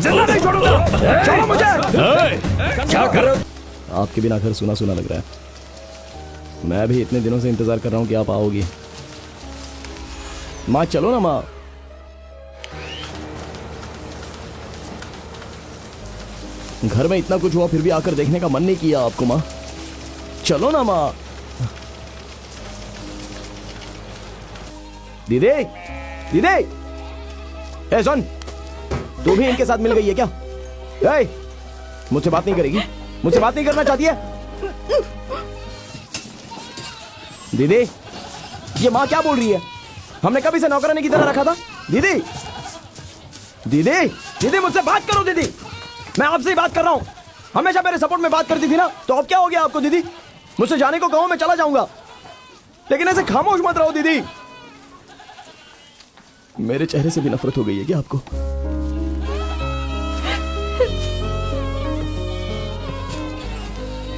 जिंदा नहीं छोड़ूंगा। छोड़ो मुझे। क्या कर रहे हो? आपके बिना घर सुना सुना लग रहा है। मैं भी इतने दिनों से इंतजार कर रहा हूँ कि आप आओगी। माँ चलो ना माँ। घर में इतना कुछ हुआ फिर भी आकर देखने का मन नहीं किया आपको माँ? चलो ना माँ। दीदी, दीदी, ए सुन, तू भी इनके साथ मिल गई है क्या? ए, मुझसे बात नहीं करेगी? मुझसे बात नहीं करना चाहती है? दीदी, ये माँ क्या बोल रही है? हमने कभी से नौकरानी की तरह रखा था? दीदी, दीदी, दीदी मुझसे बात करो दीदी। मैं आपसे ही बात कर रहा हूँ। हमेशा मेरे सपोर्ट में बात करती थी ना, तो अब क्या हो गया आपको दीदी? मुझसे जाने को कहो, मैं चला जाऊंगा, लेकिन ऐसे खामोश मत रहो दीदी। मेरे चेहरे से भी नफरत हो गई है क्या आपको?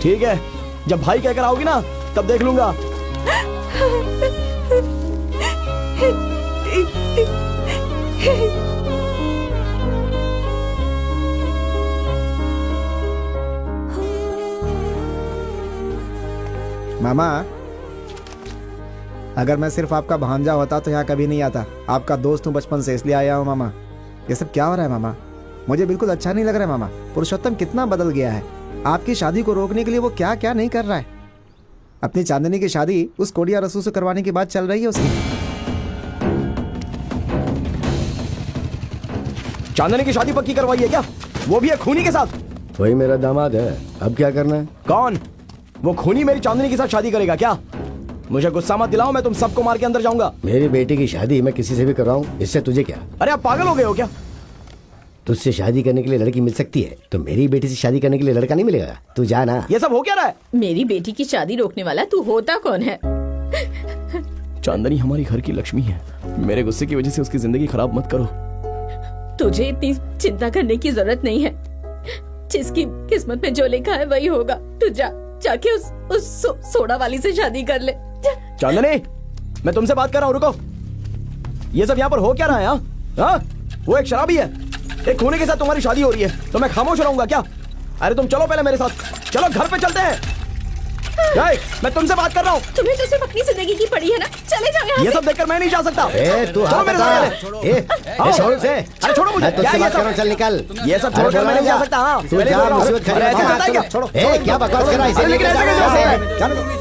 ठीक है, जब भाई कहकर आओगी ना तब देख लूंगा। मामा, अगर मैं सिर्फ आपका भांजा होता तो यहाँ कभी नहीं आता। आपका दोस्त हूँ बचपन से, इसलिए आया हूँ मामा। ये सब क्या हो रहा है मामा? मुझे बिल्कुल अच्छा नहीं लग रहा है मामा। पुरुषोत्तम कितना बदल गया है। आपकी शादी को रोकने के लिए वो क्या क्या नहीं कर रहा है। अपनी चांदनी की शादी उस कोडिया रसू से करवाने की बात चल रही है उसकी। चांदनी की शादी पक्की करवाई है क्या? वो भी है खूनी के साथ? वही मेरा दामाद है, अब क्या करना है? कौन? वो खूनी मेरी चांदनी के साथ शादी करेगा क्या? मुझे गुस्सा मत दिलाओ, मैं तुम सबको मार के अंदर जाऊंगा। मेरी बेटी की शादी मैं किसी से भी कर रहा हूँ, इससे तुझे क्या? अरे आप पागल हो गए हो क्या? तुझसे शादी करने के लिए लड़की मिल सकती है, तो मेरी बेटी से शादी करने के लिए लड़का नहीं मिलेगा? तू जा ना। ये सब हो क्या रहा है? मेरी बेटी की शादी रोकने वाला तू होता कौन है? चांदनी हमारी घर की लक्ष्मी है। मेरे गुस्से की वजह से उसकी जिंदगी खराब मत करो। तुझे इतनी चिंता करने की जरूरत नहीं है। जिसकी किस्मत में जो लिखा है वही होगा। तू जाके उस सोडा वाली से शादी कर ले। चांदनी, मैं तुमसे बात कर रहा हूँ, रुको। ये सब यहाँ पर हो क्या रहा है? हाँ, वो एक शराबी है, एक खूनी के साथ तुम्हारी शादी हो रही है, तो मैं खामोश रहूंगा क्या? अरे तुम चलो पहले मेरे साथ, चलो घर पे चलते हैं। मैं तुमसे बात कर रहा हूँ। तुम्हें तो सिर्फ अपनी जिंदगी की पड़ी है ना, चले जाओ यहाँ से। ये सब देखकर मैं नहीं जा सकता। तू चलो मेरे साथ। छोड़ उसे। अरे छोड़ो मुझे। तुझसे बात कर रहा हूँ, चल निकल। ये सब छोड़कर मैं नहीं जा सकता। हाँ, तू जा, मुसीबत खड़ी। छोड़ो। क्या बकवास कर रहा है? इसे लेके जा।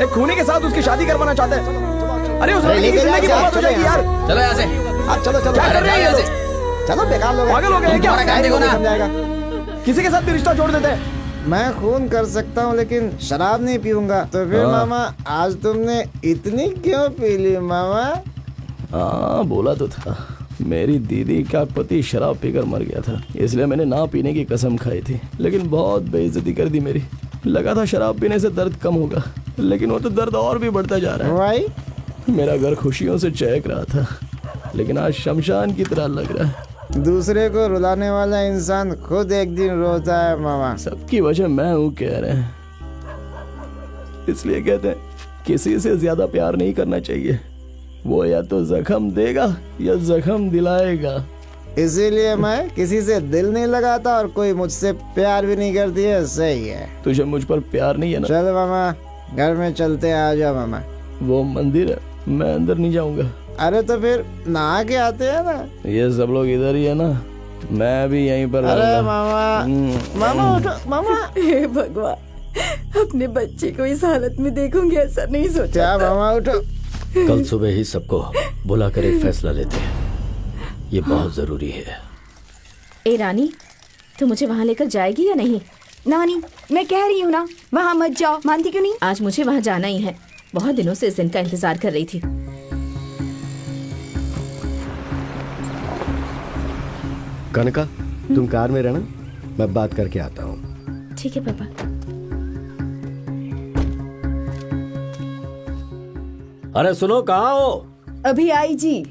एक खूनी के साथ उसकी शादी करवाना चाहते हैं। अरे उस लड़की की जिंदगी बर्बाद हो जाएगी यार। चलो यहाँ से। चलो चलो, क्या कर रहे हैं ये लोग? चलो बेकार लोग हैं। पागल हो गए हैं क्या? तुम्हारा काम देखो ना। समझाएगा। किसी के साथ भी रिश्ता जोड़ देते हैं। मैं खून कर सकता हूँ लेकिन शराब नहीं पीऊंगा। तो फिर मामा, आज तुमने इतनी क्यों पी ली मामा? हाँ, बोला तो था। मेरी दीदी का पति शराब पीकर मर गया था, इसलिए मैंने ना पीने की कसम खाई थी, लेकिन बहुत बेइज्जती कर दी मेरी। लगा था शराब पीने से दर्द कम होगा, लेकिन वो तो दर्द और भी बढ़ता जा रहा है। भाई, मेरा घर खुशियों से चहक रहा था, लेकिन आज शमशान की तरह लग रहा है। दूसरे को रुलाने वाला इंसान खुद एक दिन रोता है मामा। सबकी वजह मैं हूँ कह रहे हैं, इसलिए कहते हैं किसी से ज्यादा प्यार नहीं करना चाहिए, वो या तो जख्म देगा या जख्म दिलाएगा। इसीलिए मैं किसी से दिल नहीं लगाता और कोई मुझसे प्यार भी नहीं करती है। सही है। तुझे मुझ पर प्यार नहीं है ना? चलो मामा घर में चलते हैं, आ जाओ मामा। वो मंदिर है, मैं अंदर नहीं जाऊंगा। अरे तो फिर नहा के आते हैं ना। ये सब लोग इधर ही है ना, मैं भी यहीं पर अरे रहूंगा। मामा मामा उठो मामा। हे भगवान, अपने बच्चे को इस हालत में देखूंगी ऐसा नहीं सोचा क्या था। मामा उठो। कल सुबह ही सबको बुलाकर एक फैसला लेते हैं, ये बहुत जरूरी है। ए रानी, तू मुझे वहाँ लेकर जाएगी या नहीं? नानी मैं कह रही हूँ ना, वहाँ मत जाओ। मानती क्यों नहीं? आज मुझे वहाँ जाना ही है। बहुत दिनों से इस दिन का इंतजार कर रही थी। कनका, तुम कार में रहना, मैं बात करके आता हूँ। ठीक है पापा। अरे सुनो, कहाँ हो? अभी आई जी।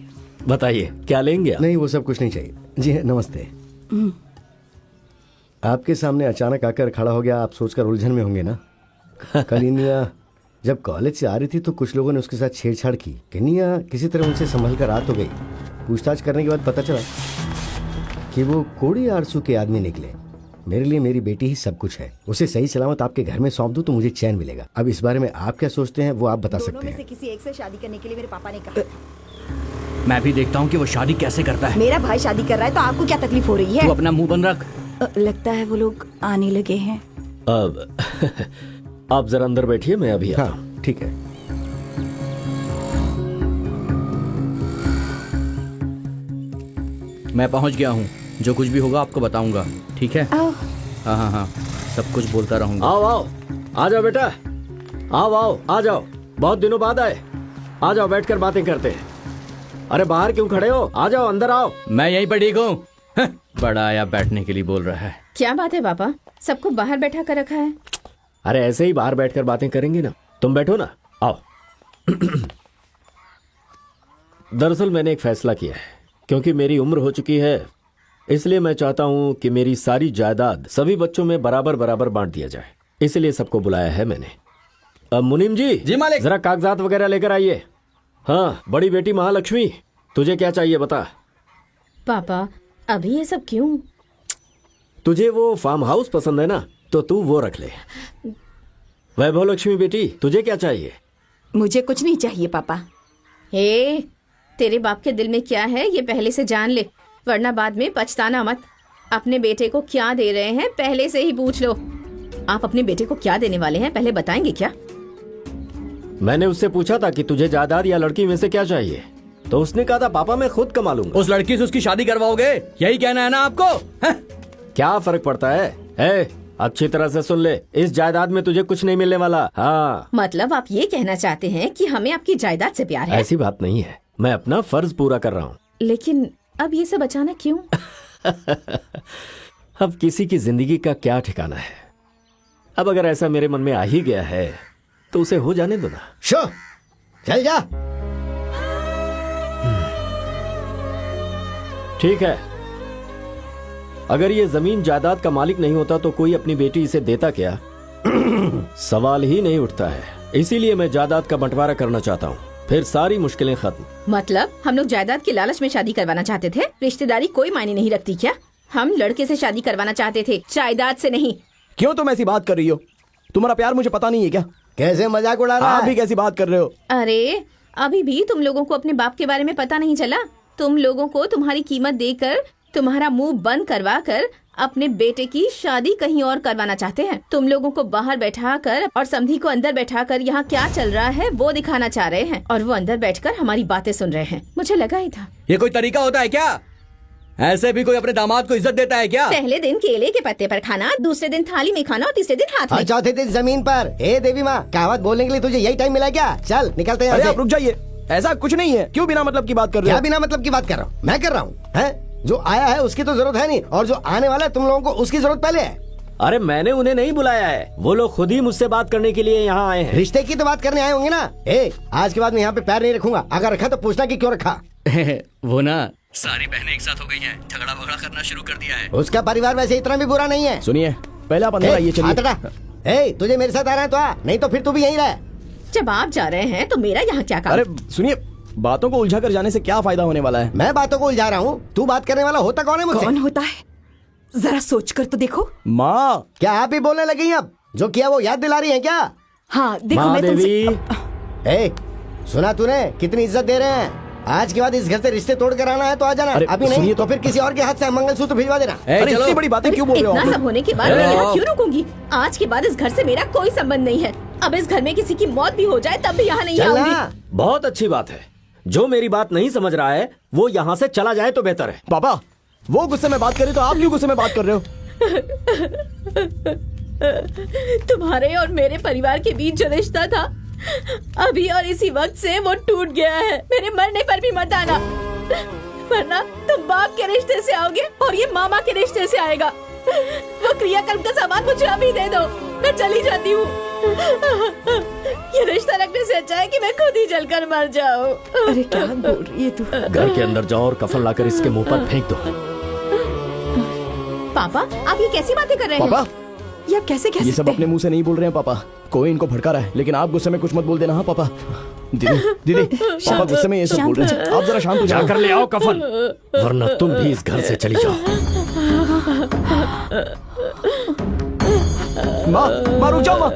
बताइए क्या लेंगे आप? नहीं वो सब कुछ नहीं चाहिए। जी नमस्ते। आपके सामने अचानक आकर खड़ा हो गया, आप सोचकर उलझन में होंगे ना। कलिनिया जब कॉलेज से आ रही थी तो कुछ लोगों ने उसके साथ छेड़छाड़ की। कलिनिया किसी तरह उनसे संभल कर रात हो गई। पूछताछ करने के बाद पता चला कि वो कोड़ी आरसू के आदमी निकले। मेरे लिए मेरी बेटी ही सब कुछ है। उसे सही सलामत आपके घर में सौंप दूं तो मुझे चैन मिलेगा। अब इस बारे में आप क्या सोचते हैं वो आप बता सकते हैं। किसी एक से शादी करने के लिए मेरे पापा ने कहा। मैं भी देखता हूँ कि वो शादी कैसे करता है। मेरा भाई शादी कर रहा है तो आपको क्या तकलीफ हो रही है? तू अपना मुंह बंद रख। लगता है वो लोग आने लगे हैं। अब आप जरा अंदर बैठिए, मैं अभी आता हूं। हाँ ठीक है। मैं पहुँच गया हूँ, जो कुछ भी होगा आपको बताऊंगा, ठीक है? आओ। हाँ हाँ हाँ, सब कुछ बोलता रहूंगा। आओ आओ, आ जाओ बेटा, आओ आओ आ जाओ, बहुत दिनों बाद आए। आ जाओ, बैठकर बातें करते हैं। अरे बाहर क्यों खड़े हो, आ जाओ अंदर आओ। मैं यहीं पर ठीक हूँ। बड़ा आया बैठने के लिए बोल रहा है। क्या बात है पापा, सबको बाहर बैठा कर रखा है? अरे ऐसे ही बाहर बैठकर बातें करेंगे ना। तुम बैठो ना, आओ। दरअसल मैंने एक फैसला किया है, क्योंकि मेरी उम्र हो चुकी है, इसलिए मैं चाहता हूं कि मेरी सारी जायदाद सभी बच्चों में बराबर बराबर बांट दिया जाए। इसलिए सबको बुलाया है मैंने। अब मुनीम जी मालिक। जरा कागजात वगैरह लेकर आइए। हाँ बड़ी बेटी महालक्ष्मी, तुझे क्या चाहिए बता। पापा अभी ये सब क्यों? तुझे वो फार्म हाउस पसंद है ना, तो तू वो रख ले। वैभव लक्ष्मी बेटी, तुझे क्या चाहिए? मुझे कुछ नहीं चाहिए पापा। हे, तेरे बाप के दिल में क्या है ये पहले से जान ले, वरना बाद में पछताना मत। अपने बेटे को क्या दे रहे हैं पहले से ही पूछ लो। आप अपने बेटे को क्या देने वाले हैं पहले बताएंगे क्या? मैंने उससे पूछा था कि तुझे जायदाद या लड़की में से क्या चाहिए, तो उसने कहा था पापा मैं खुद कमा लूंगा। उस लड़की से उसकी शादी करवाओगे, यही कहना है ना आपको? क्या फर्क पड़ता है? अच्छी तरह से सुन ले, इस जायदाद में तुझे कुछ नहीं मिलने वाला। हाँ, मतलब आप ये कहना चाहते हैं कि हमें आपकी जायदाद से प्यार है? ऐसी बात नहीं है, मैं अपना फर्ज पूरा कर रहा हूँ। लेकिन अब ये सब अचानक क्यों? अब किसी की जिंदगी का क्या ठिकाना है। अब अगर ऐसा मेरे मन में आ ही गया है तो उसे हो जाने दो ना। शो, चल जा। ठीक है, अगर ये जमीन जायदाद का मालिक नहीं होता तो कोई अपनी बेटी इसे देता क्या? सवाल ही नहीं उठता है। इसीलिए मैं जायदाद का बंटवारा करना चाहता हूँ, फिर सारी मुश्किलें खत्म। मतलब हम लोग जायदाद के लालच में शादी करवाना चाहते थे? रिश्तेदारी कोई मायने नहीं रखती क्या? हम लड़के से शादी करवाना चाहते थे, जायदाद से नहीं। क्यों तुम ऐसी बात कर रही हो? तुम्हारा प्यार मुझे पता नहीं है क्या? कैसे मजाक उड़ा रहा है? आप भी कैसी बात कर रहे हो? अरे अभी भी तुम लोगों को अपने बाप के बारे में पता नहीं चला? तुम लोगों को तुम्हारी कीमत देकर, तुम्हारा मुंह बंद करवा कर अपने बेटे की शादी कहीं और करवाना चाहते हैं। तुम लोगों को बाहर बैठा कर और समधी को अंदर बैठा कर यहाँ क्या चल रहा है वो दिखाना चाह रहे हैं, और वो अंदर बैठकर हमारी बातें सुन रहे हैं। मुझे लगा ही था। ये कोई तरीका होता है क्या? ऐसे भी कोई अपने दामाद को इज्जत देता है क्या? पहले दिन केले के पत्ते पर खाना, दूसरे दिन थाली में खाना और तीसरे दिन हाथ और में। चौथे दिन जमीन पर। हे देवी माँ, कहावत बोलने के लिए तुझे यही टाइम मिला क्या? चल निकलते हैं अरे यहाँ आप से। रुक जाइए, ऐसा कुछ नहीं है। क्यों बिना मतलब की बात कर रहे क्या हो? बिना मतलब की बात कर रहा हूँ? मैं कर रहा हूँ है? जो आया है उसकी तो जरूरत है नहीं, और जो आने वाला है तुम लोगों को उसकी जरूरत पहले है। अरे मैंने उन्हें नहीं बुलाया है, वो लोग खुद ही मुझसे बात करने के लिए यहाँ आए हैं। रिश्ते की तो बात करने आए होंगे ना। आज के बाद मैं यहाँ पे पैर नहीं रखूंगा, अगर रखा तो पूछना कि क्यों रखा। वो ना सारी बहनें एक साथ हो गई हैं, झगड़ा वगड़ा करना शुरू कर दिया है। उसका परिवार वैसे इतना भी बुरा नहीं है। सुनिए, पहले आप अंदर आइए। चलिए। तुझे मेरे साथ आ रहा है तो आ, नहीं तो फिर तू भी यहीं रह। जब आप जा रहे हैं तो मेरा यहाँ क्या काम? अरे सुनिए, बातों को उलझा कर जाने से क्या फायदा होने वाला है? मैं बातों को उलझा रहा हूँ, तू बात करने वाला होता कौन है मुझसे? कौन होता है? जरा सोच कर तो देखो। माँ, क्या आप ही बोलने लगी हैं अब? जो किया वो याद दिला रही हैं क्या? हाँ देखो, माँ मैं देवी, ए, सुना तूने कितनी इज्जत दे रहे हैं? आज के बाद इस घर से रिश्ते तोड़ कर आना है तो आ जाना, अरे, अभी नहीं सुनिए तो फिर किसी और के हाथ से मंगलसूत्र भिजवा देना। अरे इतनी बड़ी बातें क्यों बोल रहे हो इतना आप? सब होने के बाद मैं यहाँ क्यों रुकूंगी? आज के बाद इस घर से मेरा कोई संबंध नहीं है। अब इस घर में किसी की मौत भी हो जाए तब भी यहाँ नहीं आऊंगी। चलना। बहुत अच्छी बात है। जो मेरी बात नहीं समझ रहा है वो यहाँ से चला जाए तो बेहतर है। पापा, वो गुस्से में बात करे तो आप क्यों गुस्से में बात कर रहे हो? तुम्हारे और मेरे परिवार के बीच जो रिश्ता था अभी और इसी वक्त से वो टूट गया है। मेरे मरने पर भी मत आना, वरना तुम बाप के रिश्ते से आओगे और ये मामा के रिश्ते से आएगा। वो क्रियाकर्म का सामान मुझे अभी दे दो, मैं चली जाती हूँ। ये रिश्ता रखने से अच्छा है कि मैं खुद ही जलकर मर जाऊँ। अरे क्या बोल रही है तू? घर के अंदर जाओ और कफन लाकर इसके मुंह पर फेंक दो। पापा, आप ये कैसी बातें कर रहे हैं? पापा, ये आप कैसे कह ये सब सकते अपने मुंह से नहीं बोल रहे हैं पापा, कोई इनको भड़का रहा है, लेकिन आप गुस्से में कुछ मत बोल देना। हाँ पापा। दीदी दीदी, पापा गुस्से में ये सब बोल रहे हैं, आप जरा शांत हो जाओ। जाकर ले आओ कफन, वरना तुम भी इस घर से चली जाओ। माँ रुक जाओ।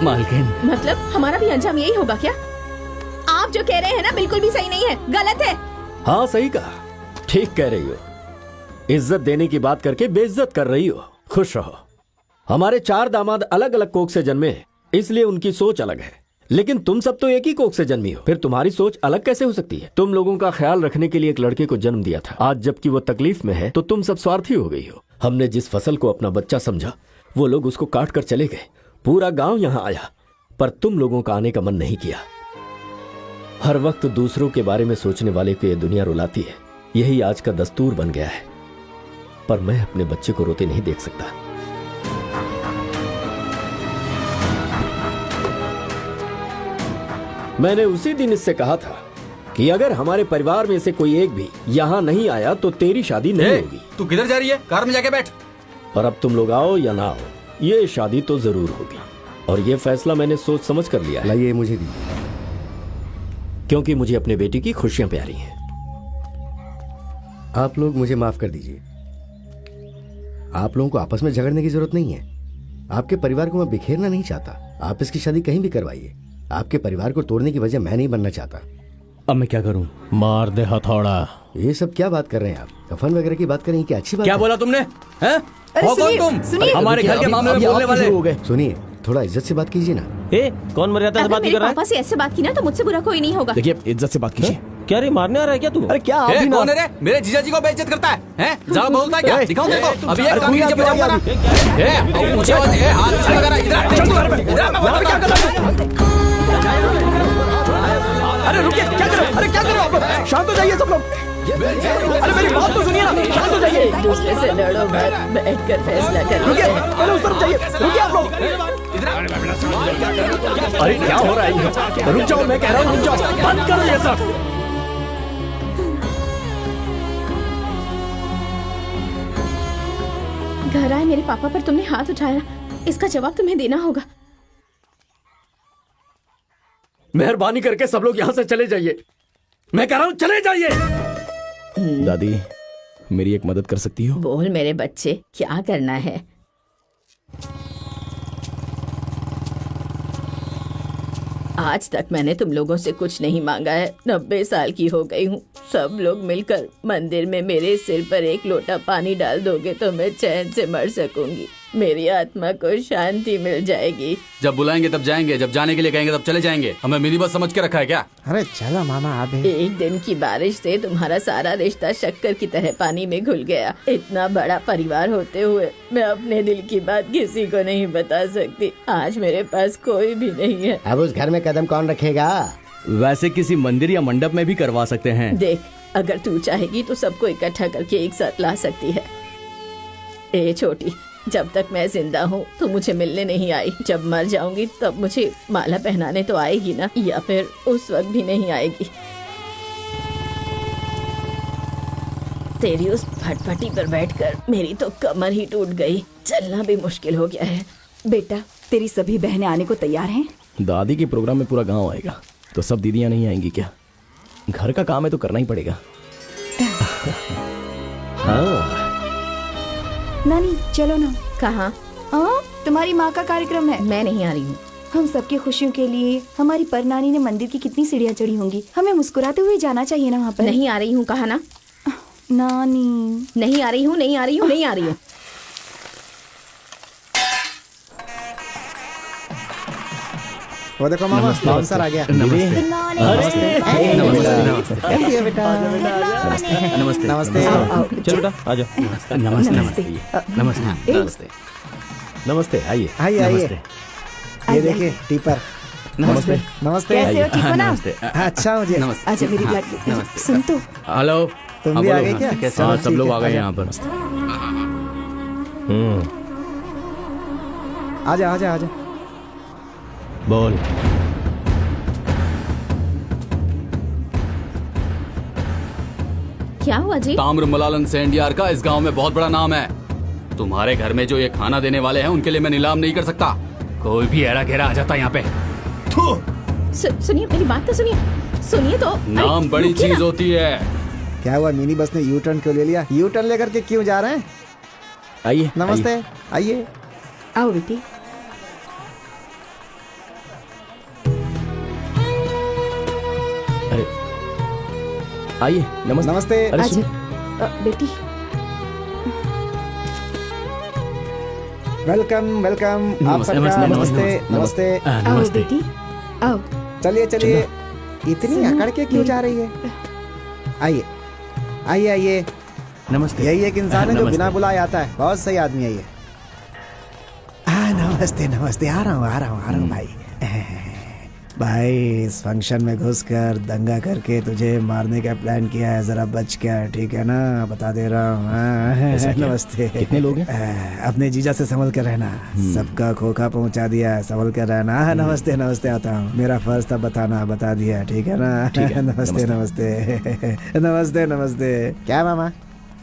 मालकिन, मतलब हमारा भी अंजाम यही होगा क्या? आप जो कह रहे हैं ना बिल्कुल भी सही नहीं है, गलत है। हाँ सही कहा, ठीक कह रही हो। इज्जत देने की बात करके बेइज्जत कर रही हो। खुश रहो। हमारे 4 दामाद अलग अलग कोख से जन्मे हैं, इसलिए उनकी सोच अलग है। लेकिन तुम सब तो एक ही कोख से जन्मी हो, फिर तुम्हारी सोच अलग कैसे हो सकती है? तुम लोगों का ख्याल रखने के लिए एक लड़के को जन्म दिया था, आज जबकि वो तकलीफ में है तो तुम सब स्वार्थी हो गई हो। हमने जिस फसल को अपना बच्चा समझा वो लोग उसको काट कर चले गए। पूरा गांव यहाँ आया पर तुम लोगों का आने का मन नहीं किया। हर वक्त दूसरों के बारे में सोचने वाले को ये दुनिया रुलाती है, यही आज का दस्तूर बन गया है। पर मैं अपने बच्चे को रोते नहीं देख सकता। मैंने उसी दिन इससे कहा था कि अगर हमारे परिवार में से कोई एक भी यहाँ नहीं आया तो तेरी शादी नहीं होगी। तू किधर जा रही है? कार में जाके बैठ। और अब तुम लोग आओ या ना आओ, ये शादी तो जरूर होगी। और ये फैसला मैंने सोच समझ कर लिया है। लाइए मुझे दी, क्योंकि मुझे अपने बेटी की खुशियां प्यारी हैं। आप लोग मुझे माफ कर दीजिए। आप लोगों को आपस में झगड़ने की जरूरत नहीं है। आपके परिवार को मैं बिखेरना नहीं चाहता। आप इसकी शादी कहीं भी करवाइए। आपके परिवार को तोड़ने की वजह मैं नहीं बनना चाहता। अब मैं क्या करूं? मार दे हथौड़ा। ये सब क्या बात कर रहे हैं आप? कफन वगैरह की बात करें, क्या अच्छी बात क्या है? बोला तुमने? हैं? अरे हो कौन सुनिए, तुम? सुनिए। हमारे घर के मामले में बोलने वाले हो गए। सुनिए, थोड़ा इज्जत से बात कीजिए ना। ए, कौन मर्यादा से अगर बात मेरे कर रहा है? पापा से ऐसे बात की ना तो मुझसे बुरा कोई नहीं होगा। देखिए, इज्जत से बात कीजिए। क्या रे, मारने आ रहा है क्या तू? अरे क्या आप ए, भी ना? कौन है रे? मेरे जीजा जी को बेइज्जत करता है? हैं? ज्यादा बोलता है क्या? ए, दिखाऊं तेरे को? अभी एक अरे काम कोई नीचे आप क्यों बजाऊंगा आ ना। ए, मुझे आवाज दे, हाथ से लगा रहा है। इधर क्या कर रहा है? अरे रुकिए, क्या कर रहे हो? अरे क्या कर रहे हो आप? शांत हो जाइए सब लोग। अरे मेरी बात तो सुनिए ना, शांत हो जाइए। एक दूसरे से लड़ो मत, बैठकर फैसला कर रुकिए, पहले उस तरफ जाइए। रुकिए आप लोग। अरे क्या हो रहा है? रुक जाओ, मैं कह रहा हूँ रुक जाओ, बंद करो ये सब। घर आए मेरे पापा पर तुमने हाथ उठाया, इसका जवाब तुम्हें देना होगा। मेहरबानी करके सब लोग यहाँ से चले जाइए। मैं कह रहा हूँ चले जाइए। दादी, मेरी एक मदद कर सकती हो? बोल मेरे बच्चे, क्या करना है? आज तक मैंने तुम लोगों से कुछ नहीं मांगा है। 90 साल की हो गई हूँ। सब लोग मिलकर मंदिर में मेरे सिर पर एक लोटा पानी डाल दोगे तो मैं चैन से मर सकूंगी। मेरी आत्मा को शांति मिल जाएगी। जब बुलाएंगे तब जाएंगे, जब जाने के लिए कहेंगे तब चले जाएंगे। हमें मिनी बस समझ के रखा है क्या? अरे चलो मामा, आप एक दिन की बारिश से तुम्हारा सारा रिश्ता शक्कर की तरह पानी में घुल गया। इतना बड़ा परिवार होते हुए मैं अपने दिल की बात किसी को नहीं बता सकती। आज मेरे पास कोई भी नहीं है। अब उस घर में कदम कौन रखेगा? वैसे किसी मंदिर या मंडप में भी करवा सकते हैं। देख, अगर तू चाहेगी तो सबको इकट्ठा करके एक साथ ला सकती है। ए छोटी, जब तक मैं जिंदा हूँ तो मुझे मिलने नहीं आई। जब मर जाऊंगी तब मुझे माला पहनाने तो आएगी ना, या फिर उस वक्त भी नहीं आएगी। तेरी उस फटफटी पर बैठकर मेरी तो कमर ही टूट गई। चलना भी मुश्किल हो गया है। बेटा, तेरी सभी बहनें आने को तैयार हैं? दादी के प्रोग्राम में पूरा गांव आएगा तो सब दीदियां नहीं आएंगी क्या? घर का काम है तो करना ही पड़ेगा। हाँ नानी चलो ना। कहाँ? तुम्हारी माँ का कार्यक्रम है। मैं नहीं आ रही हूँ। हम सबकी खुशियों के लिए हमारी परनानी ने मंदिर की कितनी सीढ़ियाँ चढ़ी होंगी, हमें मुस्कुराते हुए जाना चाहिए ना वहाँ पर। नहीं आ रही हूँ, कहा ना। नानी नहीं आ रही हूँ, नहीं आ रही हूँ, नहीं आ रही हूँ। वो देखो मामा, बाउंसर आ गया। कैसी है बेटा? नमस्ते। नमस्ते। चलो बेटा आ जाओ। नमस्ते नमस्ते नमस्ते नमस्ते नमस्ते, आइए आइए आइए। ये देखिए टीपर। नमस्ते। नमस्ते। कैसे हो? ठीक हो ना? अच्छा मुझे। अच्छा मेरी बात सुन तो। हेलो। तुम भी आ गए क्या? हाँ सब लोग आ गए यहाँ पर। आजा आजा आजा। बोल। क्या हुआ जी? ताम्र मलालन सेंडियार का इस गांव में बहुत बड़ा नाम है। तुम्हारे घर में जो ये खाना देने वाले हैं उनके लिए मैं नीलाम नहीं कर सकता। कोई भी एड़ा घेरा आ जाता यहाँ पे। सुनिए मेरी बात तो सुनिए। सुनिए तो। नाम बड़ी चीज होती है। क्या हुआ, मिनी बस ने यू टर्न क्यों ले लिया? यू टर्न लेकर के क्यों जा रहे हैं? आइए। नमस्ते। आइए। आओ बेटी। आइए। नमस्ते। नमस्ते। अरे सुन। बेटी वेलकम वेलकम। आप सबका नमस्ते नमस्ते। आओ बेटी आओ। चलिए चलिए। इतनी अकड़ के क्यों जा रही है? आइए आइए आइए। नमस्ते। यही एक इंसान है जो बिना बुलाए आता है। बहुत सही आदमी है ये। नमस्ते नमस्ते। आ रहा हूँ भाई। भाई इस फंक्शन में घुसकर दंगा करके तुझे मारने का प्लान किया है, जरा बच गया, ठीक है ना? बता दे रहा हूँ। नमस्ते। कितने लोग हैं? अपने जीजा से संभल कर रहना। सबका खोखा पहुंचा दिया, संभल कर रहना। नमस्ते नमस्ते। आता हूँ, मेरा फर्ज था बताना, बता दिया, ठीक है ना? नमस्ते नमस्ते नमस्ते नमस्ते। क्या मामा,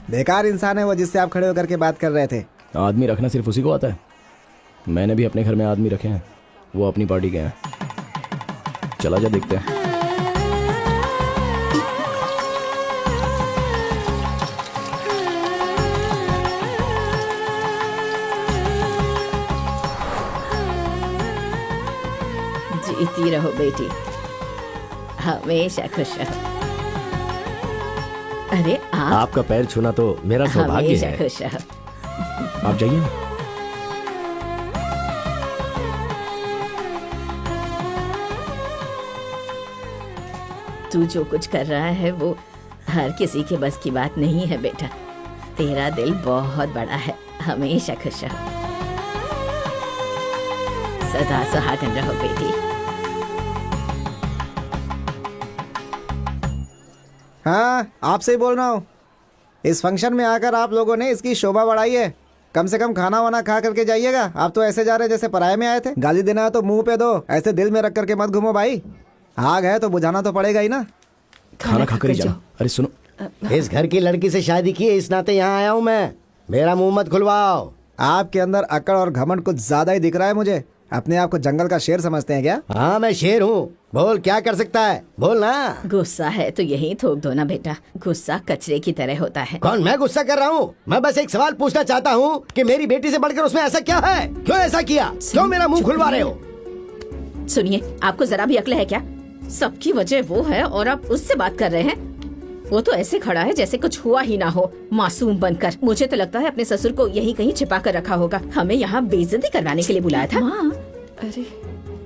बेकार इंसान है वो जिससे आप खड़े होकर के बात कर रहे थे। आदमी रखना सिर्फ उसी को आता है। मैंने भी अपने घर में आदमी रखे हैं, वो अपनी पार्टी के हैं। चला जा देखते हैं। जीती रहो बेटी, हमेशा खुश रहो। अरे आपका पैर छूना तो मेरा सौभाग्य हमेशा है। खुश रहो। आप जाइए ना। तू जो कुछ कर रहा है वो हर किसी के बस की बात नहीं है बेटा। तेरा दिल बहुत बड़ा है। हमेशा खुश रहो, सदा सुहागन रहो बेटी। हाँ आपसे ही बोल रहा हूँ। इस फंक्शन में आकर आप लोगों ने इसकी शोभा बढ़ाई है। कम से कम खाना वाना खा करके जाइएगा। आप तो ऐसे जा रहे जैसे पराये में आए थे। गाली देना है तो मुंह पे दो, ऐसे दिल में रख करके मत घूमो भाई। आग है तो बुझाना तो पड़ेगा ही ना। खाना खाकर ही जाना। अरे सुनो, इस घर की लड़की से शादी की है, इस नाते यहाँ आया हूँ मैं। मेरा मुंह मत खुलवाओ। आपके अंदर अकड़ और घमंड कुछ ज्यादा ही दिख रहा है मुझे। अपने आप को जंगल का शेर समझते हैं क्या? हाँ मैं शेर हूँ। बोल क्या कर सकता है, बोल ना। गुस्सा है तो यही थोक दो ना बेटा। गुस्सा कचरे की तरह होता है। कौन मैं गुस्सा कर रहा हूँ? मैं बस एक सवाल पूछना चाहता हूँ कि मेरी बेटी से बढ़कर उसमें ऐसा क्या है? क्यों ऐसा किया? क्यों मेरा मुंह खुलवा रहे हो? सुनिए, आपको जरा भी अक्ल है क्या? सबकी वजह वो है और आप उससे बात कर रहे हैं। वो तो ऐसे खड़ा है जैसे कुछ हुआ ही ना हो, मासूम बनकर। मुझे तो लगता है अपने ससुर को यहीं कहीं छिपा कर रखा होगा। हमें यहाँ बेइज्जती करवाने के लिए बुलाया था। माँ, अरे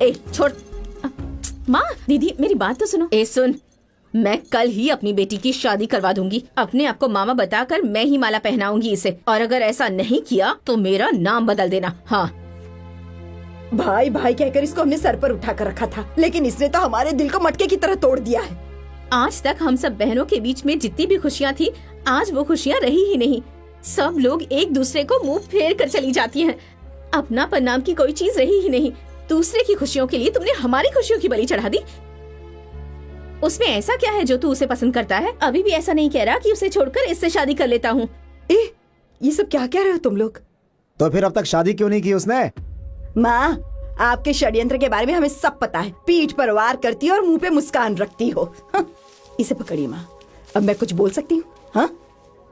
ए छोड़। माँ, दीदी मेरी बात तो सुनो। ए सुन, मैं कल ही अपनी बेटी की शादी करवा दूंगी। अपने आप को मामा बताकर मैं ही माला पहनाऊंगी इसे। और अगर ऐसा नहीं किया तो मेरा नाम बदल देना। हाँ, भाई भाई कहकर इसको हमने सर पर उठा कर रखा था, लेकिन इसने तो हमारे दिल को मटके की तरह तोड़ दिया है। आज तक हम सब बहनों के बीच में जितनी भी खुशियाँ थी, आज वो खुशियाँ रही ही नहीं। सब लोग एक दूसरे को मुंह फेर कर चली जाती हैं। अपनापन नाम की कोई चीज रही ही नहीं। दूसरे की खुशियों के लिए तुमने हमारी खुशियों की बलि चढ़ा दी। उसमें ऐसा क्या है जो तू उसे पसंद करता है? अभी भी ऐसा नहीं कह रहा कि उसे छोड़कर इससे शादी कर लेता हूँ। ये सब क्या कह रहे हो तुम लोग? तो फिर अब तक शादी क्यों नहीं की उसने? माँ, आपके षड्यंत्र के बारे में हमें सब पता है। पीठ पर वार करती हो और मुंह पे मुस्कान रखती हो। हाँ? इसे पकड़िए माँ, अब मैं कुछ बोल सकती हूँ? हाँ,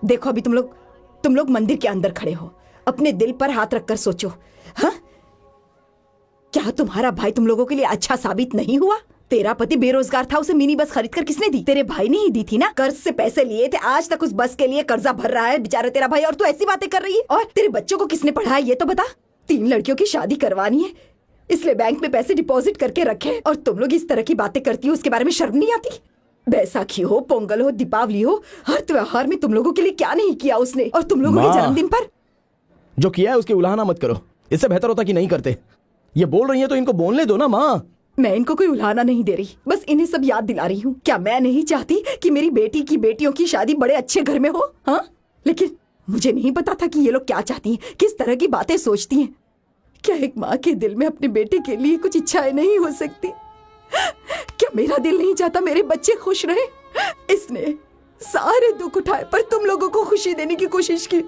देखो अभी तुम लोग मंदिर के अंदर खड़े हो, अपने दिल पर हाथ रखकर सोचो। हाँ, क्या तुम्हारा भाई तुम लोगों के लिए अच्छा साबित नहीं हुआ? तेरा पति बेरोजगार था, उसे मिनी बस खरीद कर किसने दी? तेरे भाई ने ही दी थी ना। कर्ज से पैसे लिए थे, आज तक उस बस के लिए कर्जा भर रहा है बेचारा तेरा भाई, और तू ऐसी बातें कर रही है। और तेरे बच्चों को किसने पढ़ाया ये तो बता। 3 लड़कियों की शादी करवानी है, इसलिए बैंक में पैसे डिपॉजिट करके रखे, और तुम लोग इस तरह की बातें करती हो, उसके बारे में शर्म नहीं आती? बैसाखी हो, पोंगल हो, दीपावली हो, हर त्योहार में तुम लोगों के लिए क्या नहीं किया उसने। और तुम लोगों के जन्मदिन पर जो किया है उसकी उलाहना मत करो, इससे बेहतर होता कि नहीं करते। ये बोल रही है तो इनको बोलने दो ना माँ। मैं इनको कोई उलाहना नहीं दे रही, बस इन्हें सब याद दिला रही हूँ। क्या मैं नहीं चाहती कि मेरी बेटी की बेटियों की शादी बड़े अच्छे घर में हो? हाँ, लेकिन मुझे नहीं पता था कि ये लोग क्या चाहती हैं, किस तरह की बातें सोचती हैं। क्या एक माँ के दिल में अपने बेटे के लिए कुछ इच्छाएं नहीं हो सकती? क्या मेरा दिल नहीं चाहता मेरे बच्चे खुश रहे? इसने सारे दुख उठाए पर तुम लोगों को खुशी देने की कोशिश की,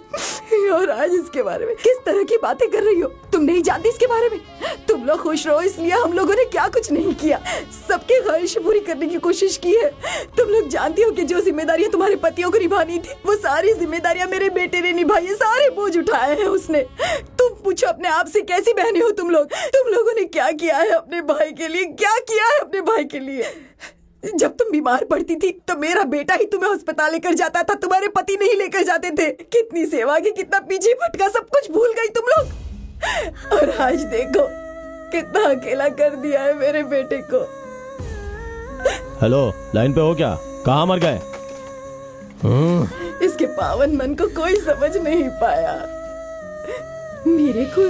और आज इसके बारे में किस तरह की बातें कर रही हो? तुम नहीं जानती इसके बारे में। तुम लोग खुश रहो इसलिए हम लोगों ने क्या कुछ नहीं किया, सबकी ख्वाहिश पूरी करने की कोशिश की है। तुम लोग जानती हो कि जो जिम्मेदारियां तुम्हारे पतियों को निभानी थी, वो सारी जिम्मेदारियां मेरे बेटे ने निभाई है, सारे बोझ उठाए हैं उसने। तुम पूछो अपने आप से, कैसी बहनें हो तुम लोग? तुम लोगों ने क्या किया है अपने भाई के लिए, क्या किया है अपने भाई के लिए? जब तुम बीमार पड़ती थी तो मेरा बेटा ही तुम्हें अस्पताल लेकर जाता था, तुम्हारे पति नहीं लेकर जाते थे। कितनी सेवा की, कितना पीछे भटका, सब कुछ भूल गई तुम लोग। और आज देखो कितना अकेला कर दिया है मेरे बेटे को। हेलो, लाइन पे हो क्या? कहाँ मर गए? इसके पावन मन को कोई समझ नहीं पाया। मेरे को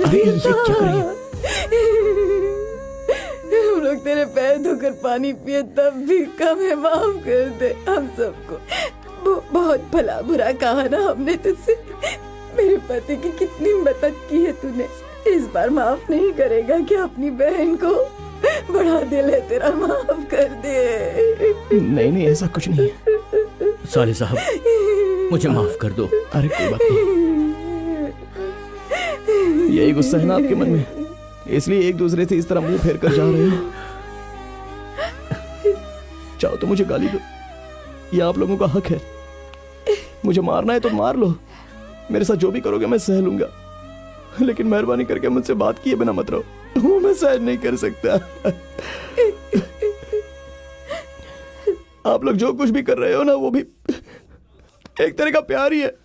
हम लोग तेरे पैर धोकर पानी पिए तब भी कम है, माफ कर दे हम सबको। बहुत भला बुरा कहा ना हमने तुझसे। मेरे पति की कितनी मदद की है तूने, इस बार माफ नहीं करेगा क्या अपनी बहन को? बड़ा दिल है तेरा, माफ कर दे। नहीं ऐसा कुछ नहीं है। साले साहब मुझे माफ कर दो। अरे कोई बात नहीं, यही गुस्सा है ना आपके मन में, इसलिए एक दूसरे से इस तरह मुंह फेर कर जा रहे हो। चाहो तो मुझे गाली दो, ये आप लोगों का हक है। मुझे मारना है तो मार लो, मेरे साथ जो भी करोगे मैं सह लूंगा, लेकिन मेहरबानी करके मुझसे बात किए बिना मत रहो, वो मैं सहन नहीं कर सकता। आप लोग जो कुछ भी कर रहे हो ना, वो भी एक तरह का प्यार ही है,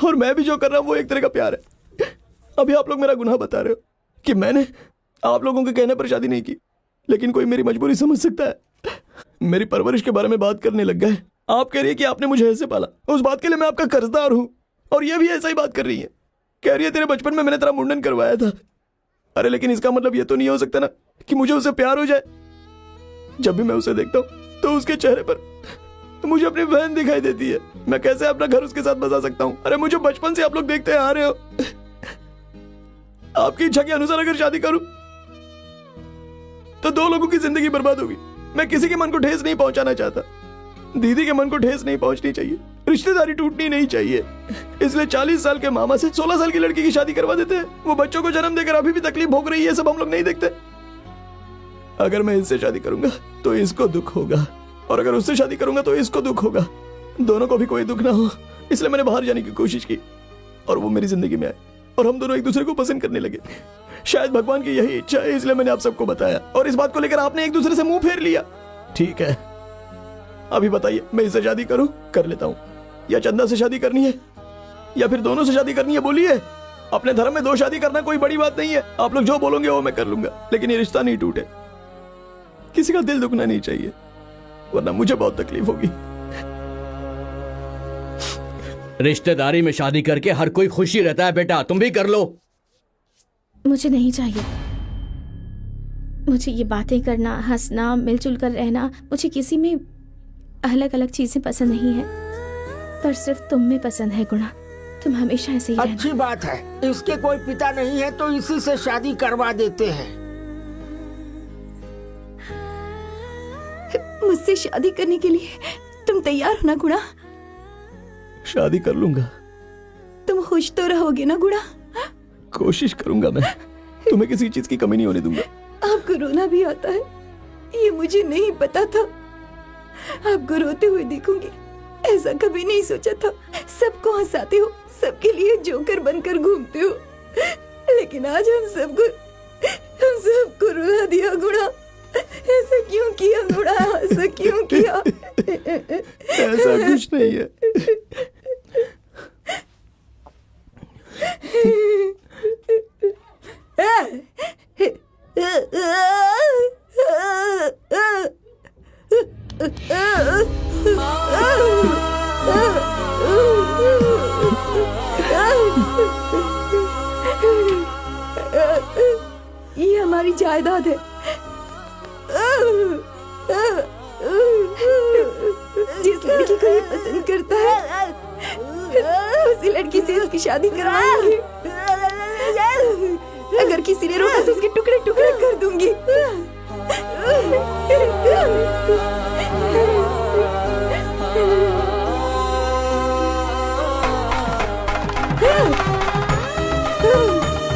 और मैं भी जो कर रहा हूं वो एक तरह का प्यार है। अभी आप लोग मेरा गुनाह बता रहे हो कि मैंने आप लोगों के कहने पर शादी नहीं की, लेकिन कोई मेरी मजबूरी समझ सकता है। मेरी परवरिश के बारे में बात करने लग गए। आप कह रही है कि आपने मुझे ऐसे पाला, उस बात के लिए मैं आपका कर्जदार हूं, और ये भी ऐसा ही बात कर रही है। कह रही है तेरे बचपन में मैंने तेरा मुंडन करवाया था। अरे लेकिन इसका मतलब ये तो नहीं हो सकता ना कि मुझे उससे प्यार हो जाए। जब भी मैं उसे देखता हूं तो उसके चेहरे पर मुझे अपनी बहन दिखाई देती है। मैं कैसे अपना घर उसके साथ बसा सकता हूं? अरे मुझे बचपन से आप लोग देखते आ रहे हो। आपकी इच्छा के अनुसार अगर शादी करूं तो 2 लोगों की जिंदगी बर्बाद होगी। मैं किसी के मन को ठेस नहीं पहुंचाना चाहता, दीदी के मन को ठेस नहीं पहुंचनी चाहिए, रिश्तेदारी टूटनी नहीं चाहिए। इसलिए 40 साल के मामा से 16 साल की लड़की की शादी करवा देते हैं। वो बच्चों को जन्म देकर अभी भी तकलीफ भोग रही है, सब हम लोग नहीं देखते। अगर मैं इससे शादी करूंगा तो इसको दुख होगा, और अगर उससे शादी करूंगा तो इसको दुख होगा। दोनों को भी कोई दुख ना हो, इसलिए मैंने बाहर जाने की कोशिश की, और वो मेरी जिंदगी में आए, और हम दोनों एक दूसरे को पसंद करने लगे। शायद भगवान की यही इच्छा है, इसलिए मैंने आप सबको बताया, और इस बात को लेकर आपने एक दूसरे से मुंह फेर लिया। ठीक है, अभी बताइए मैं इससे शादी करूं, कर लेता हूं, या चंदा से शादी करनी है, या फिर दोनों से शादी करनी है? बोलिए। अपने धर्म में 2 शादी करना कोई बड़ी बात नहीं है। आप लोग जो बोलोगे वो मैं कर लूंगा, लेकिन ये रिश्ता नहीं टूटे, किसी का दिल दुखना नहीं चाहिए, वरना मुझे बहुत तकलीफ होगी। रिश्तेदारी में शादी करके हर कोई खुशी रहता है बेटा, तुम भी कर लो। मुझे नहीं चाहिए। मुझे ये बातें करना, हंसना, मिलजुल कर रहना, मुझे किसी में अलग अलग चीजें पसंद नहीं है, पर सिर्फ तुम में पसंद है गुणा। तुम हमेशा ऐसे ही रहना। अच्छी बात है, इसके कोई पिता नहीं है तो इसी से शादी करवा देते हैं। मुझसे शादी करने के लिए तुम तैयार हो ना गुणा? शादी कर लूंगा। तुम खुश तो रहोगे ना गुणा? कोशिश करूंगा मैं, तुम्हें किसी चीज की कमी नहीं होने दूंगा। आपको रोना भी आता है, ये मुझे नहीं पता था। आपको रोते हुए देखूंगी, ऐसा कभी नहीं सोचा था। सबको हंसाते हो, सबके लिए जोकर बनकर घूमते हो, लेकिन आज हम सबको रुला दिया गुणा। ऐसा क्यों किया गुणा? ऐसा क्यों किया? ऐसा कुछ नहीं है। ये हमारी जायदाद है। जिस लड़की को ये पसंद करता है, उसी लड़की से इसकी शादी करवाएंगे। अगर किसी ने रोका तो उसके टुकड़े टुकड़े कर दूंगी।